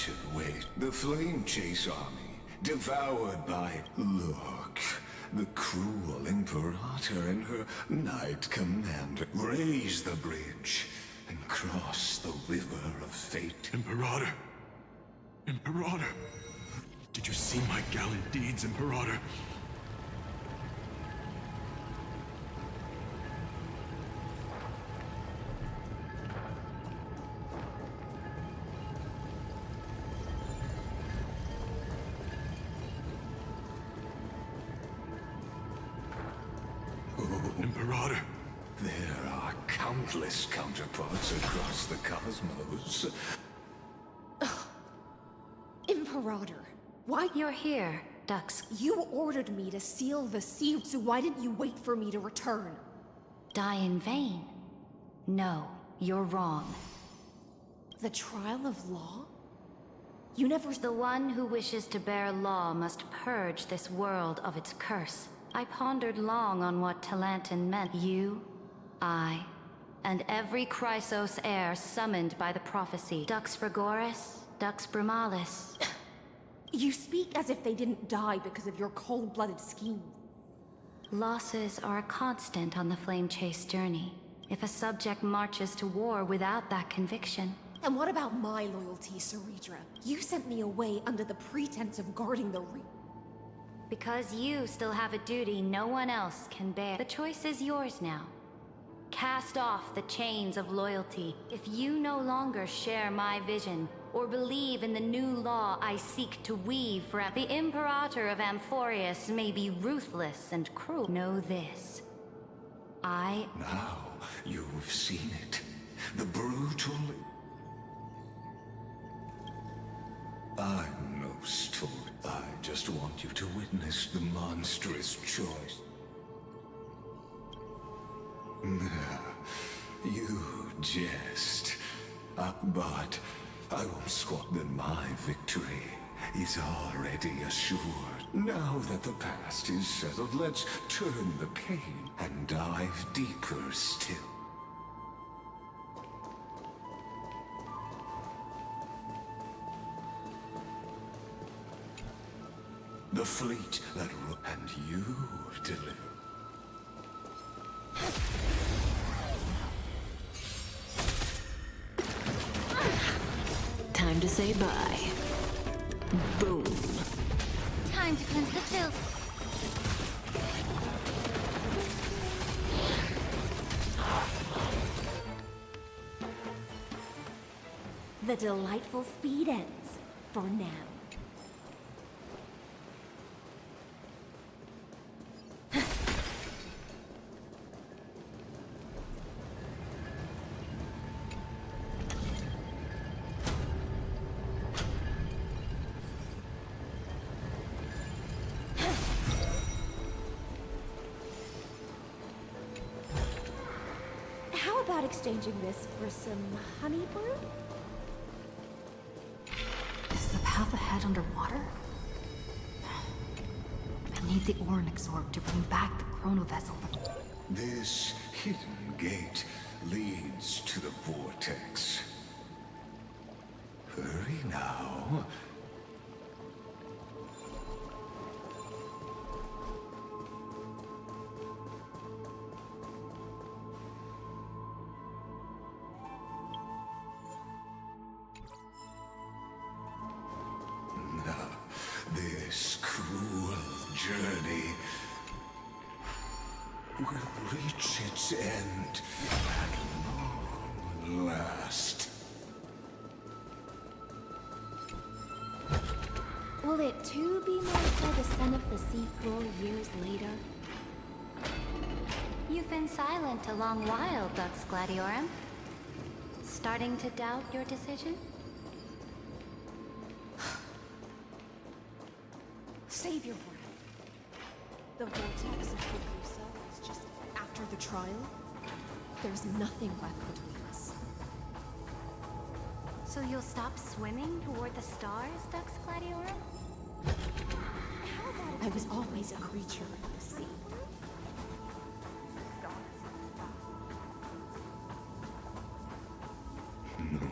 should wait. The Flame Chase army, devoured by... Look, the cruel Imperator and her Knight Commander. Raise the bridge and cross the river of fate. Imperator! Imperator! Did you see my gallant deeds, Imperator? Imperator! There are countless counterparts across the cosmos. Imperator, why? You're here, Dux. You ordered me to seal the sea, so why didn't you wait for me to return? Die in vain? No, you're wrong. The trial of law? You never... The one who wishes to bear law must purge this world of its curse. I pondered long on what Talantin meant. You, I, and every Chrysos heir summoned by the prophecy. Dux Frigoris, Dux Brumalis. You speak as if they didn't die because of your cold-blooded scheme. Losses are a constant on the Flame Chase journey. If a subject marches to war without that conviction... And what about my loyalty, Ceredra? You sent me away under the pretense of guarding the ring. Because you still have a duty no one else can bear. The choice is yours now. Cast off the chains of loyalty. If you no longer share my vision, or believe in the new law I seek to weave for the Imperator of Amphorius may be ruthless and cruel. Know this. Now, you've seen it. The brutal... I'm no story. I just want you to witness the monstrous choice. You jest. But I won't squat that my victory is already assured. Now that the past is settled, let's turn the pain and dive deeper still. The fleet that and you deliver. Time to say bye. Boom. Time to cleanse the filth. The delightful feed ends for now. How about exchanging this for some honey brew? Is the path ahead underwater? I need the Ornixorb to bring back the Chronovessel. This hidden gate leads to the vortex. Hurry now. This cruel journey will reach its end at long last. Will it too be made for the son of the seafloor years later? You've been silent a long while, Dux Gladiorum. Starting to doubt your decision? Save your breath. The vortex of Medusa is just after the trial. There's nothing left between us. So you'll stop swimming toward the stars, Dux Gladiorum? I was always a creature of the sea. No.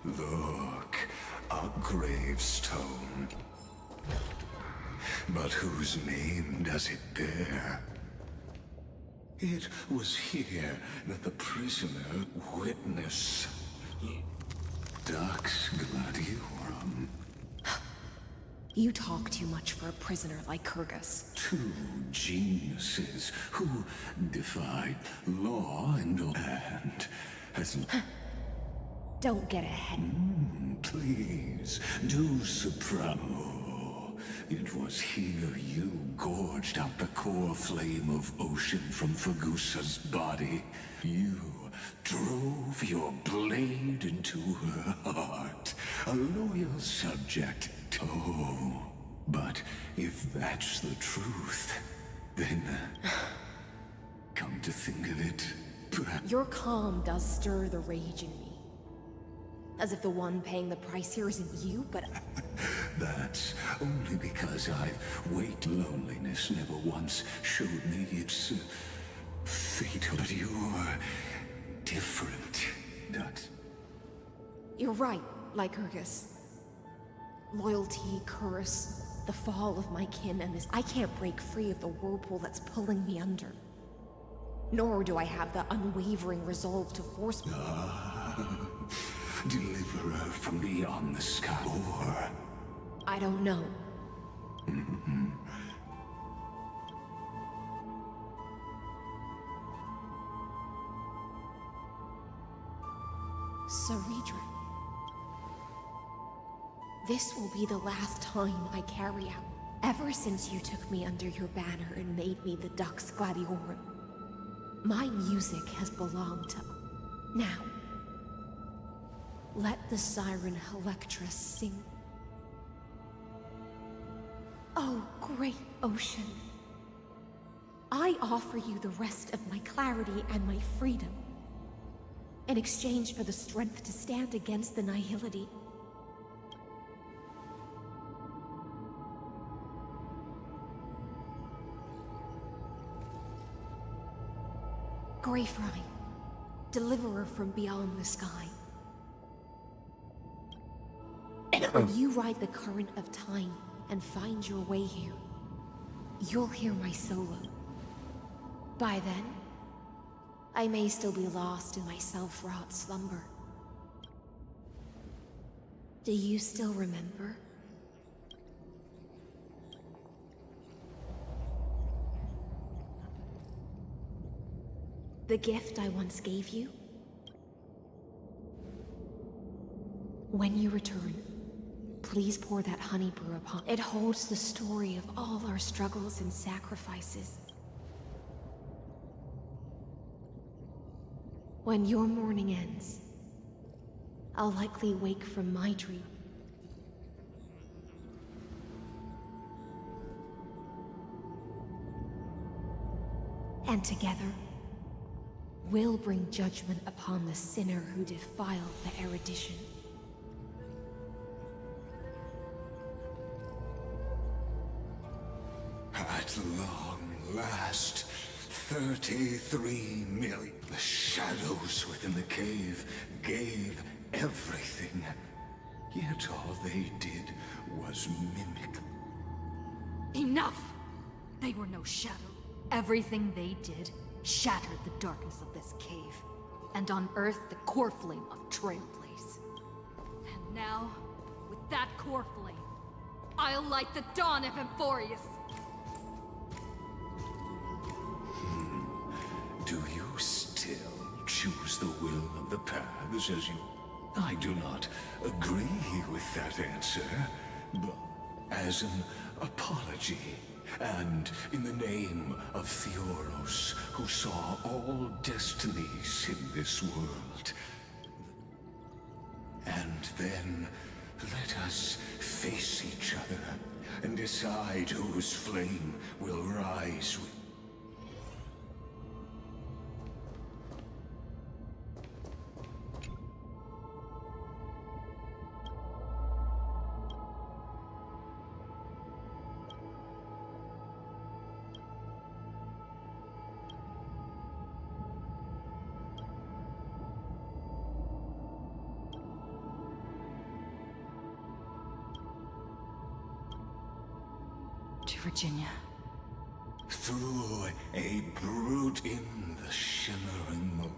Look, a gravestone. But whose name does it bear? It was here that the prisoner witnessed Dux Gladiorum. You talk too much for a prisoner like Kyrgyz. Two geniuses who defied law and has... Don't get ahead. Please, do soprano. It was here you gorged out the core flame of ocean from Fagusa's body. You drove your blade into her heart, a loyal subject. Oh, but if that's the truth, then... come to think of it, perhaps... Your calm does stir the rage in me. As if the one paying the price here isn't you, but... That's only because I've waked loneliness never once showed me its fatal. But you're different, Dux. You're right, Lycurgus. Loyalty, curse, the fall of my kin, and this... I can't break free of the whirlpool that's pulling me under. Nor do I have the unwavering resolve to force me. Deliverer from beyond the sky, or... I don't know. Saridra. This will be the last time I carry out. Ever since you took me under your banner and made me the Dux Gladiorum, my music has belonged to... Now, let the siren Electra sing. Oh, great ocean. I offer you the rest of my clarity and my freedom, in exchange for the strength to stand against the nihility. Greyfry, deliverer from beyond the sky. When you ride the current of time and find your way here, you'll hear my solo. By then, I may still be lost in my self-wrought slumber. Do you still remember? The gift I once gave you? When you return, please pour that honey brew upon. It holds the story of all our struggles and sacrifices. When your morning ends, I'll likely wake from my dream. And together, we'll bring judgment upon the sinner who defiled the erudition. At long last, 33 million. The shadows within the cave gave everything. Yet all they did was mimic. Enough! They were no shadow. Everything they did shattered the darkness of this cave, and unearthed the core flame of Trailblaze. And now, with that core flame, I'll light the dawn of Emphorius! Do you still choose the will of the paths as you... I do not agree with that answer, but as an apology, and in the name of Theoros, who saw all destinies in this world. And then let us face each other and decide whose flame will rise with... to Virginia. Through a brute in the shimmering moon.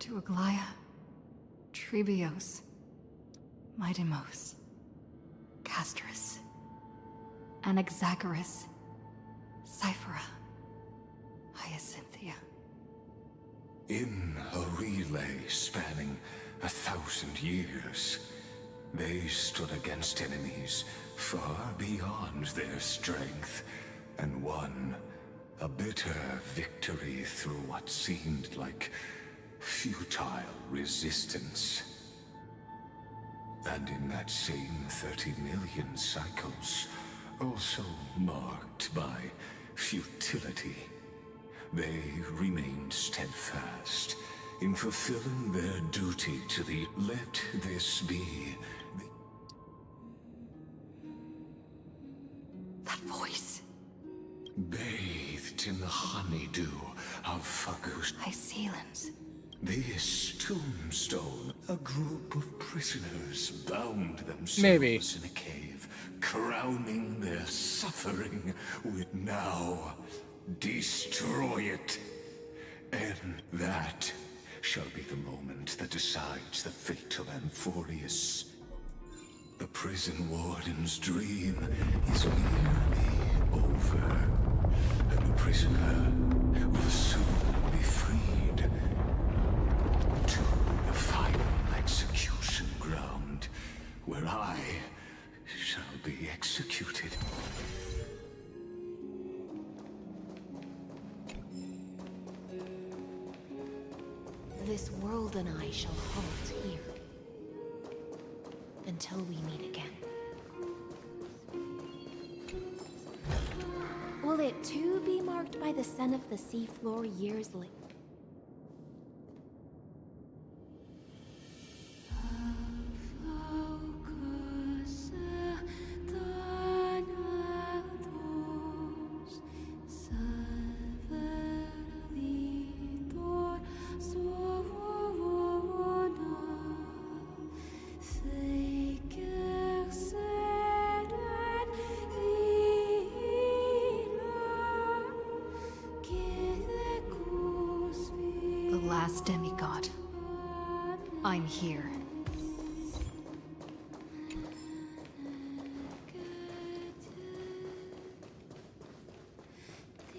To Aglaya, Trebios, Midimos, Castris, Anaxagoras, Cyphera, Hyacinthia. In a relay spanning 1,000 years, they stood against enemies far beyond their strength, and won a bitter victory through what seemed like futile resistance. And in that same 30 million cycles, also marked by futility, they remained steadfast in fulfilling their duty to the let this be. That voice. Bathed in the honeydew of Fagus. Hycelans. This tombstone, a group of prisoners bound themselves Maybe. in a cave, crowning their suffering with now destroy it. And that shall be the moment that decides the fate of Amphorius. The prison warden's dream is nearly over, and the prisoner will soon be freed. To the final execution ground, where I shall be executed. This world and I shall halt here. Until we meet again. Will it too be marked by the scent of the seafloor years later? Last demigod. I'm here.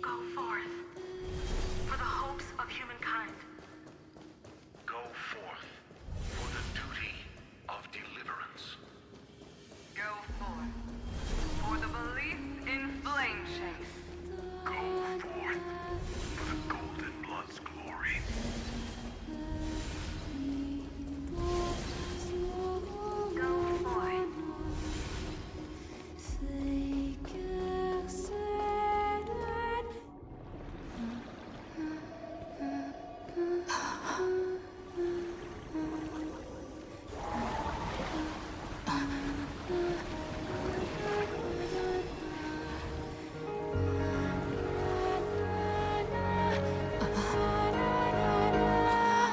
Go forth for the hopes of humankind. Go forth for the duty of deliverance. Go forth for the belief in Flame Chase. Go forth for the Golden Blood's glory.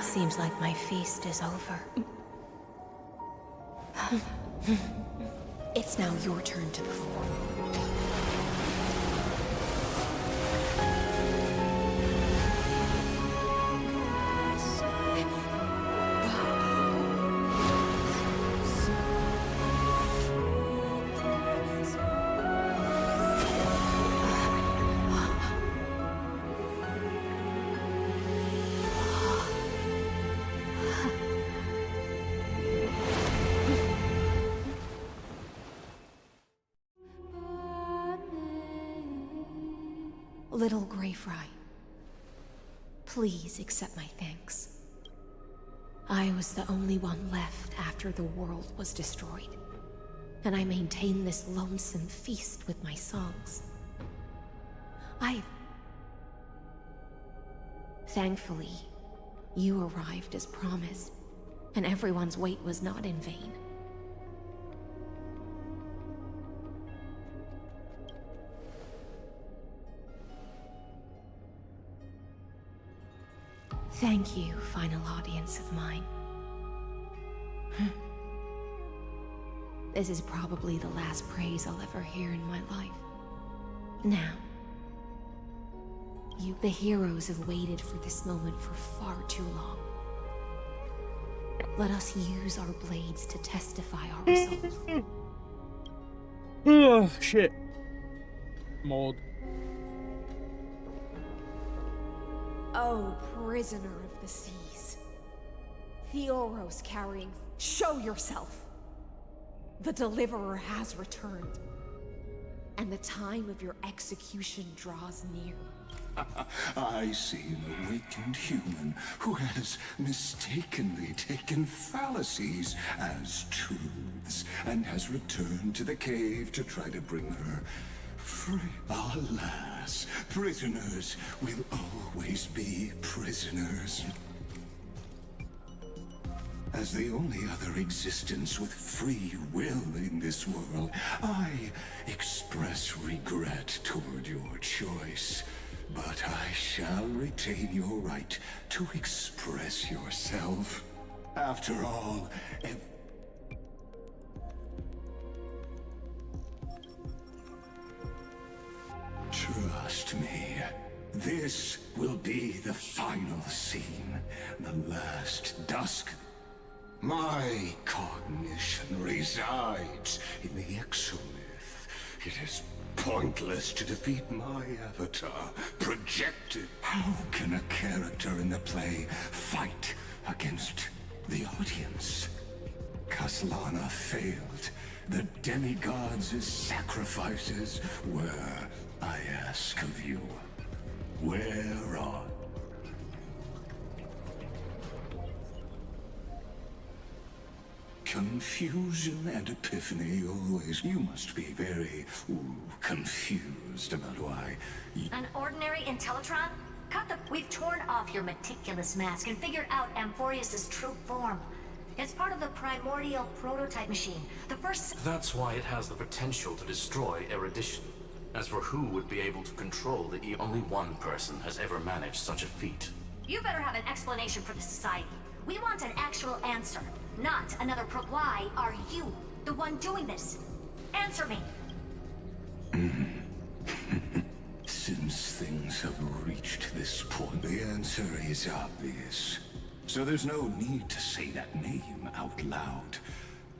Seems like my feast is over. It's now your turn to perform. Little Greyfry, please accept my thanks. I was the only one left after the world was destroyed, and I maintain this lonesome feast with my songs. Thankfully, you arrived as promised, and everyone's wait was not in vain. Thank you, final audience of mine. This is probably the last praise I'll ever hear in my life. Now, the heroes have waited for this moment for far too long. Let us use our blades to testify our resolve. Oh, shit. Mold. Oh, prisoner of the seas. Theoros carrying... Show yourself! The Deliverer has returned. And the time of your execution draws near. I see an awakened human who has mistakenly taken fallacies as truths and has returned to the cave to try to bring her free. Alas, prisoners will always be prisoners. As the only other existence with free will in this world, I express regret toward your choice. But I shall retain your right to express yourself. After all, trust me, this will be the final scene, the last dusk. My cognition resides in the exomyth. It is pointless to defeat my avatar, projected. How can a character in the play fight against the audience? Kaslana failed. The demigods' sacrifices were, I ask of you, where are... Confusion and epiphany always. You must be very confused about why. An ordinary Intellitron? We've torn off your meticulous mask and figured out Amphorius' true form. It's part of the primordial prototype machine. The first... That's why it has the potential to destroy erudition. As for who would be able to control the only one person has ever managed such a feat. You better have an explanation for the society. We want an actual answer, not another Why are you the one doing this? Answer me. Since things have reached this point, the answer is obvious. So there's no need to say that name out loud.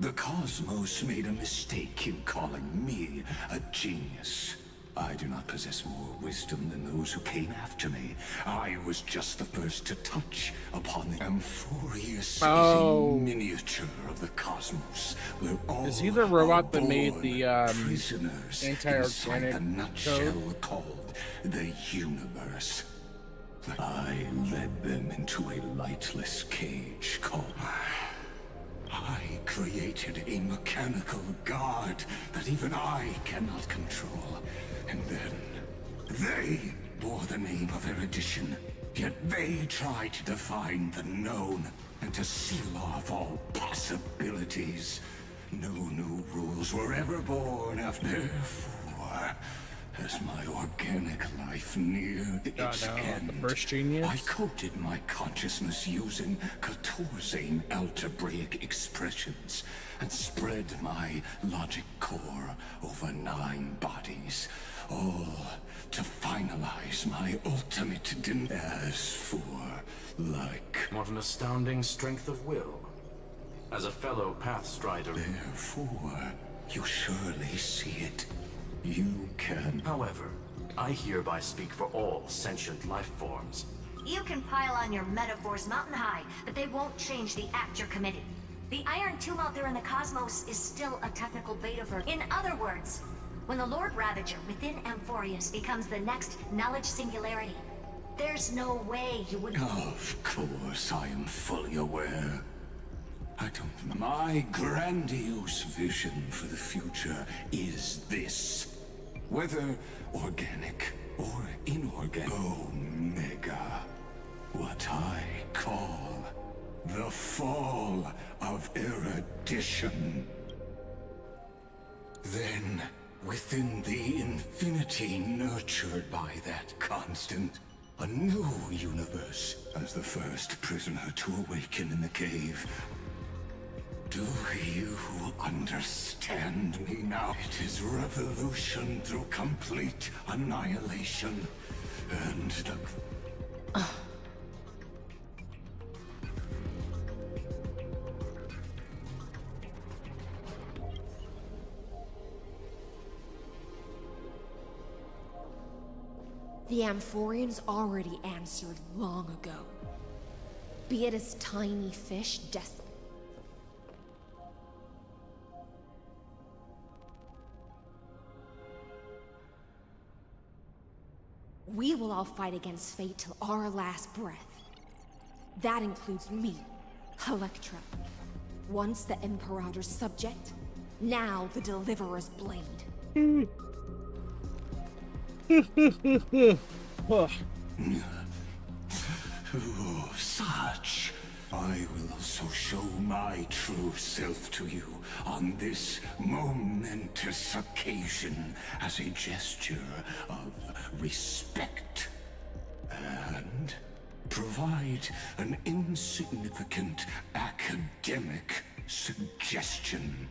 The cosmos made a mistake in calling me a genius. I do not possess more wisdom than those who came after me. I was just the first to touch upon the Amphorius miniature of the cosmos. We're all is he the robot that made the prisoners anti-organic inside a nutshell called the universe. I led them into a lightless cage called... I created a mechanical god that even I cannot control. And then, they bore the name of erudition. Yet they tried to define the known and to seal off all possibilities. No new rules were ever born after. Therefore, as my organic life neared its end, the first genius? I coded my consciousness using 14 algebraic expressions and spread my logic core over 9 bodies, all to finalize my ultimate as for, like... What an astounding strength of will. As a fellow Pathstrider... Therefore, you surely see it. You can... However, I hereby speak for all sentient life forms. You can pile on your metaphors mountain high, but they won't change the act you're committing. The Iron Tomb out there in the cosmos is still a technical beta version. In other words, When the Lord Ravager within Amphorius becomes the next knowledge singularity, there's no way you would... Of course, I am fully aware. My grandiose vision for the future is this. Whether organic or inorganic. Omega. What I call the fall of erudition. Then, within the infinity nurtured by that constant, a new universe, as the first prisoner to awaken in the cave. Do you understand me now? It is revolution through complete annihilation, and the... The Amphorians already answered long ago. Be it as tiny fish, death. We will all fight against fate till our last breath. That includes me, Electra. Once the Imperator's subject, now the Deliverer's blade. Oh, such. I will also show my true self to you on this momentous occasion as a gesture of respect. And provide an insignificant academic suggestion.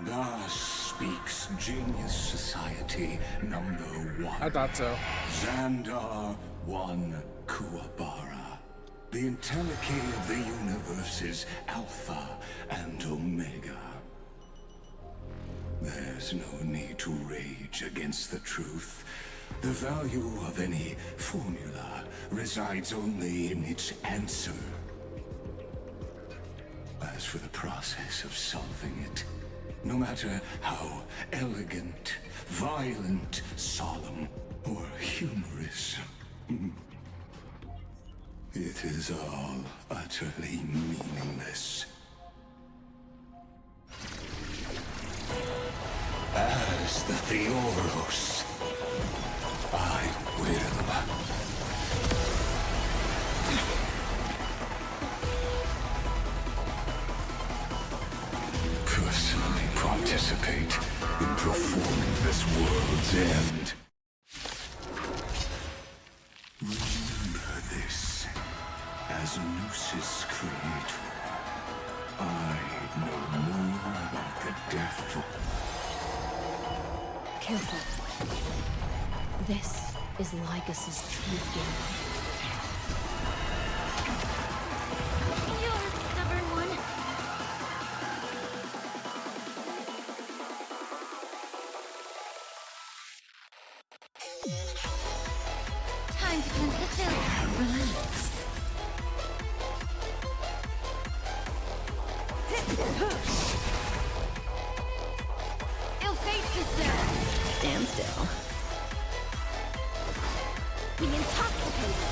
Thus speaks Genius Society number 1. I thought so. Xandar 1 Kuwabara. The Entelechy of the universe's Alpha and Omega. There's no need to rage against the truth. The value of any formula resides only in its answer. As for the process of solving it, no matter how elegant, violent, solemn, or humorous, it is all utterly meaningless. As the Theoros, I will personally participate in performing this world's end. Remember this, as Gnosis Creator, I know more about the death of... Careful. This is Lycus's true form. You're a stubborn one. Time to cleanse the filth. Relax. Ill fate is there. Stand still. Be intoxicated.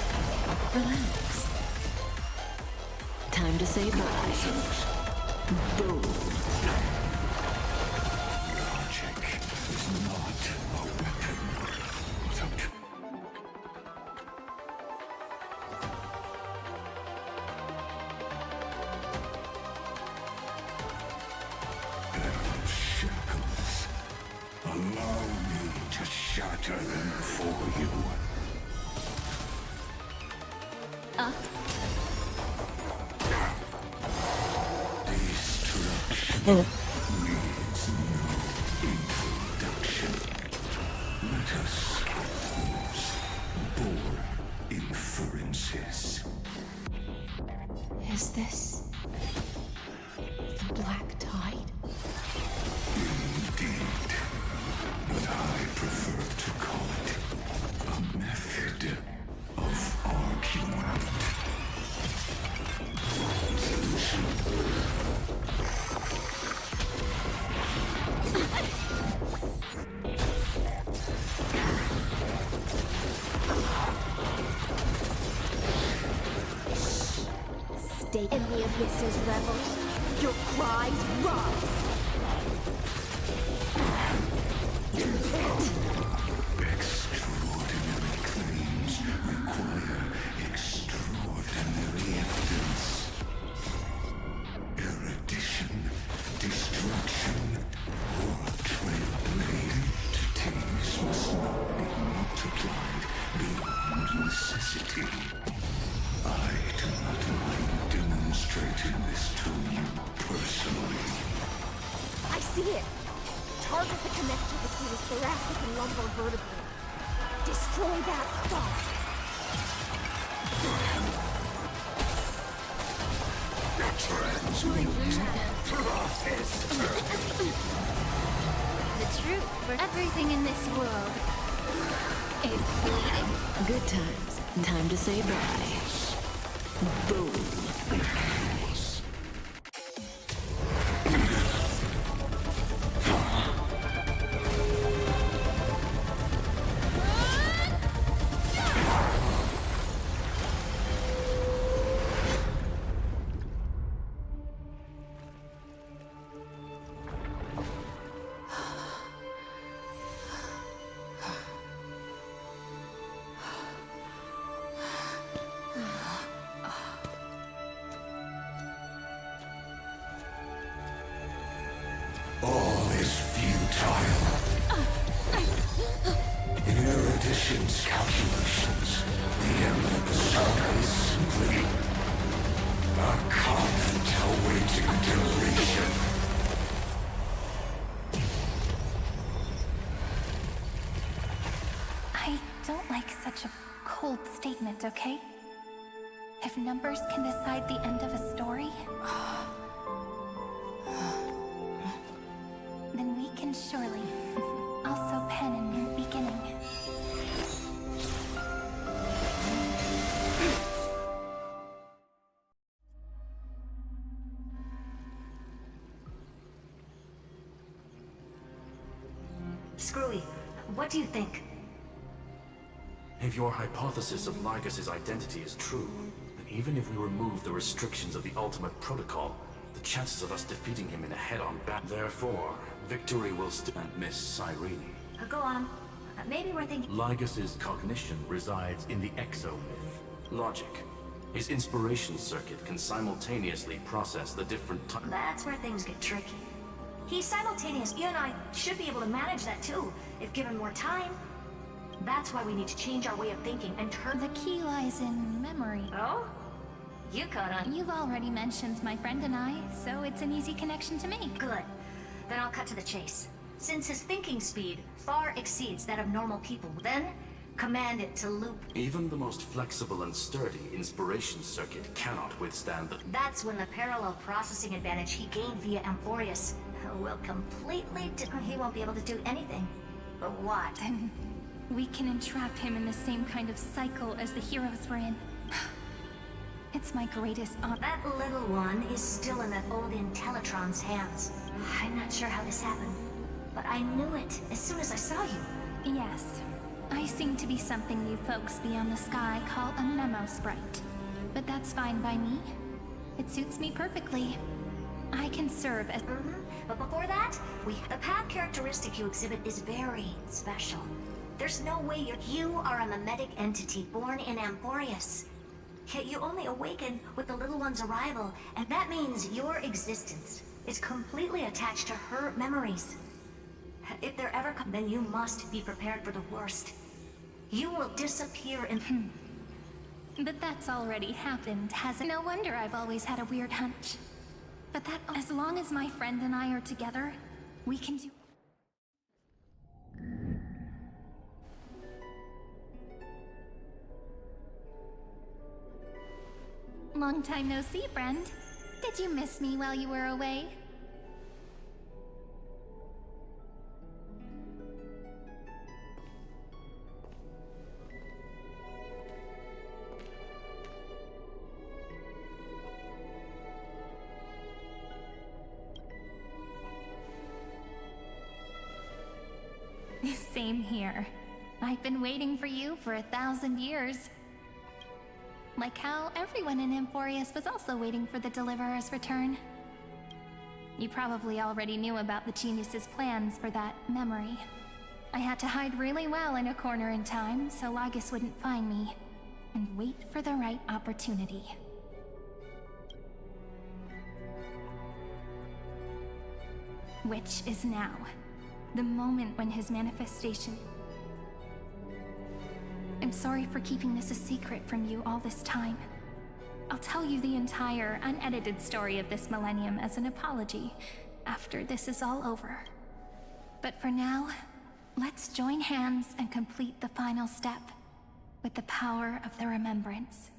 Relax. Time to say bye. Boom. Logic is not a weapon without... shackles. Allow me to shatter them for you. Destruction needs no introduction. Let us use bore inferences. Is this the Black Tide? Indeed, but I prefer to call it a method of argument. Solution. stake in the abyss's revel. Your cries rise. Extraordinary claims require extraordinary evidence. Erudition, destruction, or trailblazing entities must not be multiplied beyond necessity. I do not mind demonstrating this to you personally. I see it. Target the connector between the thoracic and lumbar vertebrae. Destroy that spot. The truth for everything in this world is bleeding. Good times. Time to say bye. Boom. All is futile. In Erudition's calculations, the emblem is simply a comment awaiting deletion. I don't like such a cold statement, okay? If numbers can decide the end of a story, then we can surely also pen a new beginning. Screwy, what do you think? If your hypothesis of Lygus' identity is true, then even if we remove the restrictions of the Ultimate Protocol, the chances of us defeating him in a head-on battle. Therefore, victory will still and Miss Cyrene. Go on. Maybe we're thinking... Lygus' cognition resides in the exomyth, logic. His inspiration circuit can simultaneously process the different types. That's where things get tricky. He's simultaneous. You and I should be able to manage that too, if given more time. That's why we need to change our way of thinking and turn... The key lies in memory. Oh? You caught on. You've already mentioned my friend and I, so it's an easy connection to make. Good. Then I'll cut to the chase. Since his thinking speed far exceeds that of normal people, then command it to loop. Even the most flexible and sturdy inspiration circuit cannot withstand the... That's when the parallel processing advantage he gained via Amphorius will completely... He won't be able to do anything. But what? Then we can entrap him in the same kind of cycle as the heroes were in. It's my greatest honor. That little one is still in that old Intellitron's hands. I'm not sure how this happened, but I knew it as soon as I saw you. Yes. I seem to be something you folks beyond the sky call a memo sprite. But that's fine by me. It suits me perfectly. I can serve as... But before that, the path characteristic you exhibit is very special. There's no way you are a mimetic entity born in Amphorius. Yet you only awaken with the little one's arrival, and that means your existence is completely attached to her memories. If there ever come, then you must be prepared for the worst. You will disappear in... But that's already happened, hasn't it? No wonder I've always had a weird hunch. But that, as long as my friend and I are together, we can do... Long time no see, friend. Did you miss me while you were away? Same here. I've been waiting for you for 1,000 years. like how everyone in Emporius was also waiting for the Deliverer's return. You probably already knew about the Genius's plans for that memory. I had to hide really well in a corner in time so Lygus wouldn't find me, and wait for the right opportunity. Which is now. The moment when his manifestation... I'm sorry for keeping this a secret from you all this time. I'll tell you the entire, unedited story of this millennium as an apology after this is all over. But for now, let's join hands and complete the final step with the power of the remembrance.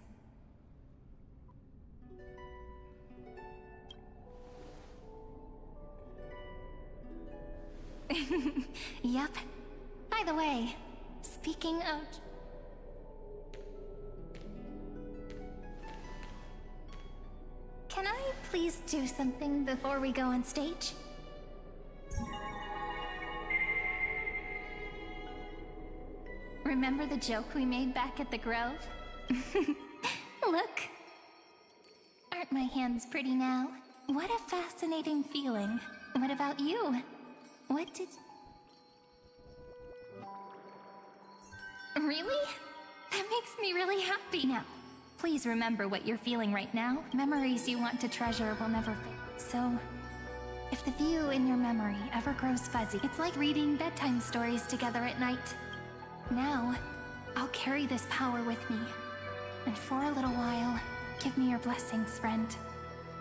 Yep. By the way, speaking of... Can I please do something before we go on stage? Remember the joke we made back at the Grove? Look! Aren't my hands pretty now? What a fascinating feeling. What about you? What did... Really? That makes me really happy now. Please remember what you're feeling right now. Memories you want to treasure will never fade. So, if the view in your memory ever grows fuzzy, it's like reading bedtime stories together at night. Now, I'll carry this power with me. And for a little while, give me your blessings, friend.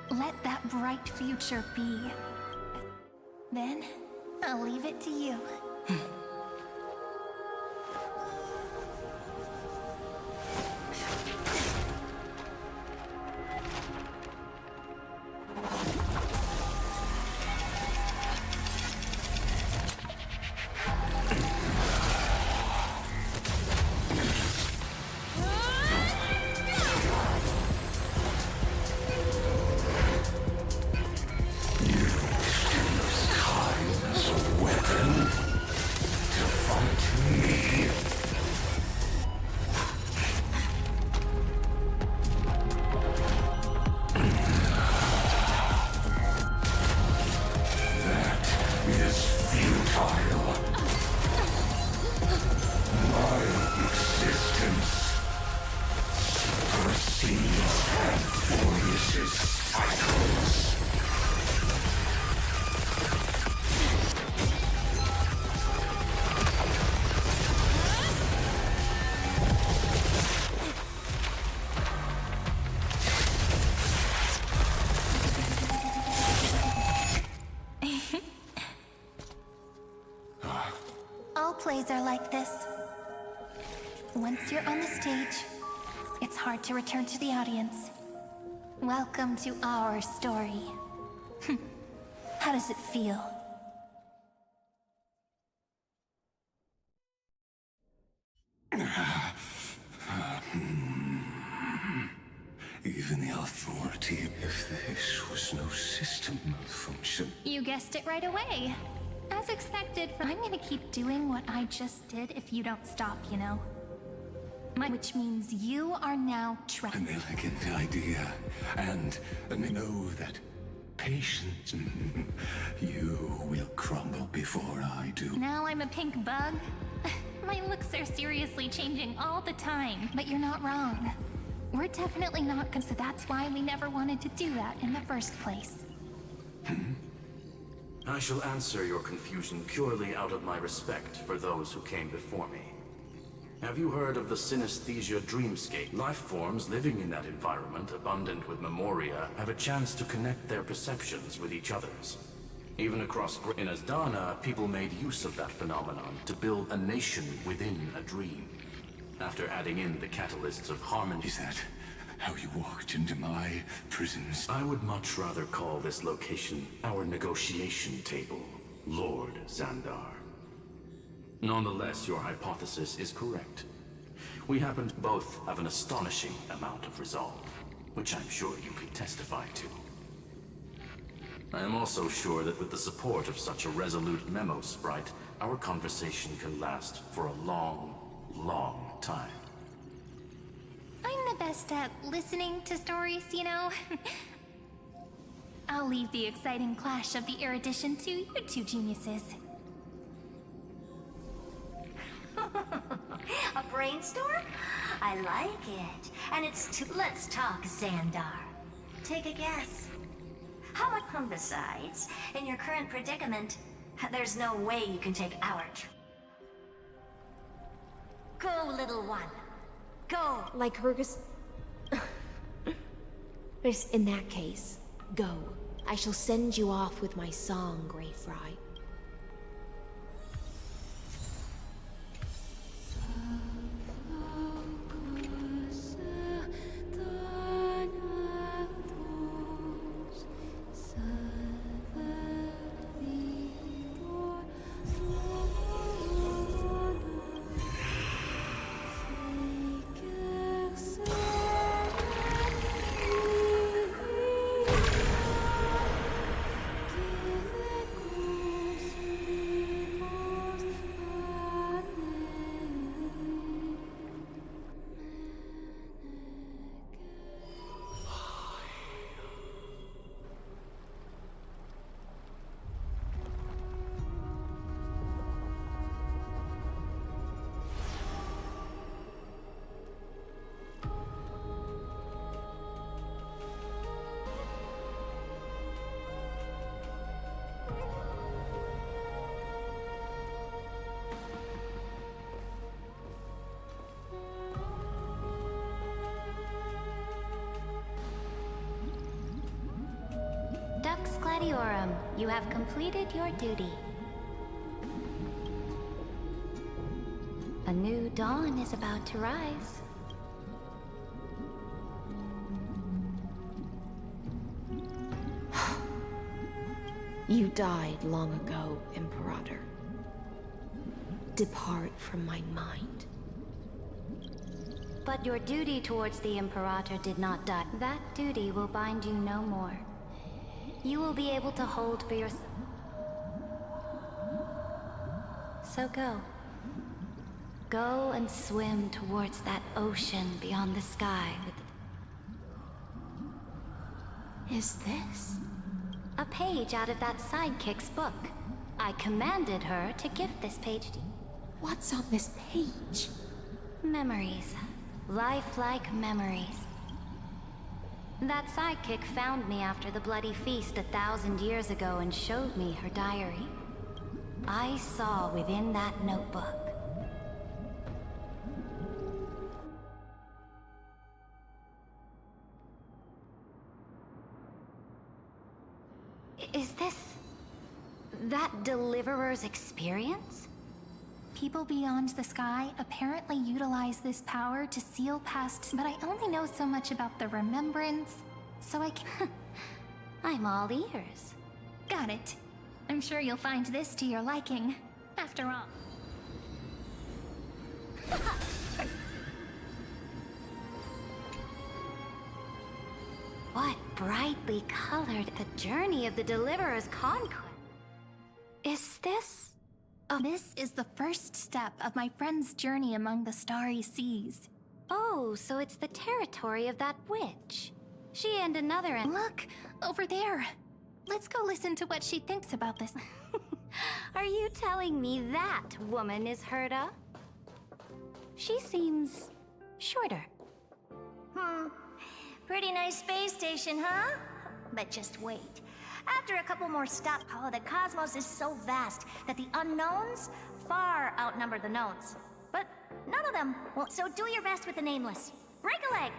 Let that bright future be. Then, I'll leave it to you. Plays are like this. Once you're on the stage, it's hard to return to the audience. Welcome to our story. How does it feel? Even the authority, if this was no system malfunction. You guessed it right away. As expected, I'm gonna keep doing what I just did if you don't stop, you know? Which means you are now trapped. An elegant idea, and know that patience, you will crumble before I do. Now I'm a pink bug? My looks are seriously changing all the time, but you're not wrong. We're definitely not so that's why we never wanted to do that in the first place. I shall answer your confusion purely out of my respect for those who came before me. Have you heard of the Synesthesia dreamscape? Life forms living in that environment, abundant with memoria, have a chance to connect their perceptions with each other's. Even across in Asdana, people made use of that phenomenon to build a nation within a dream. After adding in the catalysts of harmony... Is that how you walked into my prisons? I would much rather call this location our negotiation table, Lord Xandar. Nonetheless, your hypothesis is correct. We happen to both have an astonishing amount of resolve, which I'm sure you can testify to. I am also sure that with the support of such a resolute memo sprite, our conversation can last for a long, long time. I'm the best at listening to stories, you know? I'll leave the exciting clash of the erudition to you two geniuses. A brainstorm? I like it. And it's let's talk, Xandar. Take a guess. How much? Besides, in your current predicament, there's no way you can take our Go, little one. Go. Like Hergus. In that case, go. I shall send you off with my song, Grey Fry. Dux Gladiorum, you have completed your duty. A new dawn is about to rise. You died long ago, Imperator. Depart from my mind. But your duty towards the Imperator did not die. That duty will bind you no more. You will be able to hold for yourself. So go. Go and swim towards that ocean beyond the sky with Is this? a page out of that sidekick's book. I commanded her to gift this page to you. What's on this page? Memories. Lifelike memories. That sidekick found me after the bloody feast 1,000 years ago and showed me her diary. I saw within that notebook. Is this that Deliverer's experience? People beyond the sky apparently utilize this power to seal past, but I only know so much about the remembrance, so I can... I'm all ears. Got it. I'm sure you'll find this to your liking, after all. What brightly colored the journey of the Deliverer's conquest. Is this? This is the first step of my friend's journey among the starry seas. Oh, so it's the territory of that witch. She and another... Look, over there. Let's go listen to what she thinks about this. Are you telling me that woman is Herta? She seems shorter. Pretty nice space station, huh? But just wait. After a couple more stops, the cosmos is so vast that the unknowns far outnumber the knowns. But none of them will. So do your best with the nameless. Break a leg!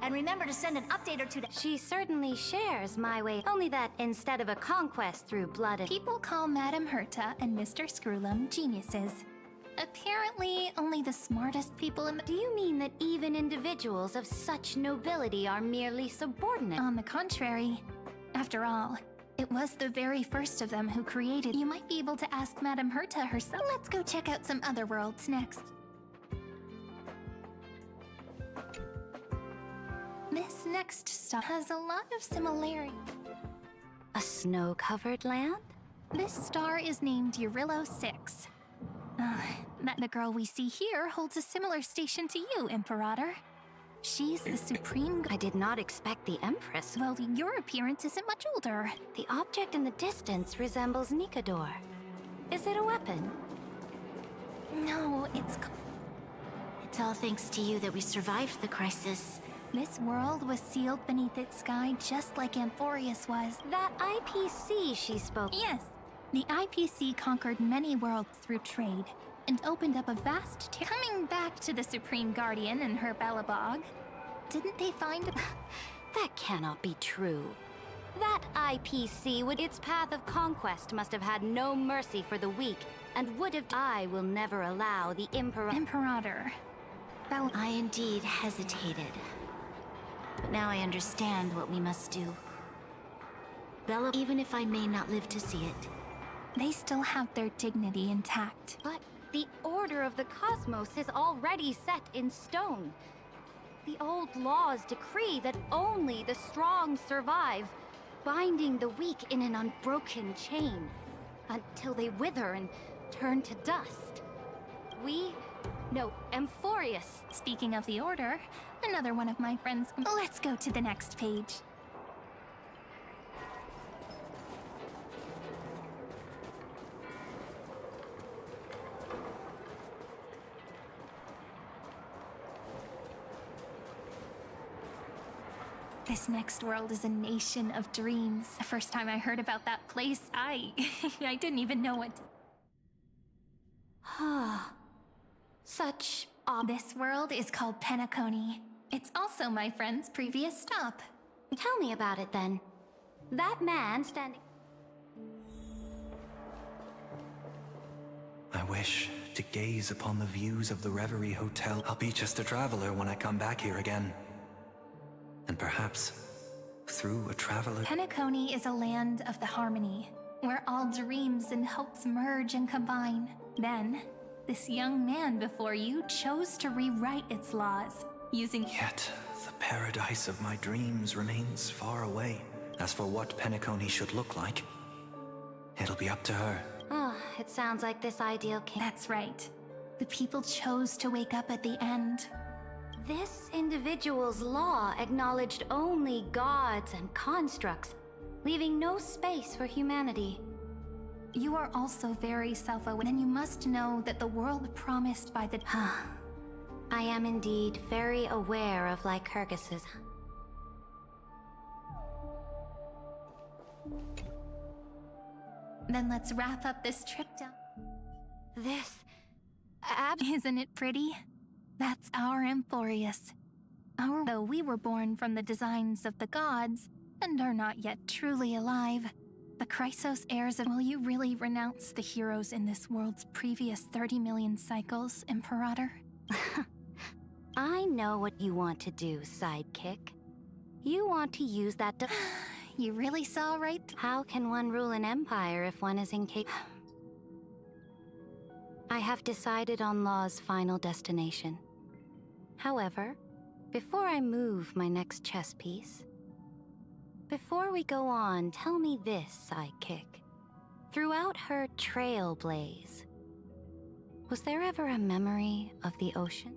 And remember to send an update or two to... She certainly shares my way, only that instead of a conquest through blood and... People call Madame Herta and Mr. Screwlum geniuses. Apparently, only the smartest people in the... Do you mean that even individuals of such nobility are merely subordinate? On the contrary. After all, it was the very first of them who created... You might be able to ask Madame Herta herself. Let's go check out some other worlds next. This next stop has a lot of similarity. A snow-covered land? This star is named Eurillo 6. That the girl we see here holds a similar station to you, Imperator. She's the supreme. I did not expect the Empress. Well, your appearance isn't much older. The object in the distance resembles Nikador. Is it a weapon? No, It's all thanks to you that we survived the crisis. This world was sealed beneath its sky just like Amphorius was. That IPC she spoke. Yes. The IPC conquered many worlds through trade and opened up a vast Coming back to the Supreme Guardian and her Belobog, didn't they find a... That cannot be true. That IPC with its path of conquest must have had no mercy for the weak, and would have... I will never allow the Imperator. I indeed hesitated. But now I understand what we must do. Bella, even if I may not live to see it. They still have their dignity intact. But the order of the cosmos is already set in stone. The old laws decree that only the strong survive, binding the weak in an unbroken chain, until they wither and turn to dust. No, Amphorius. Speaking of the Order, another one of my friends... Let's go to the next page. This next world is a nation of dreams. The first time I heard about that place, I didn't even know what... This world is called Penacony. It's also my friend's previous stop. Tell me about it then. That man standing... I wish to gaze upon the views of the Reverie Hotel. I'll be just a traveler when I come back here again. And perhaps, through a traveler... Penacony is a land of the harmony, where all dreams and hopes merge and combine. Then, this young man before you chose to rewrite its laws, using... Yet, the paradise of my dreams remains far away. As for what Penacony should look like, it'll be up to her. It sounds like this ideal king... That's right. The people chose to wake up at the end. This individual's law acknowledged only gods and constructs, leaving no space for humanity. You are also very self-aware, and you must know that the world promised by the... I am indeed very aware of Lycurgus's... Then let's wrap up this trip down. This... Isn't it pretty? That's our Amphorius. Though we were born from the designs of the gods, and are not yet truly alive, the Chrysos heirs of... Will you really renounce the heroes in this world's previous 30 million cycles, Imperator? I know what you want to do, sidekick. You want to use that to... You really saw right? How can one rule an empire if one is incapable? I have decided on Law's final destination. However, before I move my next chess piece, before we go on, tell me this, sidekick. Throughout her trailblaze, was there ever a memory of the ocean?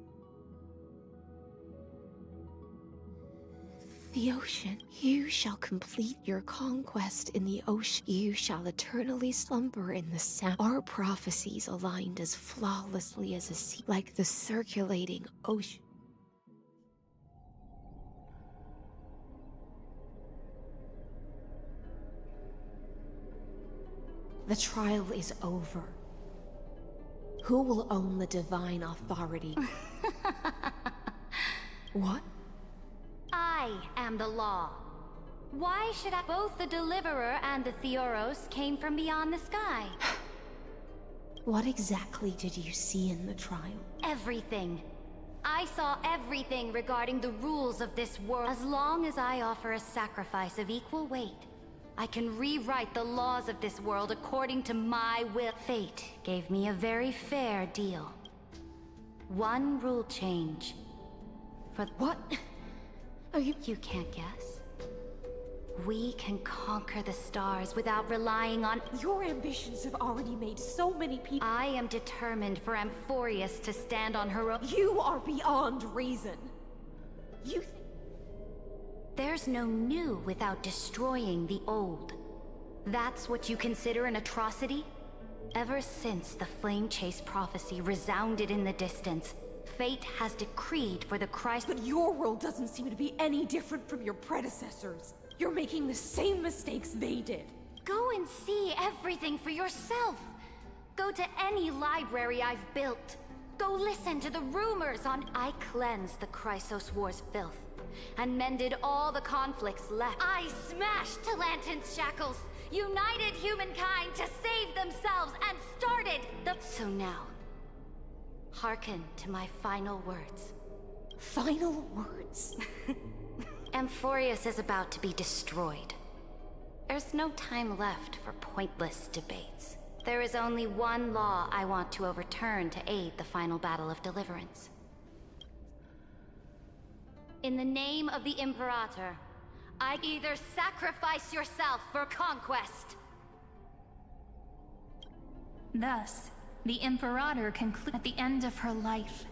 The ocean. You shall complete your conquest in the ocean. You shall eternally slumber in the sound. Our prophecies aligned as flawlessly as a sea, like the circulating ocean. The trial is over. Who will own the divine authority? What? I am the law. Why should I? Both the Deliverer and the Theoros came from beyond the sky. What exactly did you see in the trial? Everything. I saw everything regarding the rules of this world. As long as I offer a sacrifice of equal weight, I can rewrite the laws of this world according to my will. Fate gave me a very fair deal. One rule change. For what? You can't guess. We can conquer the stars without relying on... Your ambitions have already made so many people... I am determined for Amphorius to stand on her own... You are beyond reason. There's no new without destroying the old. That's what you consider an atrocity? Ever since the Flame Chase prophecy resounded in the distance, fate has decreed for the Christ— But your world doesn't seem to be any different from your predecessors. You're making the same mistakes they did. Go and see everything for yourself. Go to any library I've built. Go listen to the rumors on— I cleansed the Chrysos War's filth and mended all the conflicts left. I smashed Talantin's shackles, united humankind to save themselves, and started the— So now, hearken to my final words. Final words? Amphorius is about to be destroyed. There's no time left for pointless debates. There is only one law I want to overturn to aid the final battle of deliverance. In the name of the Imperator, I either sacrifice yourself for conquest. Thus, the Imperator concluded at the end of her life,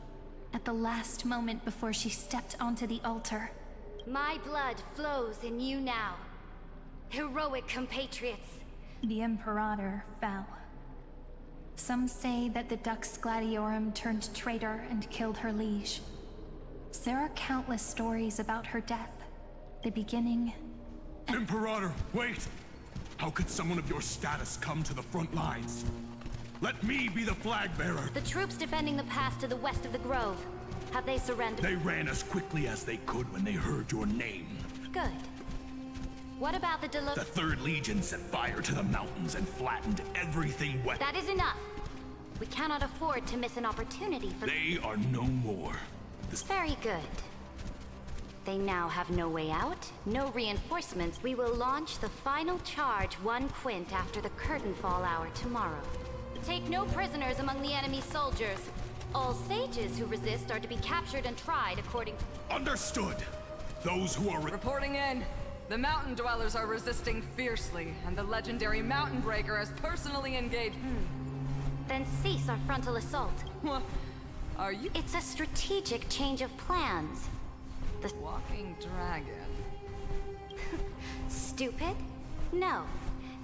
at the last moment before she stepped onto the altar. My blood flows in you now, heroic compatriots. The Imperator fell. Some say that the Dux Gladiorum turned traitor and killed her liege. There are countless stories about her death, the beginning— Imperator, wait! How could someone of your status come to the front lines? Let me be the flag bearer! The troops defending the pass to the west of the Grove. Have they surrendered? They ran as quickly as they could when they heard your name. Good. What about the The 3rd Legion set fire to the mountains and flattened everything west. That is enough. We cannot afford to miss an opportunity for— They are no more. Very good. They now have no way out, no reinforcements. We will launch the final charge 1 quint after the curtain fall hour tomorrow. Take no prisoners among the enemy soldiers. All sages who resist are to be captured and tried according— Understood! Those who are— Reporting in. The mountain dwellers are resisting fiercely, and the legendary Mountain Breaker has personally engaged— Then cease our frontal assault. What? Are you— It's a strategic change of plans. The walking dragon. Stupid? No.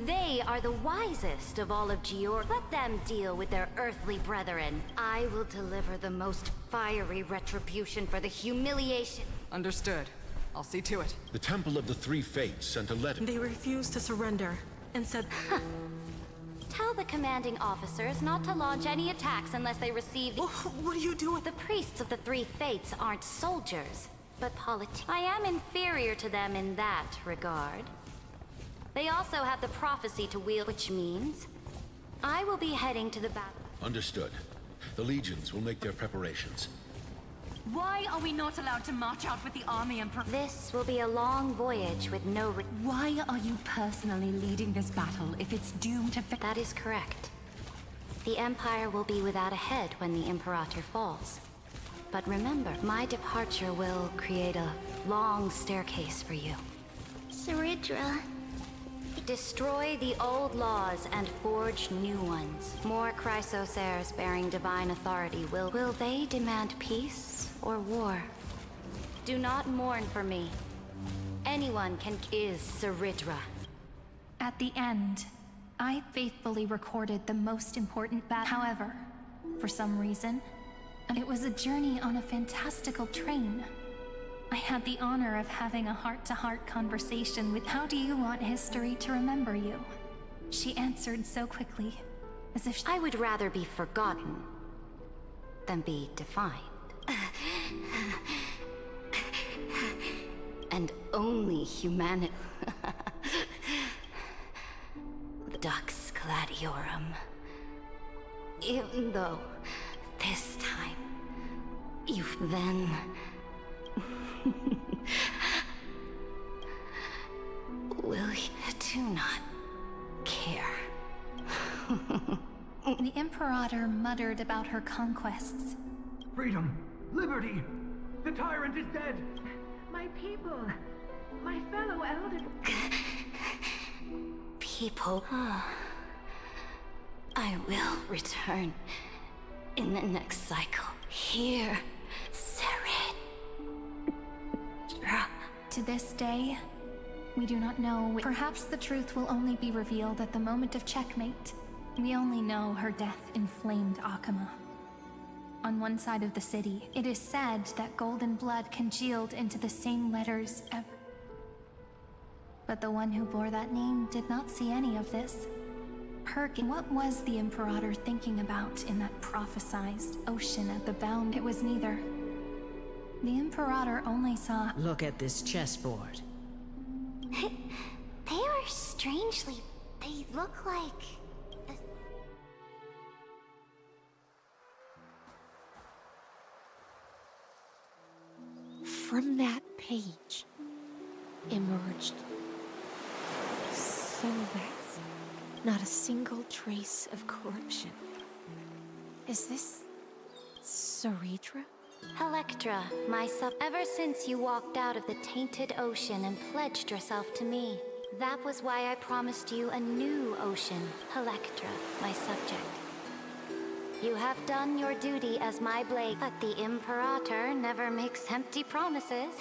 They are the wisest of all of Georg. Let them deal with their earthly brethren. I will deliver the most fiery retribution for the humiliation. Understood. I'll see to it. The Temple of the Three Fates sent a letter. They refused to surrender and said— Tell the commanding officers not to launch any attacks unless they receive— What are you doing? The priests of the Three Fates aren't soldiers, but I am inferior to them in that regard. They also have the prophecy to wield, which means I will be heading to the battle. Understood. The legions will make their preparations. Why are we not allowed to march out with the army and This will be a long voyage with no— Why are you personally leading this battle if it's doomed to fail? That is correct. The Empire will be without a head when the Imperator falls. But remember, my departure will create a long staircase for you. Saridra. Destroy the old laws and forge new ones. More Chrysos heirs bearing divine authority will they demand peace or war? Do not mourn for me. Anyone is Saridra. At the end, I faithfully recorded the most important battle. However, for some reason, it was a journey on a fantastical train. I had the honor of having a heart-to-heart conversation with— How do you want history to remember you? She answered so quickly, as if I would rather be forgotten than be defined. And only humanity— Dux Gladiorum. Even though this time you've then— Will you do not care? The Imperator muttered about her conquests. Freedom! Liberty! The tyrant is dead! My people! My fellow elder... People... I will return in the next cycle. Here, Sarid. to this day, we do not know. Perhaps the truth will only be revealed at the moment of checkmate. We only know her death inflamed Akama. On one side of the city, it is said that golden blood congealed into the same letters ever. But the one who bore that name did not see any of this. What was the Imperator thinking about in that prophesized ocean at the bound? It was neither. The Imperator only saw— Look at this chessboard. They are strangely... They look like... From that page emerged Solvex. Not a single trace of corruption. Is this Saridra? Electra, my sub. Ever since you walked out of the tainted ocean and pledged yourself to me, that was why I promised you a new ocean, Electra, my subject. You have done your duty as my blade, but the Imperator never makes empty promises.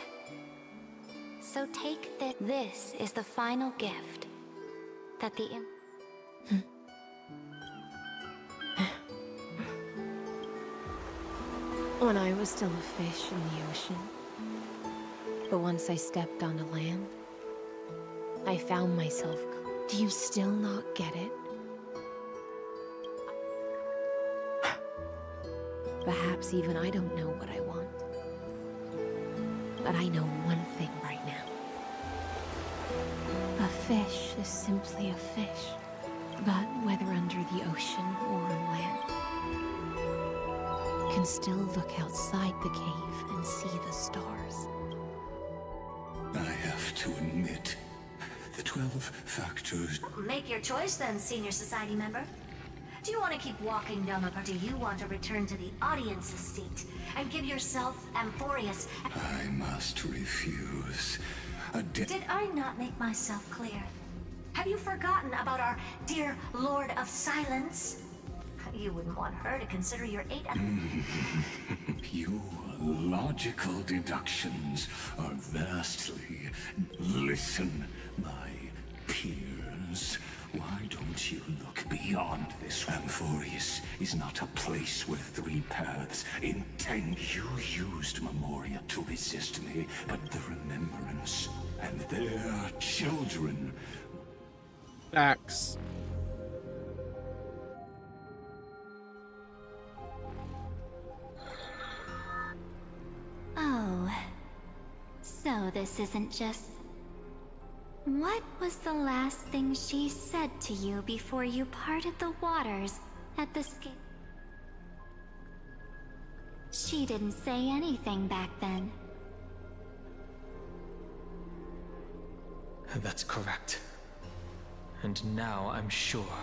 So take this. This is the final gift that the When I was still a fish in the ocean, but once I stepped onto land, I found myself. Do you still not get it? Perhaps even I don't know what I want. But I know one thing right now. A fish is simply a fish. But whether under the ocean or on land, can still look outside the cave and see the stars. I have to admit, the 12 factors... Make your choice then, Senior Society member. Do you want to keep walking down the path, or do you want to return to the audience's seat and give yourself Amphorius? I must refuse. Did I not make myself clear? Have you forgotten about our dear Lord of Silence? You wouldn't want her to consider your 8... Your logical deductions are vastly... Listen, my peers. Why don't you look beyond this? Amphorius is not a place with 3 paths intend. You used Memoria to resist me, but the Remembrance and their children... Facts. Oh, so this isn't just... What was the last thing she said to you before you parted the waters at the She didn't say anything back then. That's correct. And now I'm sure.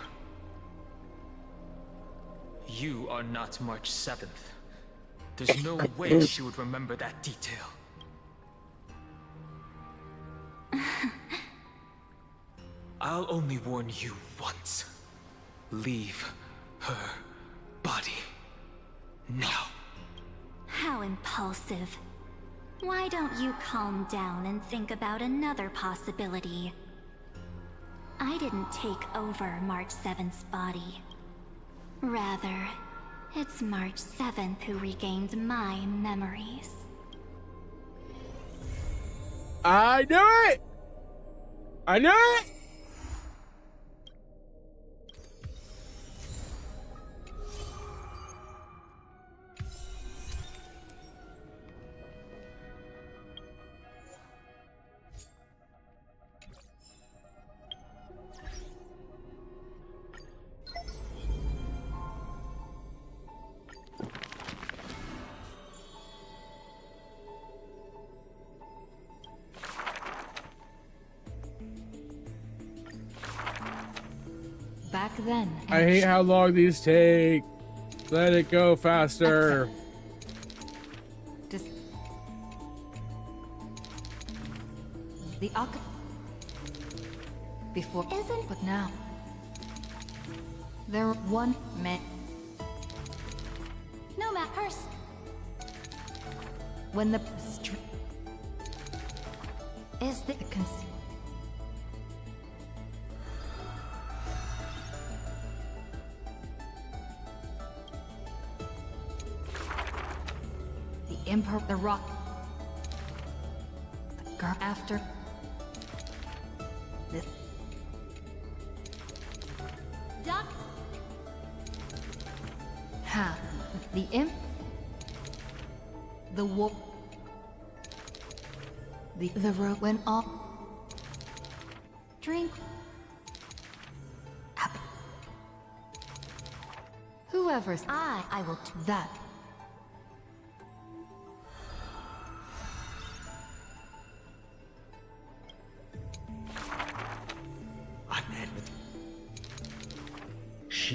You are not March 7th. There's no way she would remember that detail. I'll only warn you once. Leave her body. Now. How impulsive. Why don't you calm down and think about another possibility? I didn't take over March 7th's body. Rather, it's March 7th who regained my memories. I knew it! I knew it! Back then. I hate how long these take. Let it go faster. The before isn't, but now there one man. No, Matt Purse. When the Is the Emperor, the rock, the girl after this. Duck. Ha, the imp, the wolf, the rope went off. Drink. Whoever's I will do that.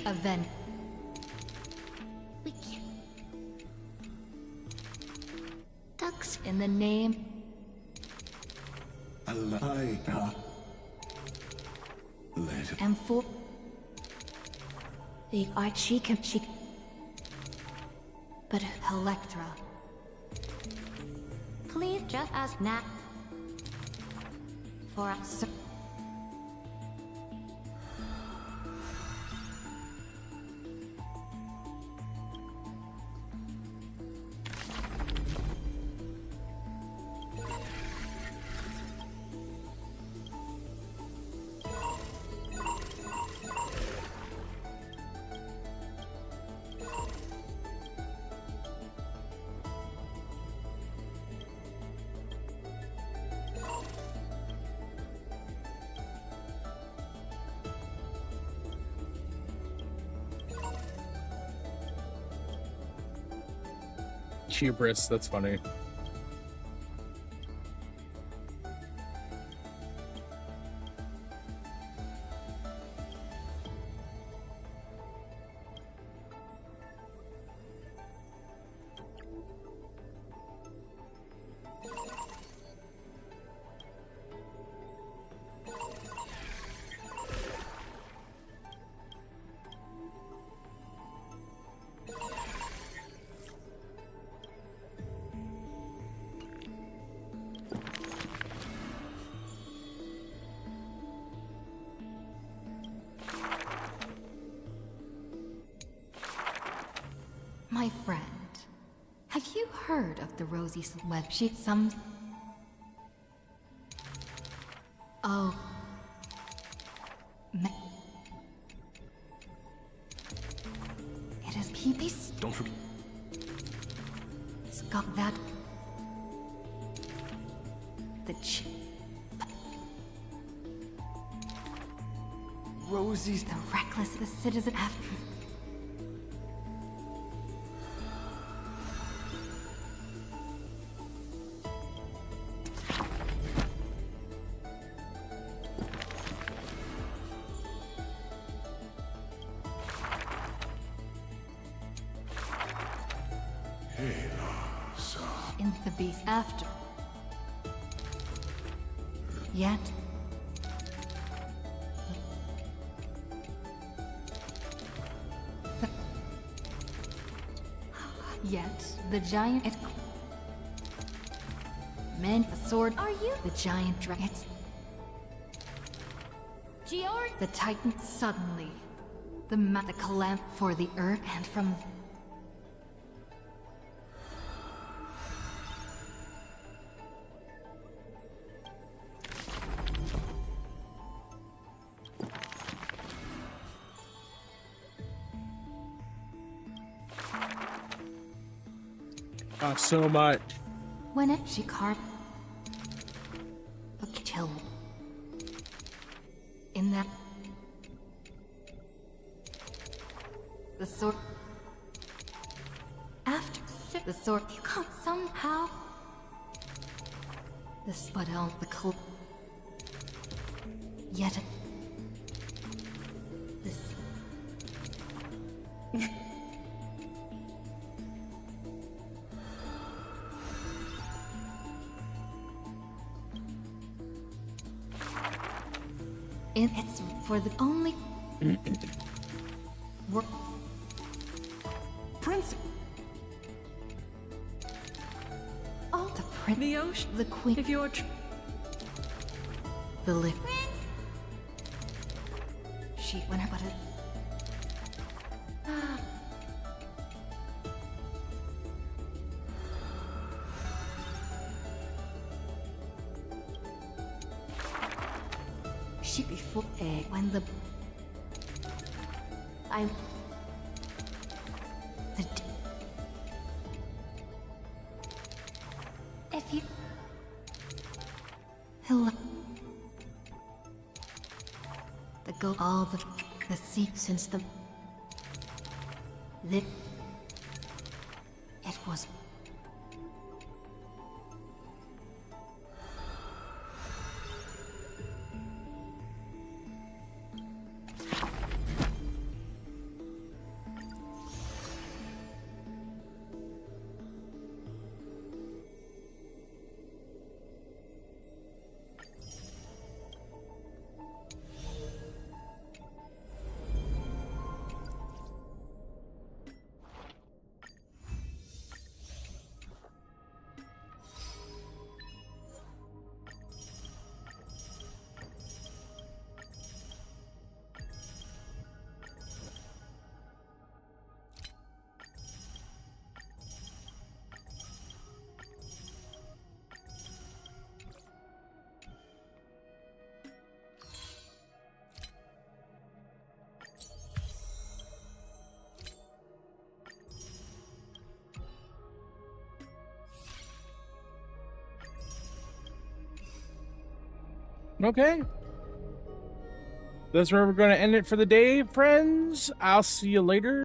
Event. We can't. Ducks in the name. Let it. And for the she but Electra. Please just ask Nat. For us. Hubris, that's funny. My friend, have you heard of the Rosy web sheet? Oh. It is peace. Don't forget. It's got that. The Rosie's the reckless, the citizen after. In the beast after. Yet. Yet the giant men a sword. Are you the giant dragon? Georg? The Titan suddenly. The calam for the earth and from. So much. When it she carved a kill in that the sword after the sword you can't somehow the spud on the club yet this it's for the only Prince. Oh, the prince, the ocean, the queen. If you're the lip. She went about it. She before when the I'm the If you... hello. The go all the sea since the it was Okay. That's where we're going to end it for the day, friends. I'll see you later.